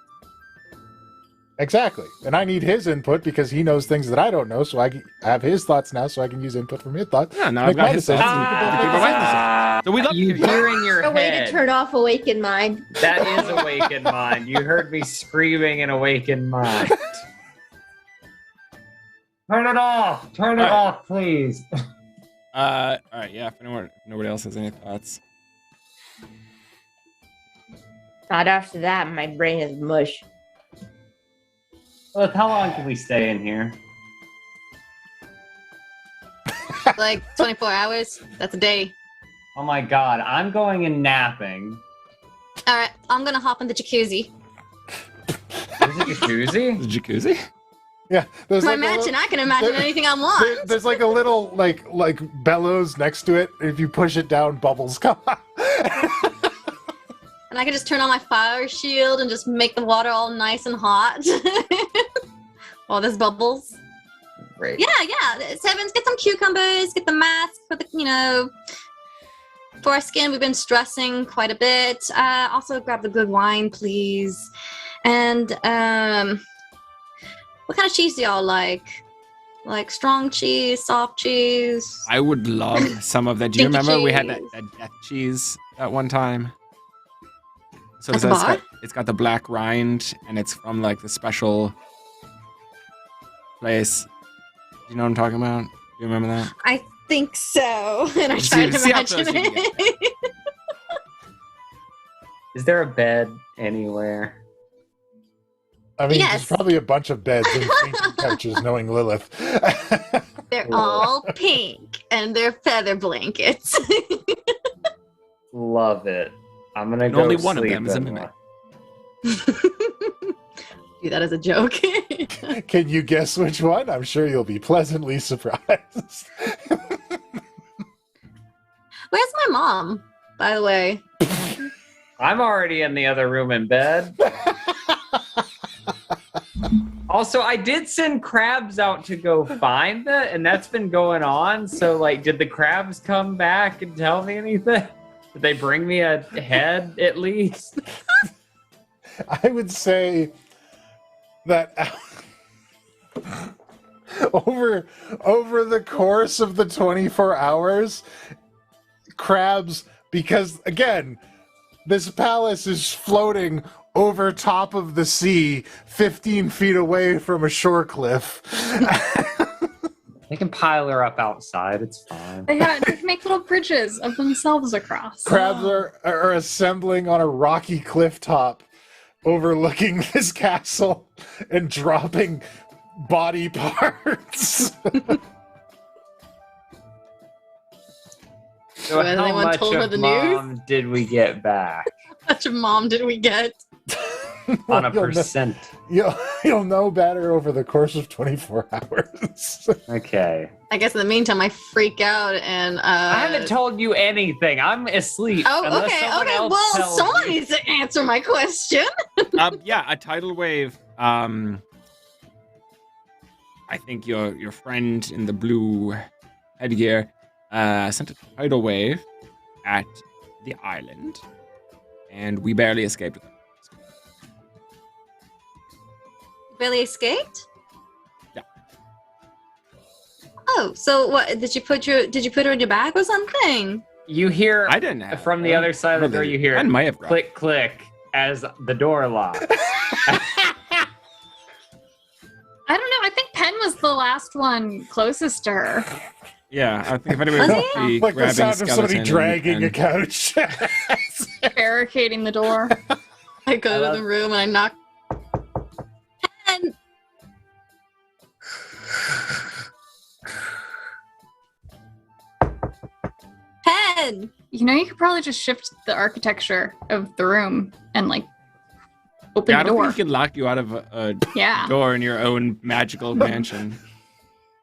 Exactly. And I need his input because he knows things that I don't know, so I have his thoughts now so I can use input from his thoughts. Yeah, now I've got his thoughts. So we love you hear in your a way head. to turn off Awakened Mind. That is Awakened Mind. You heard me screaming in Awakened Mind. Turn it off! Turn it off, please. All right, yeah, if nobody else has any thoughts. Not after that, my brain is mush. Look, how long can we stay in here? Like 24 hours? That's a day. Oh my god, I'm going and napping. Alright, I'm gonna hop in the jacuzzi. There's a jacuzzi? The jacuzzi? Yeah. It's my mansion. I can imagine anything I want. There's like a little like bellows next to it. If you push it down, bubbles come out. And I can just turn on my fire shield and just make the water all nice and hot. While there's bubbles. Great. Yeah. Sevens, get some cucumbers, get the mask for for our skin. We've been stressing quite a bit. Also grab the good wine, please. And what kind of cheese do y'all like? Like strong cheese, soft cheese. I would love some of that. Do you Stinky remember we had cheese. that death cheese at one time? So At the bar? it's got the black rind, and it's from like the special place. Do you know what I'm talking about? Do you remember that? I think so. And I See- tried to see how imagine close you can it. Is there a bed anywhere? I mean, Yes. there's probably a bunch of beds and fainting couches, knowing Lilith. They're all pink and they're feather blankets. Love it. I'm gonna And go only one of sleep them is a in mimic. Do that as a joke. Can you guess which one? I'm sure you'll be pleasantly surprised. Where's my mom, by the way? I'm already in the other room in bed. Also, I did send crabs out to go find that, and that's been going on. So, like, did the crabs come back and tell me anything? Did they bring me a head at least? I would say that over the course of the 24 hours, crabs, because again, this palace is floating over top of the sea, 15 feet away from a shore cliff. They can pile her up outside. It's fine. They can make little bridges of themselves across. Crabs are assembling on a rocky cliff top overlooking this castle and dropping body parts. So Has how anyone much told her of the news? mom did we get back How much of mom did we get? on a You'll know- percent? You'll know better over the course of 24 hours. Okay. I guess in the meantime, I freak out and. I haven't told you anything. I'm asleep. Oh, unless okay, someone okay. else Well, tells someone me. needs to answer my question. Yeah, a tidal wave. I think your friend in the blue headgear sent a tidal wave at the island, and we barely escaped. Really escaped? Yeah. Oh, so what? Did you put her in your bag or something? You hear I didn't have from the other side of the door. You hear I might have grabbed click click as the door locks. I don't know. I think Penn was the last one closest to her. Yeah, I think if anybody Was would be Like the grabbing sound of somebody skeleton dragging a and couch. Barricading the door. I go to the room and I knock. Penn! Penn! You know, you could probably just shift the architecture of the room and like open yeah, I the don't door. think we can lock you out of a Yeah. door in your own magical mansion.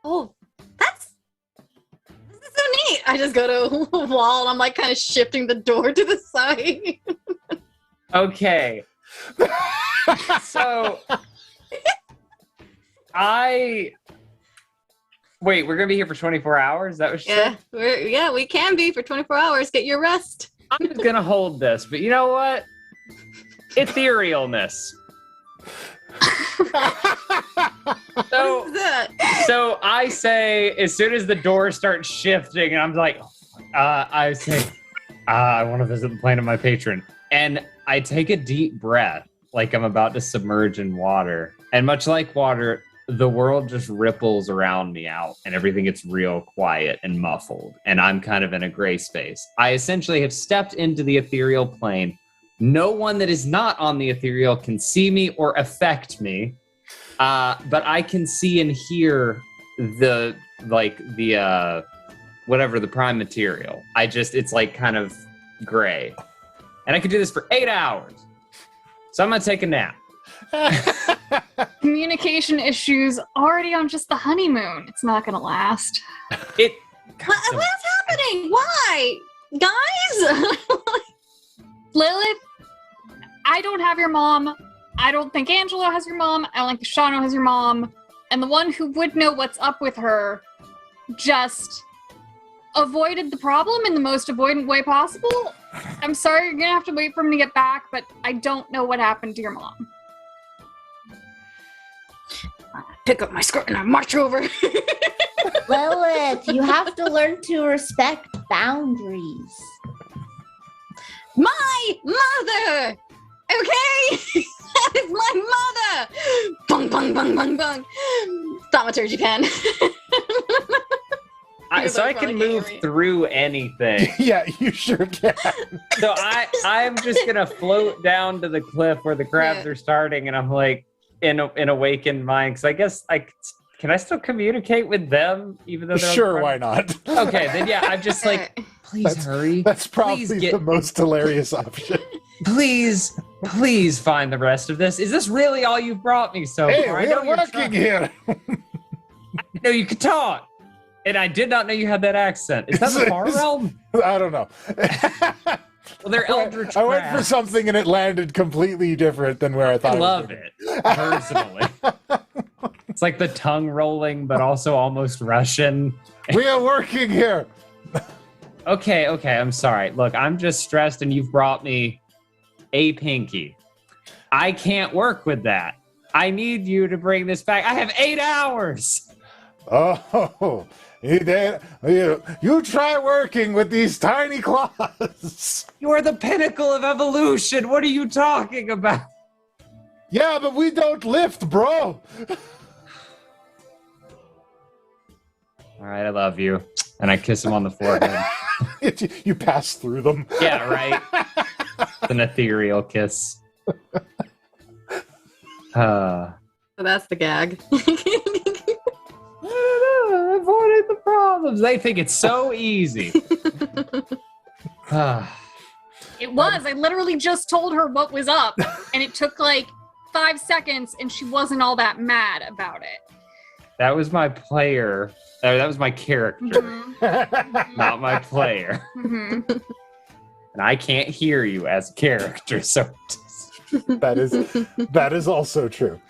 Oh, this is so neat. I just go to a wall and I'm like kind of shifting the door to the side. Okay. So wait, we're gonna be here for 24 hours? Is that what you said? We can be for 24 hours. Get your rest. I'm gonna hold this, but you know what? Etherealness. What is that? So I say, as soon as the door starts shifting, and I'm like, I say, I want to visit the plane of my patron. And I take a deep breath, like I'm about to submerge in water. And much like water, the world just ripples around me out, and everything gets real quiet and muffled. And I'm kind of in a gray space. I essentially have stepped into the ethereal plane. No one that is not on the ethereal can see me or affect me. But I can see and hear the whatever the prime material. It's like kind of gray. And I could do this for 8 hours. So I'm gonna take a nap. Communication issues already on just the honeymoon. It's not gonna last. What's happening? Why? Guys? Lilith, I don't have your mom. I don't think Angelo has your mom. I don't think Koshano has your mom. And the one who would know what's up with her just avoided the problem in the most avoidant way possible. I'm sorry, you're gonna have to wait for him to get back, but I don't know what happened to your mom. Pick up my skirt and I march over. Lilith, you have to learn to respect boundaries. My mother! Okay? That is my mother! Bung, bung, bung, bung, bung. Thaumaturgy pen. So I can move through anything. Yeah, you sure can. So I'm just gonna float down to the cliff where the crabs are starting, and I'm like in awakened mind, because I guess can I still communicate with them even though they're sure, why not? Okay, then yeah, I'm just like, please hurry. That's probably the most hilarious option. Please find the rest of this. Is this really all you've brought me so far? I know we're working here. I know you could talk. And I did not know you had that accent. Is that the Far Realm? I don't know. Well, they're eldritch I went for crabs. something and it landed completely different than where I thought. I love it, personally. It's like the tongue rolling, but also almost Russian. We are working here. Okay, I'm sorry. Look, I'm just stressed and you've brought me a pinky. I can't work with that. I need you to bring this back. I have 8 hours. Oh, you try working with these tiny claws. You are the pinnacle of evolution. What are you talking about? Yeah, but we don't lift, bro. All right, I love you. And I kiss him on the forehead. You pass through them. Yeah, right. It's an ethereal kiss. So that's the gag. Avoiding the problems. They think it's so easy. It was. I literally just told her what was up, and it took like 5 seconds, and she wasn't all that mad about it. That was my player. That was my character, not my player. Mm-hmm. And I can't hear you as a character, so that is also true.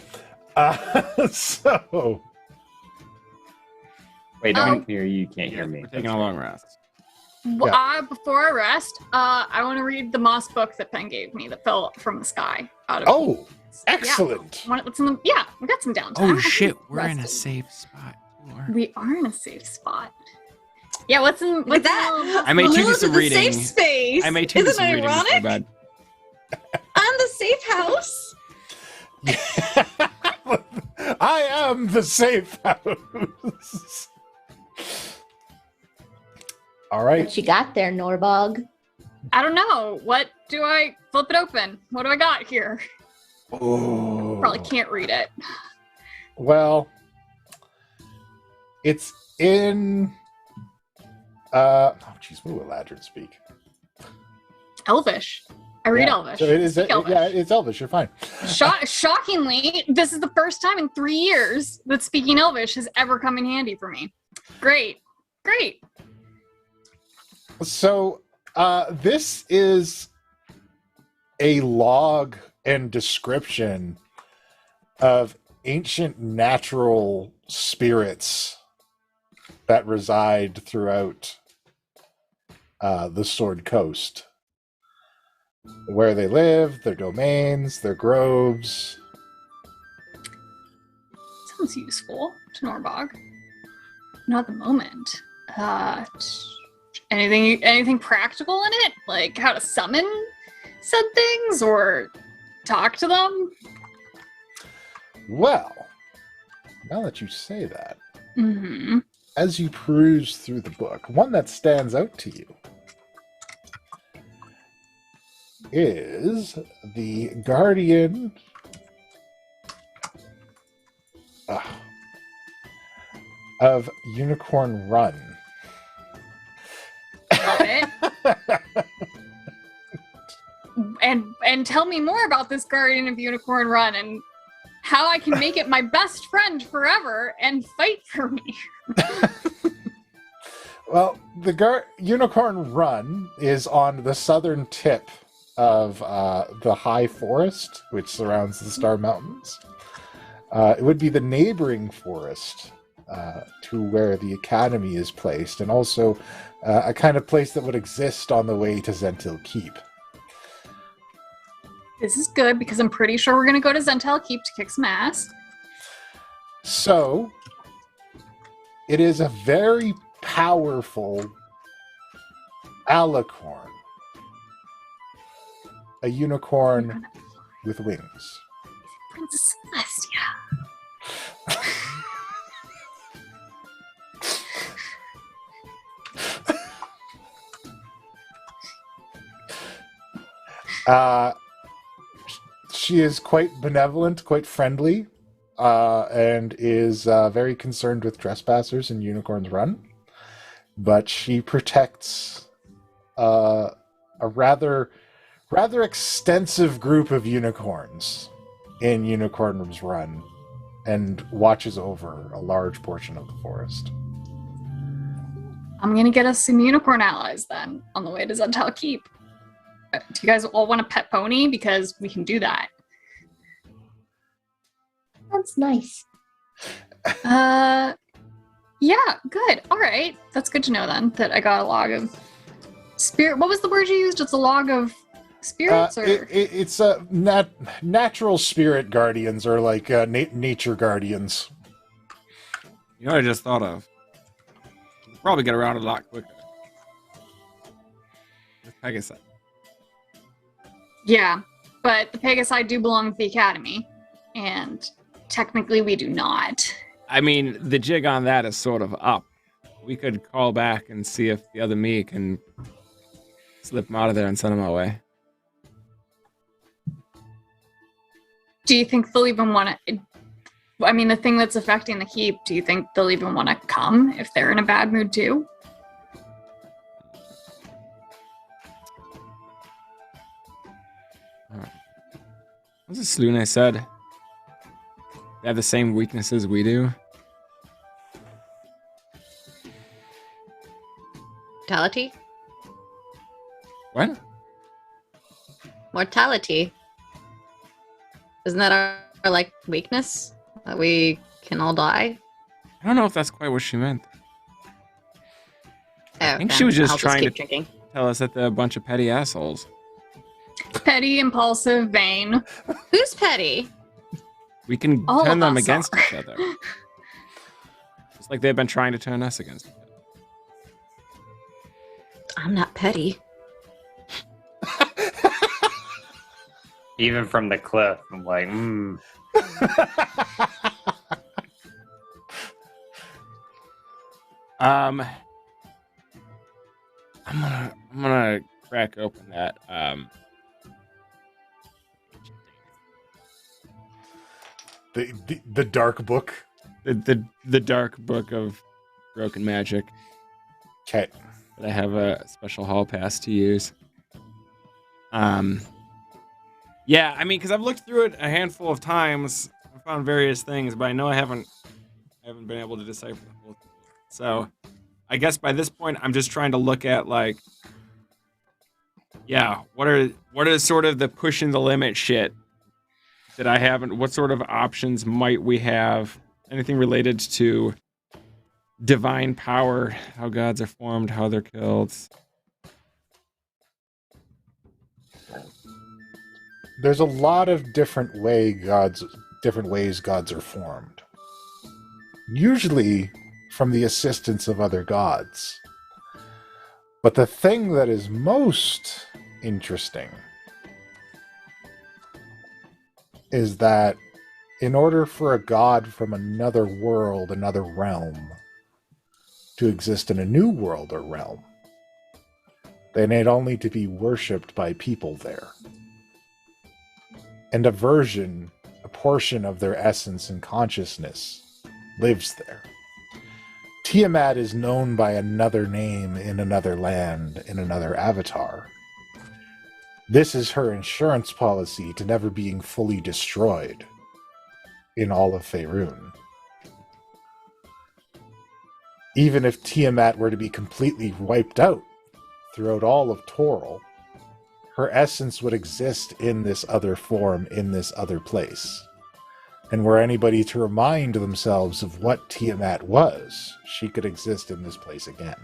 So wait, I can hear you. You can't hear me. We're taking a long rest. Well, before I rest, I want to read the moss book that Penn gave me that fell from the sky. Excellent. What's in the? Yeah, we got some downtime. Oh shit, we're in a safe spot. We are in a safe spot. Yeah, what's in? Look at that. I may take Lilith some in the reading. safe space. I may take Isn't some it reading. ironic? Bad. I'm the safe house. I am the safe house. All right. What you got there, Norbog? I don't know. What do I flip it open? What do I got here? Oh. Probably can't read it. Well, it's in. Oh, jeez, what will Eladrin speak? Elvish. I read Elvish. So it is. Elvish. Yeah, it's Elvish. You're fine. Shockingly, this is the first time in 3 years that speaking Elvish has ever come in handy for me. Great. So, this is a log and description of ancient natural spirits that reside throughout the Sword Coast. Where they live, their domains, their groves. Sounds useful to Norbog. Not at the moment. Anything practical in it? Like how to summon said things or talk to them? Well, now that you say that, Mm-hmm. as you peruse through the book, one that stands out to you is the Guardian of Unicorn Run. Love it. and tell me more about this Guardian of Unicorn Run and how I can make it my best friend forever and fight for me. Well, the Unicorn Run is on the southern tip of the high forest, which surrounds the Star Mountains. It would be the neighboring forest to where the Academy is placed, and also a kind of place that would exist on the way to Zentil Keep. This is good because I'm pretty sure we're going to go to Zentel Keep to kick some ass. So, it is a very powerful alicorn. A unicorn with wings. Princess Celestia. She is quite benevolent, quite friendly, and is very concerned with trespassers in Unicorn's Run. But she protects a rather extensive group of unicorns in Unicorn's Run and watches over a large portion of the forest. I'm gonna get us some unicorn allies then on the way to Zental Keep. Do you guys all want a pet pony? Because we can do that. That's nice. Yeah, good. All right. That's good to know then that I got a log of spirit. What was the word you used? It's a log of spirits? Or It's natural spirit guardians, or like nature guardians. You know what I just thought of? We'll probably get around a lot quicker. With Pegasus. Yeah, but the Pegasi do belong to the Academy, and technically we do not. I mean, the jig on that is sort of up. We could call back and see if the other me can slip him out of there and send him away. Do you think they'll even want to... I mean, the thing that's affecting the keep, do you think they'll even want to come if they're in a bad mood too? What's this Luna said? They have the same weaknesses we do. Mortality? What? Mortality. Isn't that our like weakness? That we can all die? I don't know if that's quite what she meant. Oh, I think she was just I'll trying to keep drinking. tell us that they're a bunch of petty assholes. Petty, impulsive, vain. Who's petty? We can All turn of them us against are. each other. Just like they've been trying to turn us against each other. I'm not petty. Even from the cliff, I'm like, I'm gonna crack open that. The dark book. The dark book of broken magic. Okay. That I have a special hall pass to use. Yeah, I mean, because I've looked through it a handful of times, I found various things, but I know I haven't been able to decipher the whole thing. So, I guess by this point, I'm just trying to look at like, yeah, what are sort of the pushing the limit shit that I haven't? What sort of options might we have? Anything related to divine power, how gods are formed, how they're killed. There's a lot of different ways gods are formed. Usually from the assistance of other gods. But the thing that is most interesting is that in order for a god from another world, another realm, to exist in a new world or realm, they need only to be worshipped by people there. And a portion of their essence and consciousness lives there. Tiamat is known by another name in another land, in another avatar. This is her insurance policy to never being fully destroyed in all of Faerun. Even if Tiamat were to be completely wiped out throughout all of Toril, her essence would exist in this other form, in this other place. And were anybody to remind themselves of what Tiamat was, she could exist in this place again.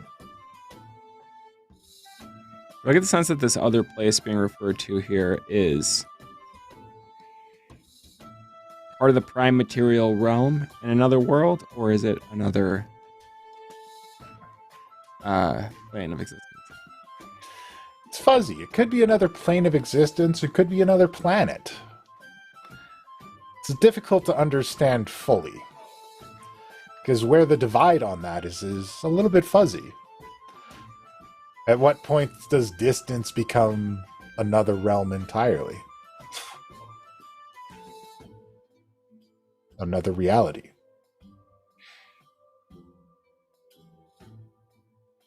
I get the sense that this other place being referred to here is part of the prime material realm in another world, or is it another plane of existence? It's fuzzy. It could be another plane of existence. It could be another planet. It's difficult to understand fully. Because where the divide on that is a little bit fuzzy. At what point does distance become another realm entirely? Another reality.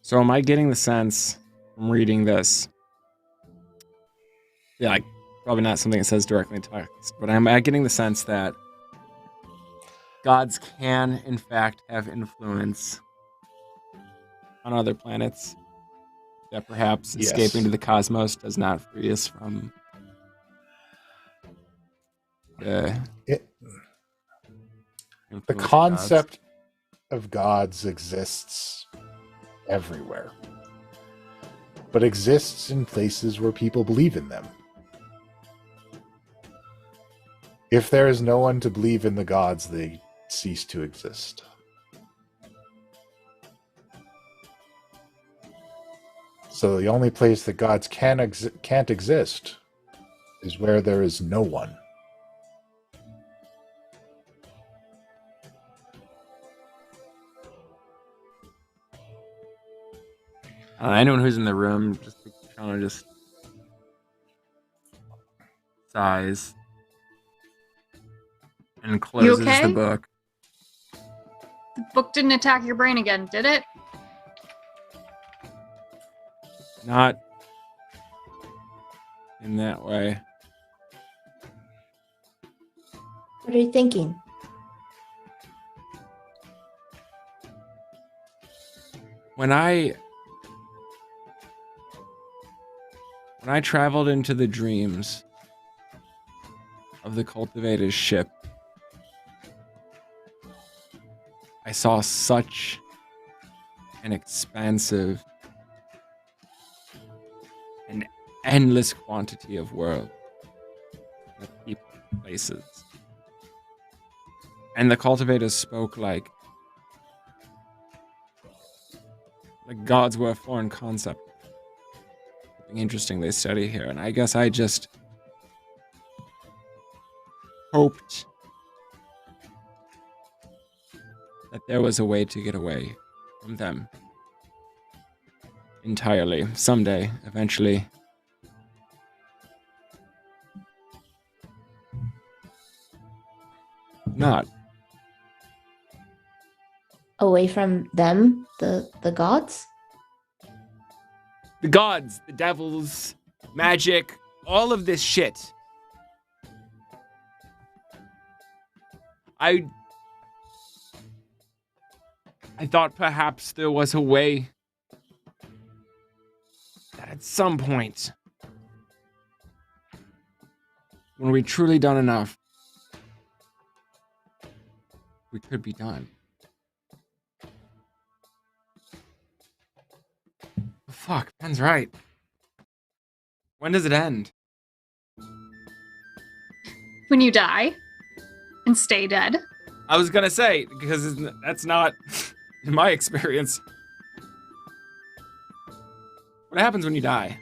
So am I getting the sense from reading this? Yeah, like, probably not something it says directly in text, but am I getting the sense that gods can, in fact, have influence on other planets? That perhaps escaping to the cosmos does not free us from the concept of gods exists everywhere, but exists in places where people believe in them. If there is no one to believe in the gods, they cease to exist. So the only place that gods can't exist is where there is no one. Anyone who's in the room, just sighs and closes okay? the book. The book didn't attack your brain again, did it? Not in that way. What are you thinking? When I traveled into the dreams of the cultivator's ship, I saw such an expansive and endless quantity of world, of people, places. And the cultivators spoke like gods were a foreign concept. Something interesting they study here, and I guess I just hoped that there was a way to get away from them entirely, someday, eventually. Not. Away from them, the gods? The gods, the devils, magic, all of this shit. I thought perhaps there was a way that at some point, when we truly done enough, we could be done. Fuck, Penn's right. When does it end? When you die and stay dead. I was gonna say, because that's not in my experience. What happens when you die?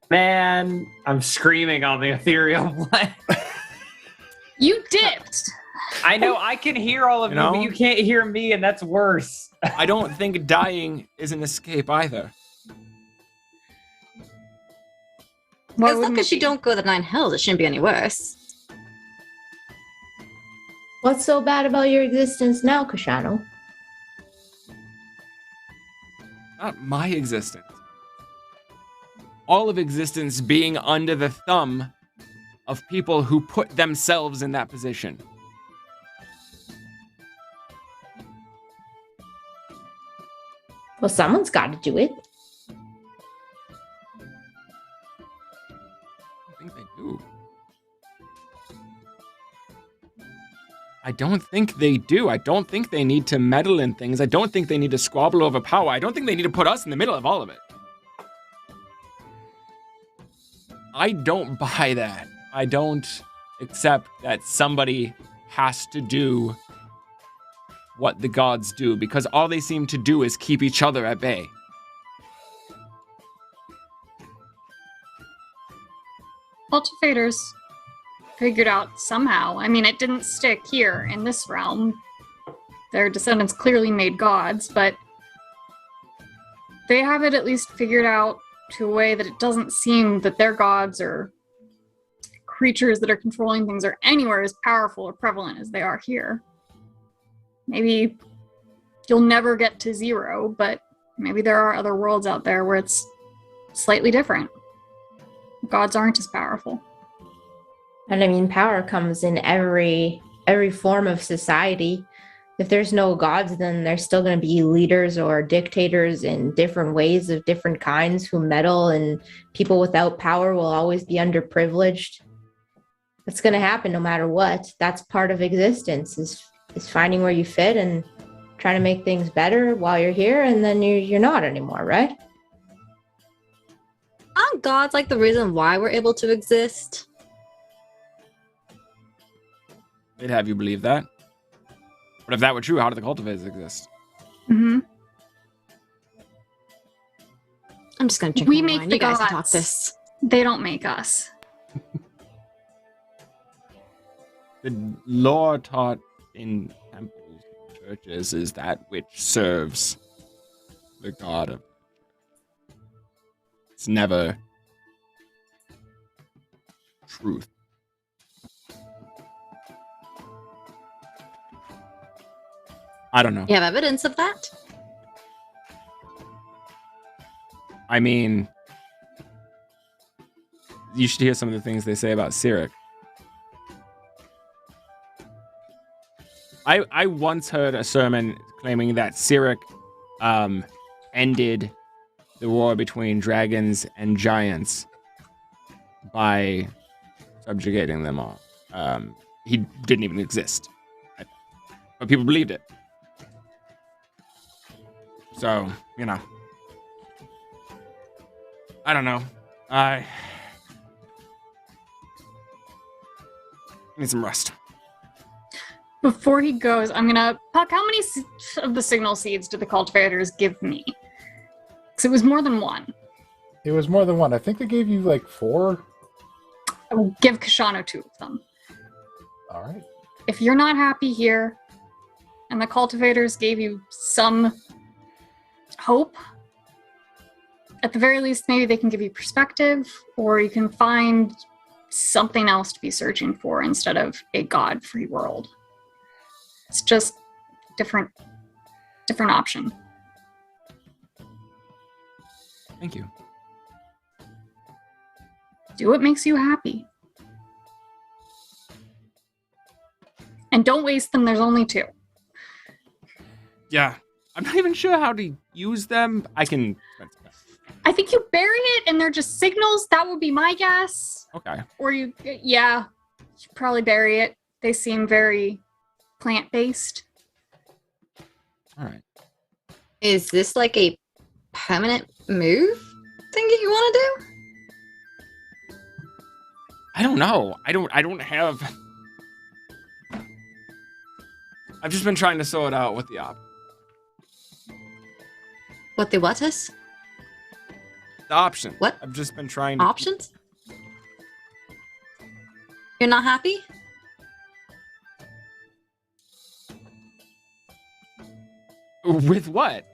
Man, I'm screaming on the ethereal plane. You dipped. I know, I can hear all of you, but you can't hear me, and that's worse. I don't think dying is an escape either. As long as you don't go to the 9 hells, it shouldn't be any worse. What's so bad about your existence now, Koshano? Not my existence. All of existence being under the thumb of people who put themselves in that position. Well, someone's got to do it. I think they do. I don't think they do. I don't think they need to meddle in things. I don't think they need to squabble over power. I don't think they need to put us in the middle of all of it. I don't buy that. I don't accept that somebody has to do what the gods do, because all they seem to do is keep each other at bay. Cultivators figured out somehow. I mean, it didn't stick here in this realm. Their descendants clearly made gods, but they have it at least figured out to a way that it doesn't seem that their gods or creatures that are controlling things are anywhere as powerful or prevalent as they are here. Maybe you'll never get to zero, but maybe there are other worlds out there where it's slightly different. Gods aren't as powerful. And I mean, power comes in every form of society. If there's no gods, then there's still going to be leaders or dictators in different ways of different kinds who meddle, and people without power will always be underprivileged. It's going to happen no matter what. That's part of existence, is finding where you fit and trying to make things better while you're here, and then you're not anymore, right? Aren't gods like the reason why we're able to exist? They'd have you believe that. But if that were true, how do the cultivators exist? Mm-hmm. I'm just gonna drink We more make wine. the You guys gods. can talk this. They don't make us. The lore taught in temples and churches is that which serves the god of. It's never truth. I don't know. You have evidence of that? I mean, you should hear some of the things they say about Cyric. I once heard a sermon claiming that Cyric ended the war between dragons and giants by subjugating them all. He didn't even exist. But people believed it. So, you know. I don't know. I need some rest. Before he goes, I'm gonna... Puck, how many of the signal seeds did the cultivators give me? Because it was more than one. It was more than one. I think they gave you like 4. I will give Koshano 2 of them. All right. If you're not happy here, and the cultivators gave you some hope, at the very least, maybe they can give you perspective, or you can find something else to be searching for instead of a god-free world. It's just different option. Thank you. Do what makes you happy. And don't waste them, there's only 2. Yeah. I'm not even sure how to use them. I I think you bury it and they're just signals. That would be my guess. Okay. Or you should probably bury it. They seem very plant-based. All right. Is this like a permanent move thing that you want to do? I don't know. I don't have... I've just been trying to sort out what the What the what is? The option. What? I've just been trying to... Options? You're not happy? With what?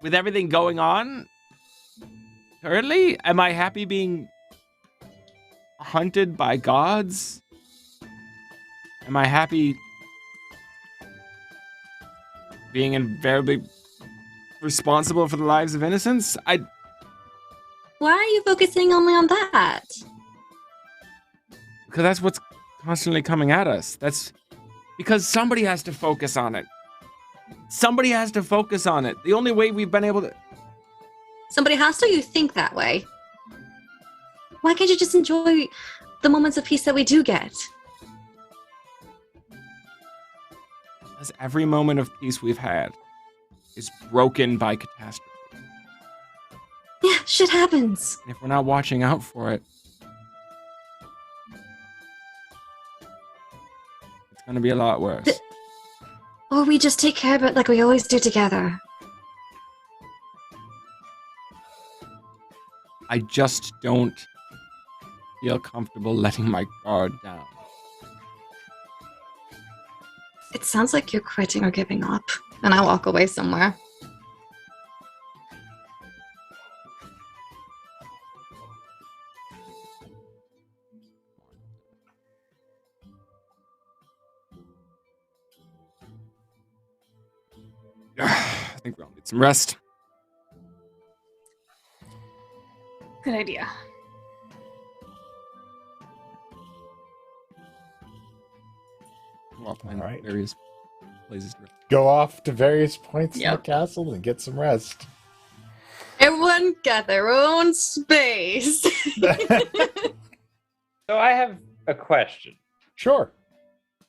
With everything going on? Currently? Am I happy being hunted by gods? Am I happy being invariably responsible for the lives of innocents? Why are you focusing only on that? Because that's what's constantly coming at us. That's because somebody has to focus on it. Somebody has to focus on it. The only way we've been able to... Somebody has to. You think that way. Why can't you just enjoy the moments of peace that we do get? Because every moment of peace we've had is broken by catastrophe. Yeah, shit happens. And if we're not watching out for it, gonna be a lot worse. Or we just take care of it like we always do together. I just don't feel comfortable letting my guard down. It sounds like you're quitting or giving up. And I walk away somewhere. I think we all need some rest. Good idea. We'll all find All right. various places to rest. Go off to various points in the Yep. castle and get some rest. Everyone got their own space. So I have a question. Sure.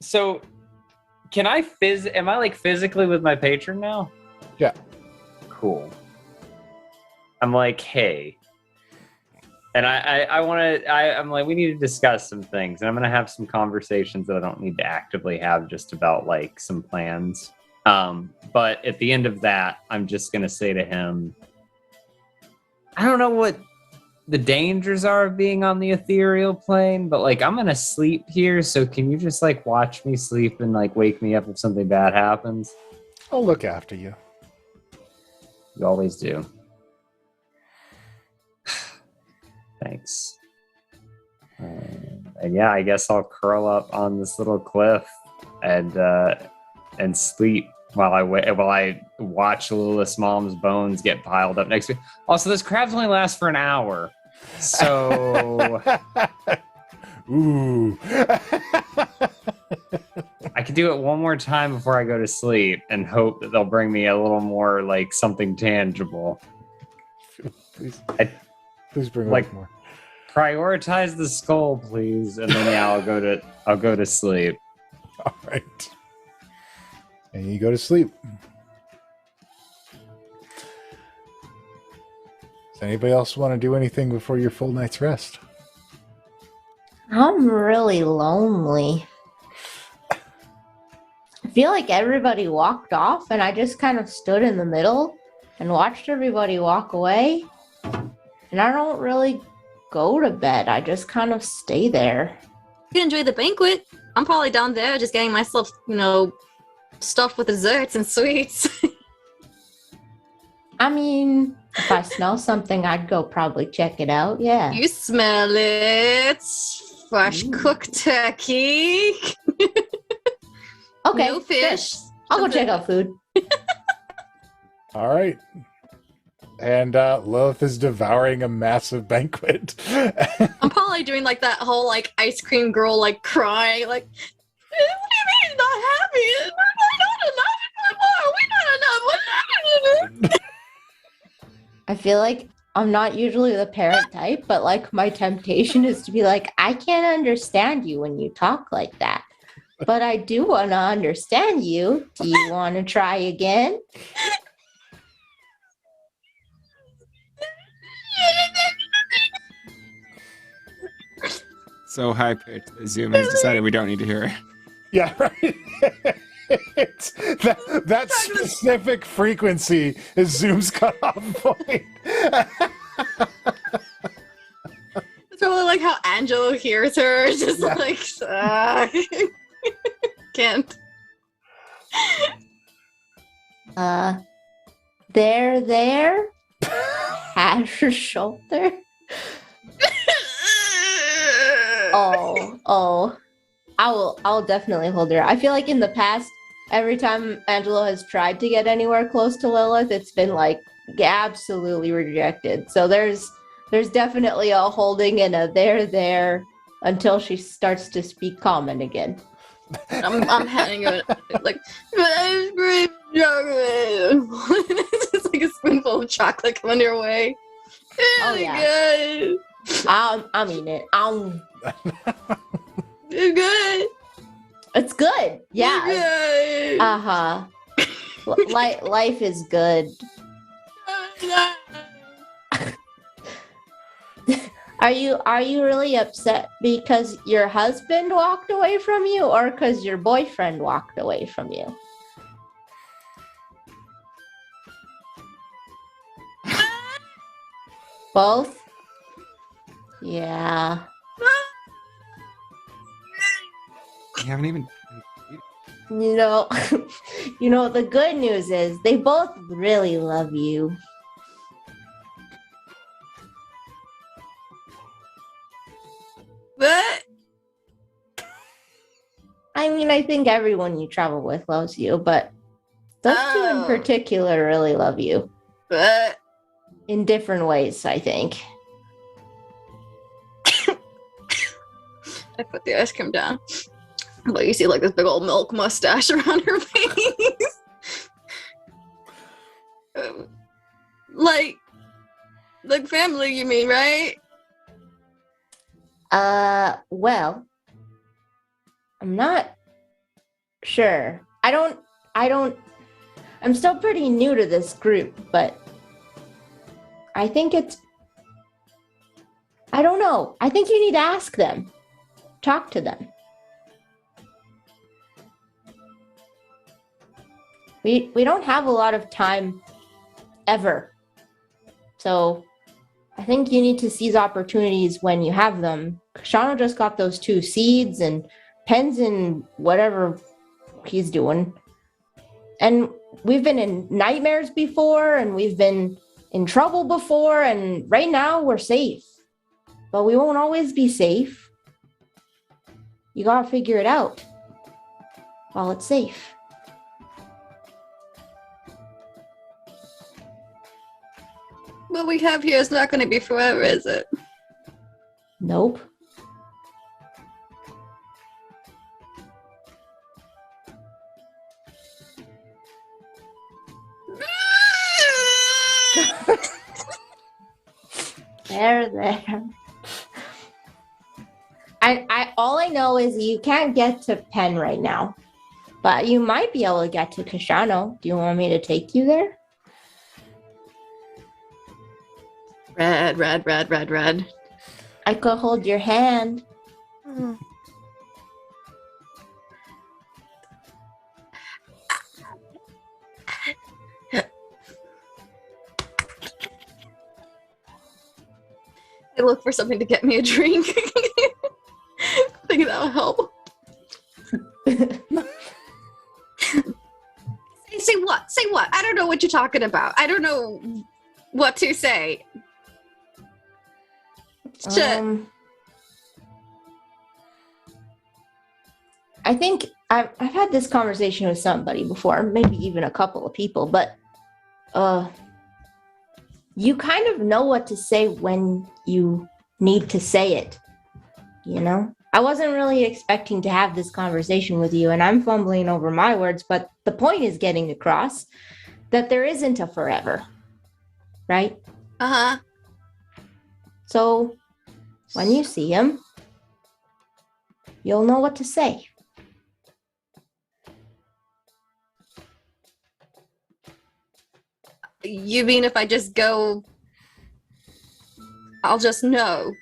So, am I like physically with my patron now? Yeah. Cool. I'm like, hey. And I'm like, we need to discuss some things. And I'm going to have some conversations that I don't need to actively have just about like some plans. But at the end of that, I'm just going to say to him, I don't know what the dangers are of being on the ethereal plane, but like I'm gonna sleep here, so can you just like watch me sleep and like wake me up if something bad happens? I'll look after you. You always do. Thanks. And yeah, I guess I'll curl up on this little cliff and sleep while I watch Lilith's mom's bones get piled up next to me. Also, this crabs only lasts for an hour. So ooh. I could do it one more time before I go to sleep and hope that they'll bring me a little more like something tangible. Please bring like more. Prioritize the skull, please, and then yeah, I'll go to sleep. All right. And you go to sleep. Does anybody else want to do anything before your full night's rest? I'm really lonely. I feel like everybody walked off and I just kind of stood in the middle and watched everybody walk away. And I don't really go to bed. I just kind of stay there. You can enjoy the banquet. I'm probably down there just getting myself, stuffed with desserts and sweets. I mean, if I smell something, I'd go probably check it out. Yeah. You smell it. Fresh cooked turkey. Okay. No fish. I'll go check out food. All right. And Lilith is devouring a massive banquet. I'm probably doing like that whole like ice cream girl like crying like, what do you mean not happy? We're not enough. I feel like I'm not usually the parent type, but like my temptation is to be like, I can't understand you when you talk like that. But I do want to understand you. Do you want to try again? So high pitched that Zoom has decided we don't need to hear it. Yeah, right. That specific frequency is Zoom's cutoff point. It's probably like how Angelo hears her, just like, can't. There. Pat her shoulder. Oh. I'll definitely hold her. I feel like in the past, every time Angelo has tried to get anywhere close to Lilith, it's been like absolutely rejected. So there's definitely a holding and a there until she starts to speak common again. I'm handing it like ice cream chocolate. It's like a spoonful of chocolate coming your way. Really good. I mean it. It's good. It's good. Yeah. It's good. Uh-huh. Life is good. Are you really upset because your husband walked away from you or because your boyfriend walked away from you? Both? Yeah. You haven't even. You know, the good news is they both really love you. But I mean, I think everyone you travel with loves you, but those two in particular really love you. But in different ways, I think. I put the ice cream down. But you see like this big old milk mustache around her face. Like family, you mean, right? Well, I'm not sure. I'm still pretty new to this group, but I think I don't know. I think you need to ask them. Talk to them. We don't have a lot of time ever. So I think you need to seize opportunities when you have them. Koshano just got those 2 seeds and Penn's in whatever he's doing. And we've been in nightmares before and we've been in trouble before, and right now we're safe. But we won't always be safe. You gotta figure it out while it's safe. What we have here is not going to be forever, is it? Nope. There. All I know is you can't get to Penn right now, but you might be able to get to Koshano. Do you want me to take you there? Red. I could hold your hand. I look for something to get me a drink. I think that'll help. Say what? Say what? I don't know what you're talking about. I don't know what to say. I think I've had this conversation with somebody before, maybe even a couple of people, but you kind of know what to say when you need to say it, you know? I wasn't really expecting to have this conversation with you, and I'm fumbling over my words, but the point is getting across that there isn't a forever, right? Uh-huh. So when you see him, you'll know what to say. You mean if I just go, I'll just know?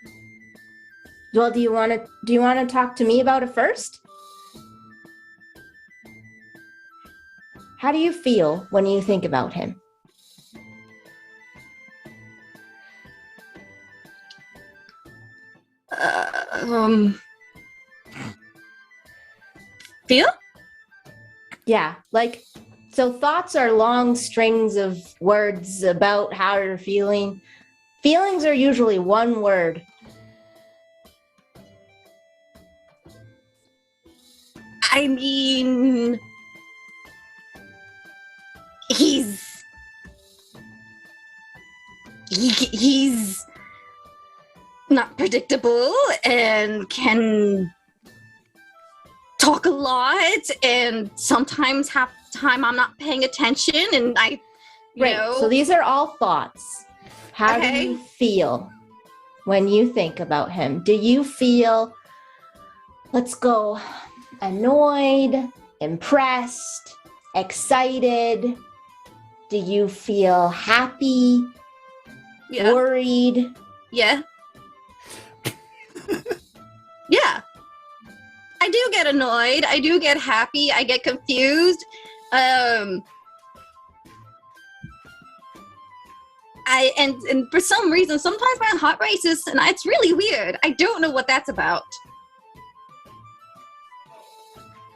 Well, do you want to talk to me about it first? How do you feel when you think about him? Feel? Yeah, so thoughts are long strings of words about how you're feeling. Feelings are usually one word. I mean, he's not predictable and can talk a lot, and sometimes half the time I'm not paying attention, and you know. So these are all thoughts. How do you feel when you think about him? Do you feel, let's go, annoyed, impressed, excited? Do you feel happy, worried? Yeah. get annoyed. I do get happy. I get confused. And for some reason, sometimes my heart races, and it's really weird. I don't know what that's about.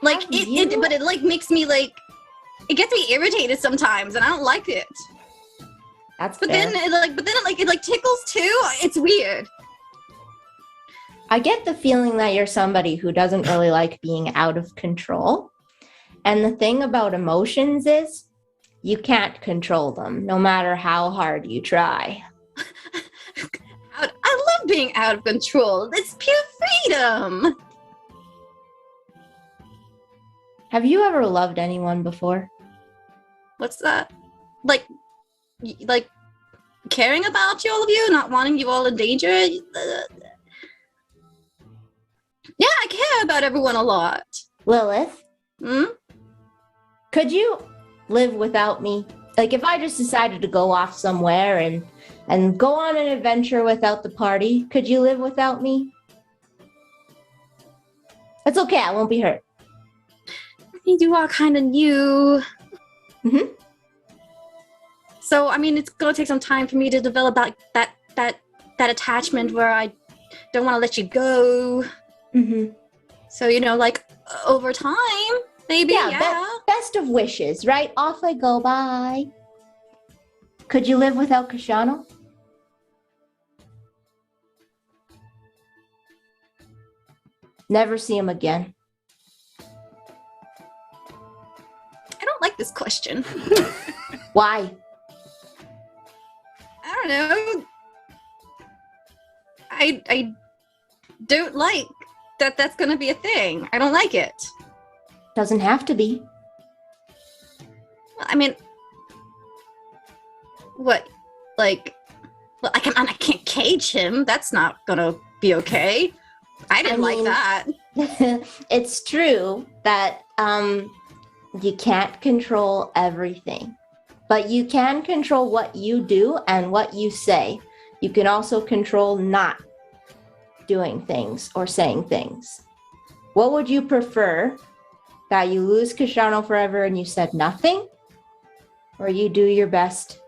Like but it like makes me like, it gets me irritated sometimes, and I don't like it. That's but fair. then it tickles too. It's weird. I get the feeling that you're somebody who doesn't really like being out of control. And the thing about emotions is you can't control them, no matter how hard you try. I love being out of control. It's pure freedom. Have you ever loved anyone before? What's that? Like caring about you, all of you, not wanting you all in danger? Yeah, I care about everyone a lot. Lilith? Hmm? Could you live without me? Like, if I just decided to go off somewhere and go on an adventure without the party, could you live without me? It's okay, I won't be hurt. I think you are kind of new. Mm-hmm. So, I mean, it's gonna take some time for me to develop that attachment where I don't want to let you go. Mm-hmm. So, like, over time, maybe, yeah. Best of wishes, right? Off I go, bye. Could you live without Koshano? Never see him again. I don't like this question. Why? I don't know. I don't like that's gonna be a thing. I don't like it. Doesn't have to be. I mean, what? Like, well, I can't cage him. That's not gonna be okay. I didn't like that. It's true that you can't control everything, but you can control what you do and what you say. You can also control not doing things or saying things. What would you prefer? That you lose Koshano forever and you said nothing? Or you do your best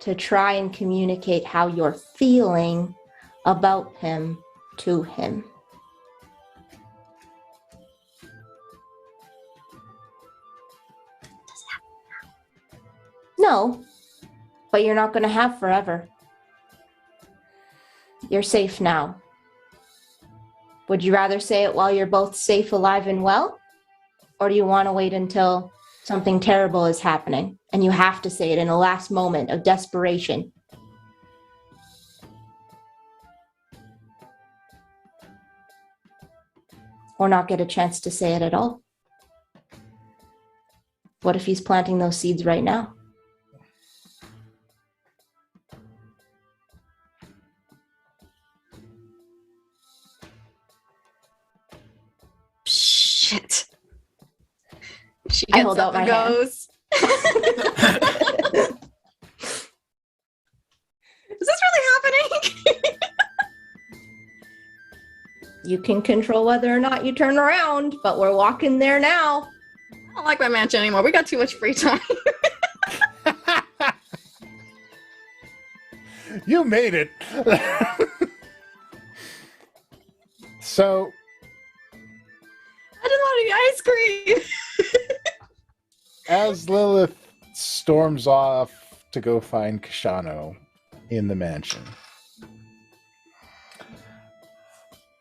to try and communicate how you're feeling about him to him? No, but you're not going to have forever. You're safe now. Would you rather say it while you're both safe, alive, and well? Or do you want to wait until something terrible is happening and you have to say it in a last moment of desperation? Or not get a chance to say it at all? What if he's planting those seeds right now? Shit. She I gets hold up out and my hand. goes. Is this really happening? You can control whether or not you turn around, but we're walking there now. I don't like my mansion anymore. We got too much free time. You made it. So I just want to eat ice cream. as Lilith storms off to go find Koshano in the mansion,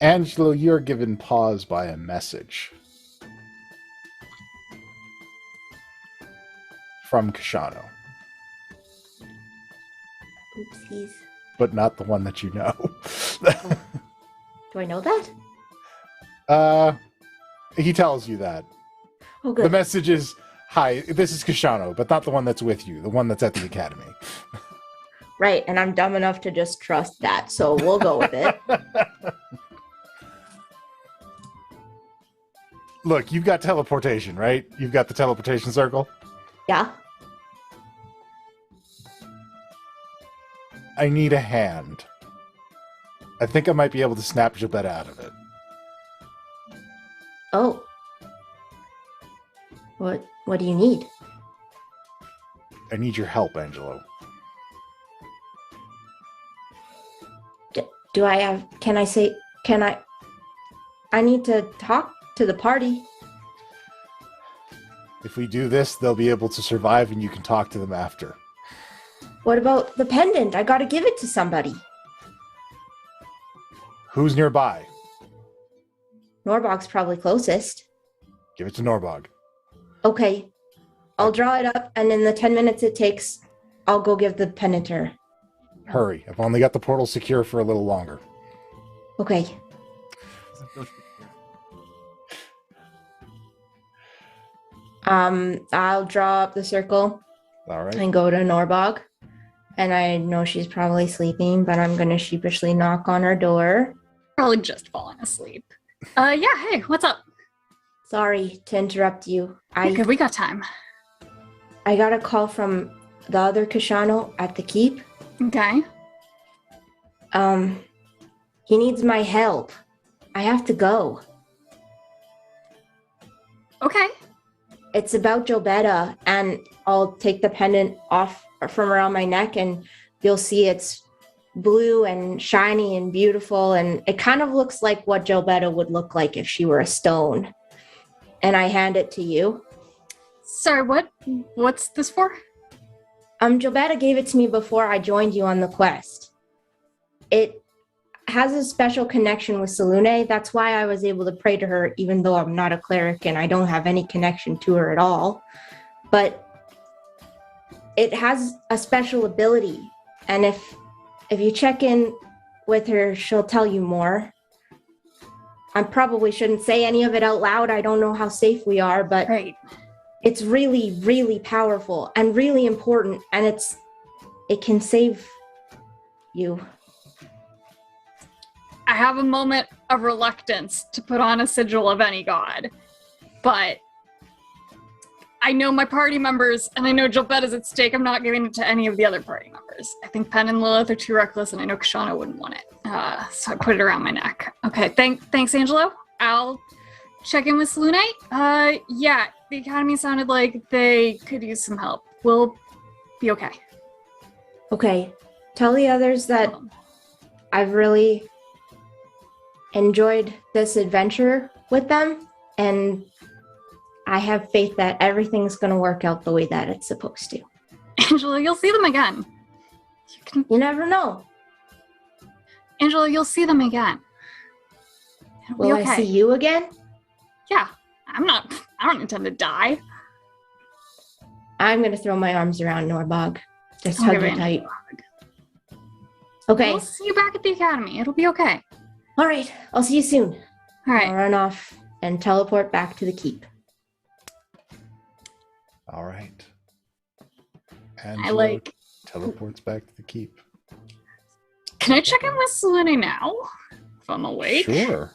Angelo, you're given pause by a message from Koshano, Oopsies. but not the one that you know. Do I know that? He tells you that. Oh, good. The message is, "Hi, this is Koshano, but not the one that's with you, the one that's at the academy." Right, and I'm dumb enough to just trust that, so we'll go with it. Look, you've got teleportation, right? You've got the teleportation circle. Yeah. I need a hand. I think I might be able to snap Jabetta out of it. Oh. What do you need? I need your help, Angelo. Do I have... Can I... I need to talk to the party. If we do this, they'll be able to survive and you can talk to them after. What about the pendant? I gotta give it to somebody. Who's nearby? Norbog's probably closest. Give it to Norbog. Okay. I'll draw it up, and in the 10 minutes it takes, I'll go give the pendant to her. Hurry. I've only got the portal secure for a little longer. Okay. I'll draw up the circle. All right. And go to Norbog. And I know she's probably sleeping, but I'm gonna sheepishly knock on her door. Probably just falling asleep. Yeah, hey, what's up? Sorry to interrupt you. Okay, we got time. I got a call from the other Koshano at the keep. Okay. He needs my help. I have to go. Okay. It's about Jobetta, and I'll take the pendant off from around my neck, and you'll see it's blue and shiny and beautiful, and it kind of looks like what Jobetta would look like if she were a stone. And I hand it to you. Sorry, what's this for? Jobetta gave it to me before I joined you on the quest. It has a special connection with Selune. That's why I was able to pray to her, even though I'm not a cleric and I don't have any connection to her at all. But it has a special ability, and if you check in with her, she'll tell you more. I probably shouldn't say any of it out loud. I don't know how safe we are, but it's really, really powerful and really important, and it can save you. I have a moment of reluctance to put on a sigil of any god, but I know my party members, and I know Jobetta's at stake. I'm not giving it to any of the other party members. I think Penn and Lilith are too reckless, and I know Koshano wouldn't want it. So I put it around my neck. Okay, thanks, Angelo. I'll check in with Selune. Yeah, the Academy sounded like they could use some help. We'll be okay. Okay. Tell the others that I've really enjoyed this adventure with them, and I have faith that everything's going to work out the way that it's supposed to. Angelo, you'll see them again. You never know. Angelo, you'll see them again. It'll be okay. I see you again? Yeah. I don't intend to die. I'm going to throw my arms around Norbog. Just hug you tight. Okay. I'll see you back at the Academy. It'll be okay. All right. I'll see you soon. All right. I'll run off and teleport back to the keep. All right. Angelo teleports back to the keep. Can I check in with Selene now? If I'm awake? Sure.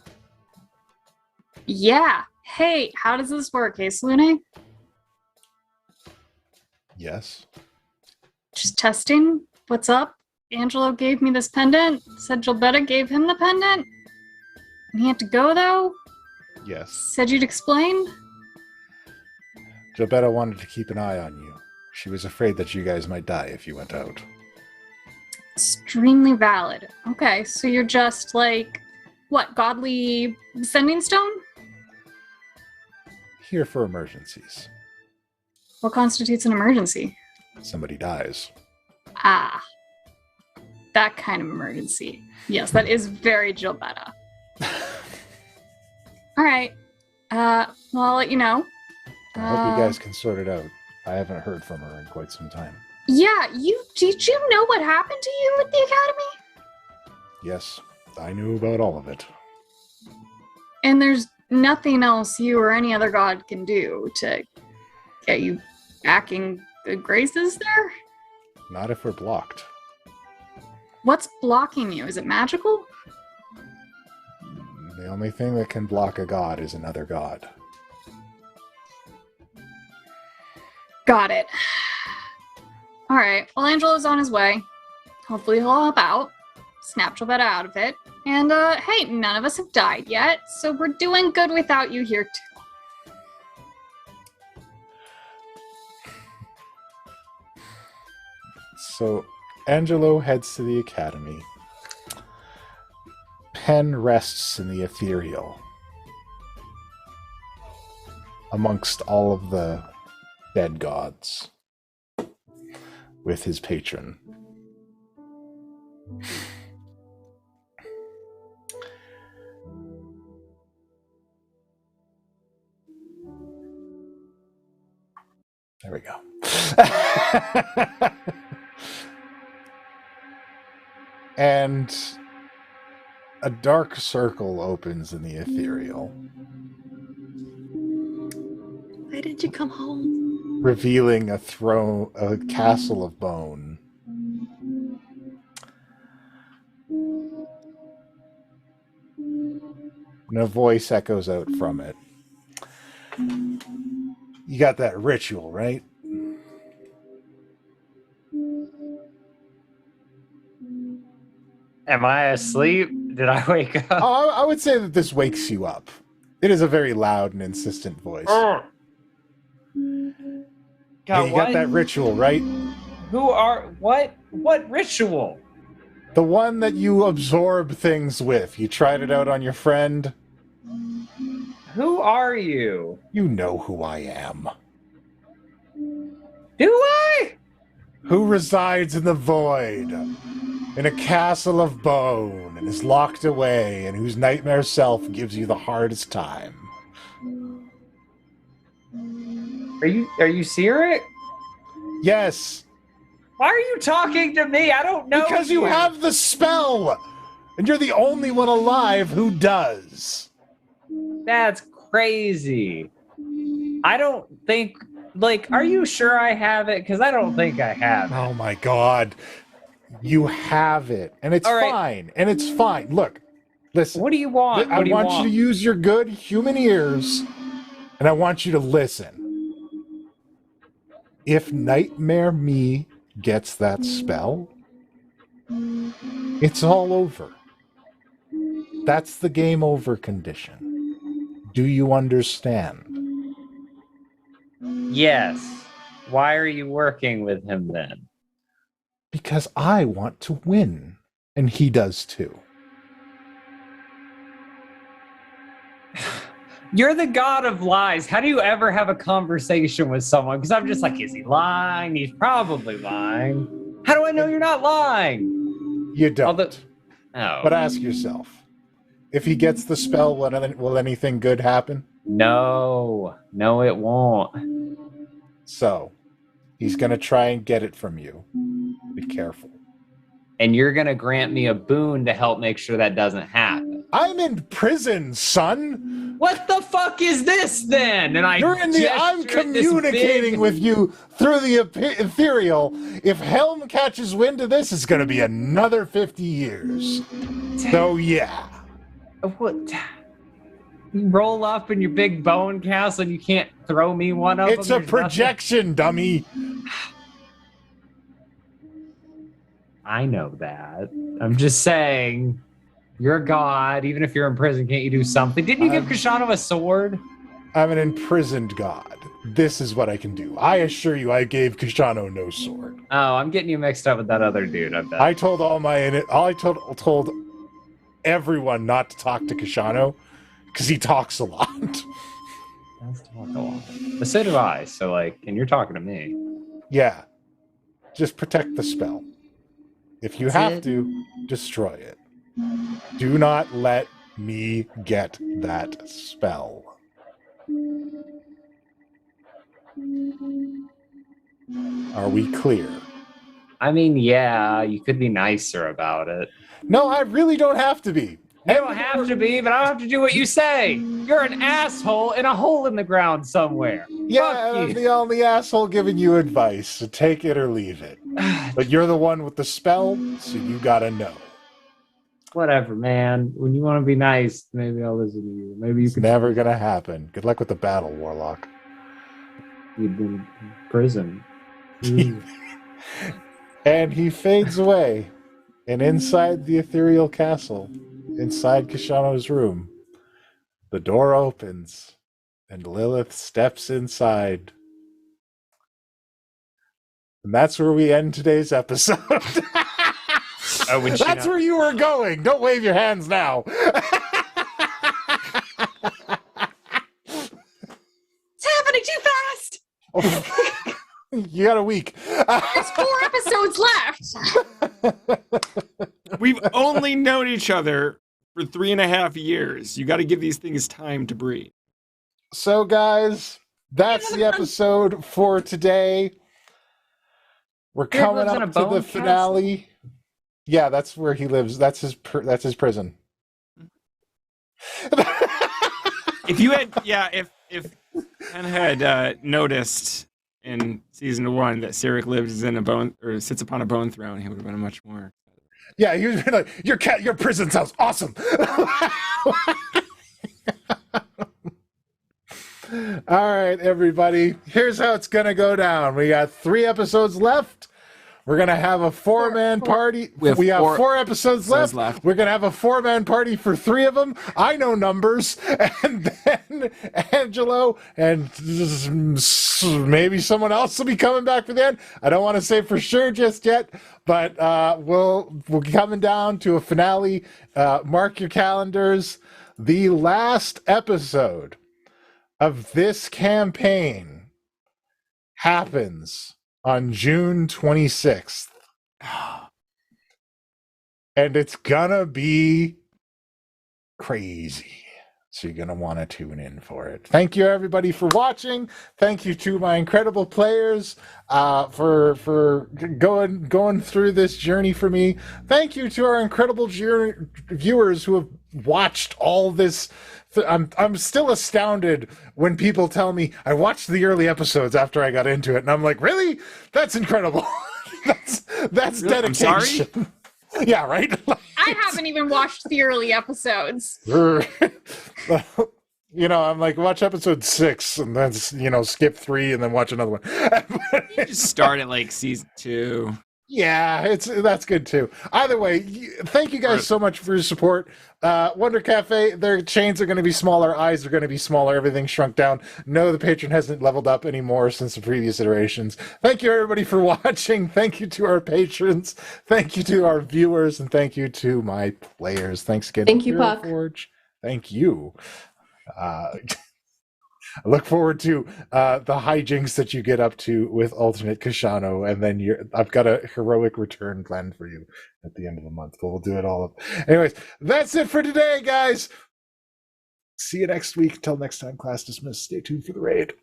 Yeah. Hey, how does this work? Hey, Selene? Yes. Just testing. What's up? Angelo gave me this pendant. Said Jobetta gave him the pendant. And he had to go, though? Yes. Said you'd explain? Jobetta wanted to keep an eye on you. She was afraid that you guys might die if you went out. Extremely valid. Okay, so you're just like, what, godly sending stone? Here for emergencies. What constitutes an emergency? Somebody dies. Ah. That kind of emergency. Yes, that is very Jobetta. All right. Well, I'll let you know. I hope you guys can sort it out. I haven't heard from her in quite some time. Yeah, did you know what happened to you at the Academy? Yes, I knew about all of it. And there's nothing else you or any other god can do to get you back in good graces there? Not if we're blocked. What's blocking you? Is it magical? The only thing that can block a god is another god. Got it. All right. Well, Angelo's on his way. Hopefully he'll help out. Snap Jobetta out of it. And hey, none of us have died yet, so we're doing good without you here too. So Angelo heads to the academy. Penn rests in the ethereal amongst all of the dead gods with his patron. There we go. And a dark circle opens in the ethereal, Why didn't you come home? revealing a castle of bone. And a voice echoes out from it. You got that ritual, right? Am I asleep? Did I wake up? Oh, I would say that this wakes you up. It is a very loud and insistent voice. God, Hey, you got that ritual, right? What ritual? The one that you absorb things with. You tried it out on your friend. Who are you? You know who I am. Do I? Who resides in the void, in a castle of bone, and is locked away, and whose nightmare self gives you the hardest time. Are you serious? Yes. Why are you talking to me? I don't know. Because you have the spell, and you're the only one alive who does. That's crazy. I don't think, are you sure I have it? Because I don't think I have it. Oh my god. You have it, and it's fine, and it's fine. Look, listen. What do you want? I want you to use your good human ears, and I want you to listen. If Nightmare Me gets that spell, it's all over. That's the game over condition. Do you understand? Yes. Why are you working with him then? Because I want to win, and he does too. You're the god of lies. How do you ever have a conversation with someone? Because I'm just like, is he lying? He's probably lying. How do I know you're not lying? You don't. Oh. But ask yourself, if he gets the spell, will anything good happen? No, it won't. So, he's going to try and get it from you. Be careful. And you're going to grant me a boon to help make sure that doesn't happen. I'm in prison, son. What the fuck is this then? And I'm communicating with you through the ethereal. If Helm catches wind of this, it's going to be another 50 years. So yeah. What? You roll up in your big bone castle and you can't throw me one of them? It's a projection, dummy. I know that. I'm just saying, you're a god. Even if you're in prison, can't you do something? Didn't you give Koshano a sword? I'm an imprisoned god. This is what I can do. I assure you, I gave Koshano no sword. Oh, I'm getting you mixed up with that other dude, I bet. I told told everyone not to talk to Koshano because he talks a lot. Let's talk a lot. But so do I. So, and you're talking to me. Yeah. Just protect the spell. If you have to, destroy it. Do not let me get that spell. Are we clear? I mean, yeah, you could be nicer about it. No, I really don't have to be. You don't have to be, but I don't have to do what you say. You're an asshole in a hole in the ground somewhere. Yeah, I'm the only asshole giving you advice, so take it or leave it. But you're the one with the spell, so you gotta know. Whatever, man. When you want to be nice, maybe I'll listen to you. Maybe you It's never gonna happen. Good luck with the battle, Warlock. You've been in prison. And he fades away And inside the ethereal castle, inside Koshano's room, the door opens and Lilith steps inside. And that's where we end today's episode. That's where you were going. Don't wave your hands now. It's happening too fast. You got a week. There's 4 episodes left. We've only known each other for 3.5 years. You got to give these things time to breathe. So, guys, that's the episode for today. We're coming up to the finale. Yeah, that's where he lives. That's his prison. If you had, if Penn had noticed in season 1 that Cyric lives in a bone or sits upon a bone throne, he would have been much more. Yeah, he was like, your prison sounds awesome. All right, everybody. Here's how it's gonna go down. We got 3 episodes left. We're gonna have a 4-man party. We have 4 episodes left. We're gonna have a 4-man party for 3 of them. I know numbers, and then Angelo and maybe someone else will be coming back for the end. I don't want to say for sure just yet, but we'll be coming down to a finale. Mark your calendars. The last episode of this campaign happens on June 26th. And it's gonna be crazy. So you're gonna want to tune in for it. Thank you, everybody, for watching. Thank you to my incredible players for going through this journey for me. Thank you to our incredible viewers who have watched all this. I'm still astounded when people tell me I watched the early episodes after I got into it, and I'm like, really? That's incredible. that's really? dedication. I'm sorry? Yeah, right? I haven't even watched the early episodes. I'm like, watch episode 6 and then, skip 3 and then watch another one. You just start at like season 2. Yeah, that's good too. Either way, thank you guys so much for your support. Wonder Cafe, their chains are going to be smaller, eyes are going to be smaller, everything shrunk down. No, the patron hasn't leveled up anymore since the previous iterations. Thank you, everybody, for watching. Thank you to our patrons. Thank you to our viewers, and thank you to my players. Thanks again. Thank you, Puck. Forge. Thank you. I look forward to the hijinks that you get up to with alternate Koshano, and then I've got a heroic return planned for you at the end of the month. But we'll do it all up. Anyways, that's it for today, guys. See you next week. Until next time, class dismissed. Stay tuned for the raid.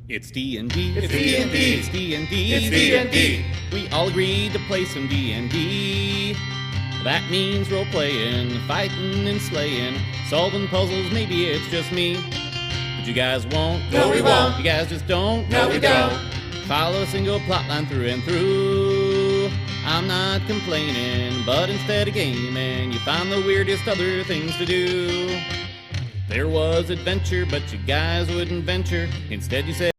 It's D&D. It's D&D. It's D&D. It's D&D. We all agreed to play some D&D. That means role-playing, fighting and slaying, solving puzzles. Maybe it's just me. You guys won't? No, we won't. You guys just don't? No, we don't. Follow a single plotline through and through. I'm not complaining, but instead of gaming, you find the weirdest other things to do. There was adventure, but you guys wouldn't venture. Instead you said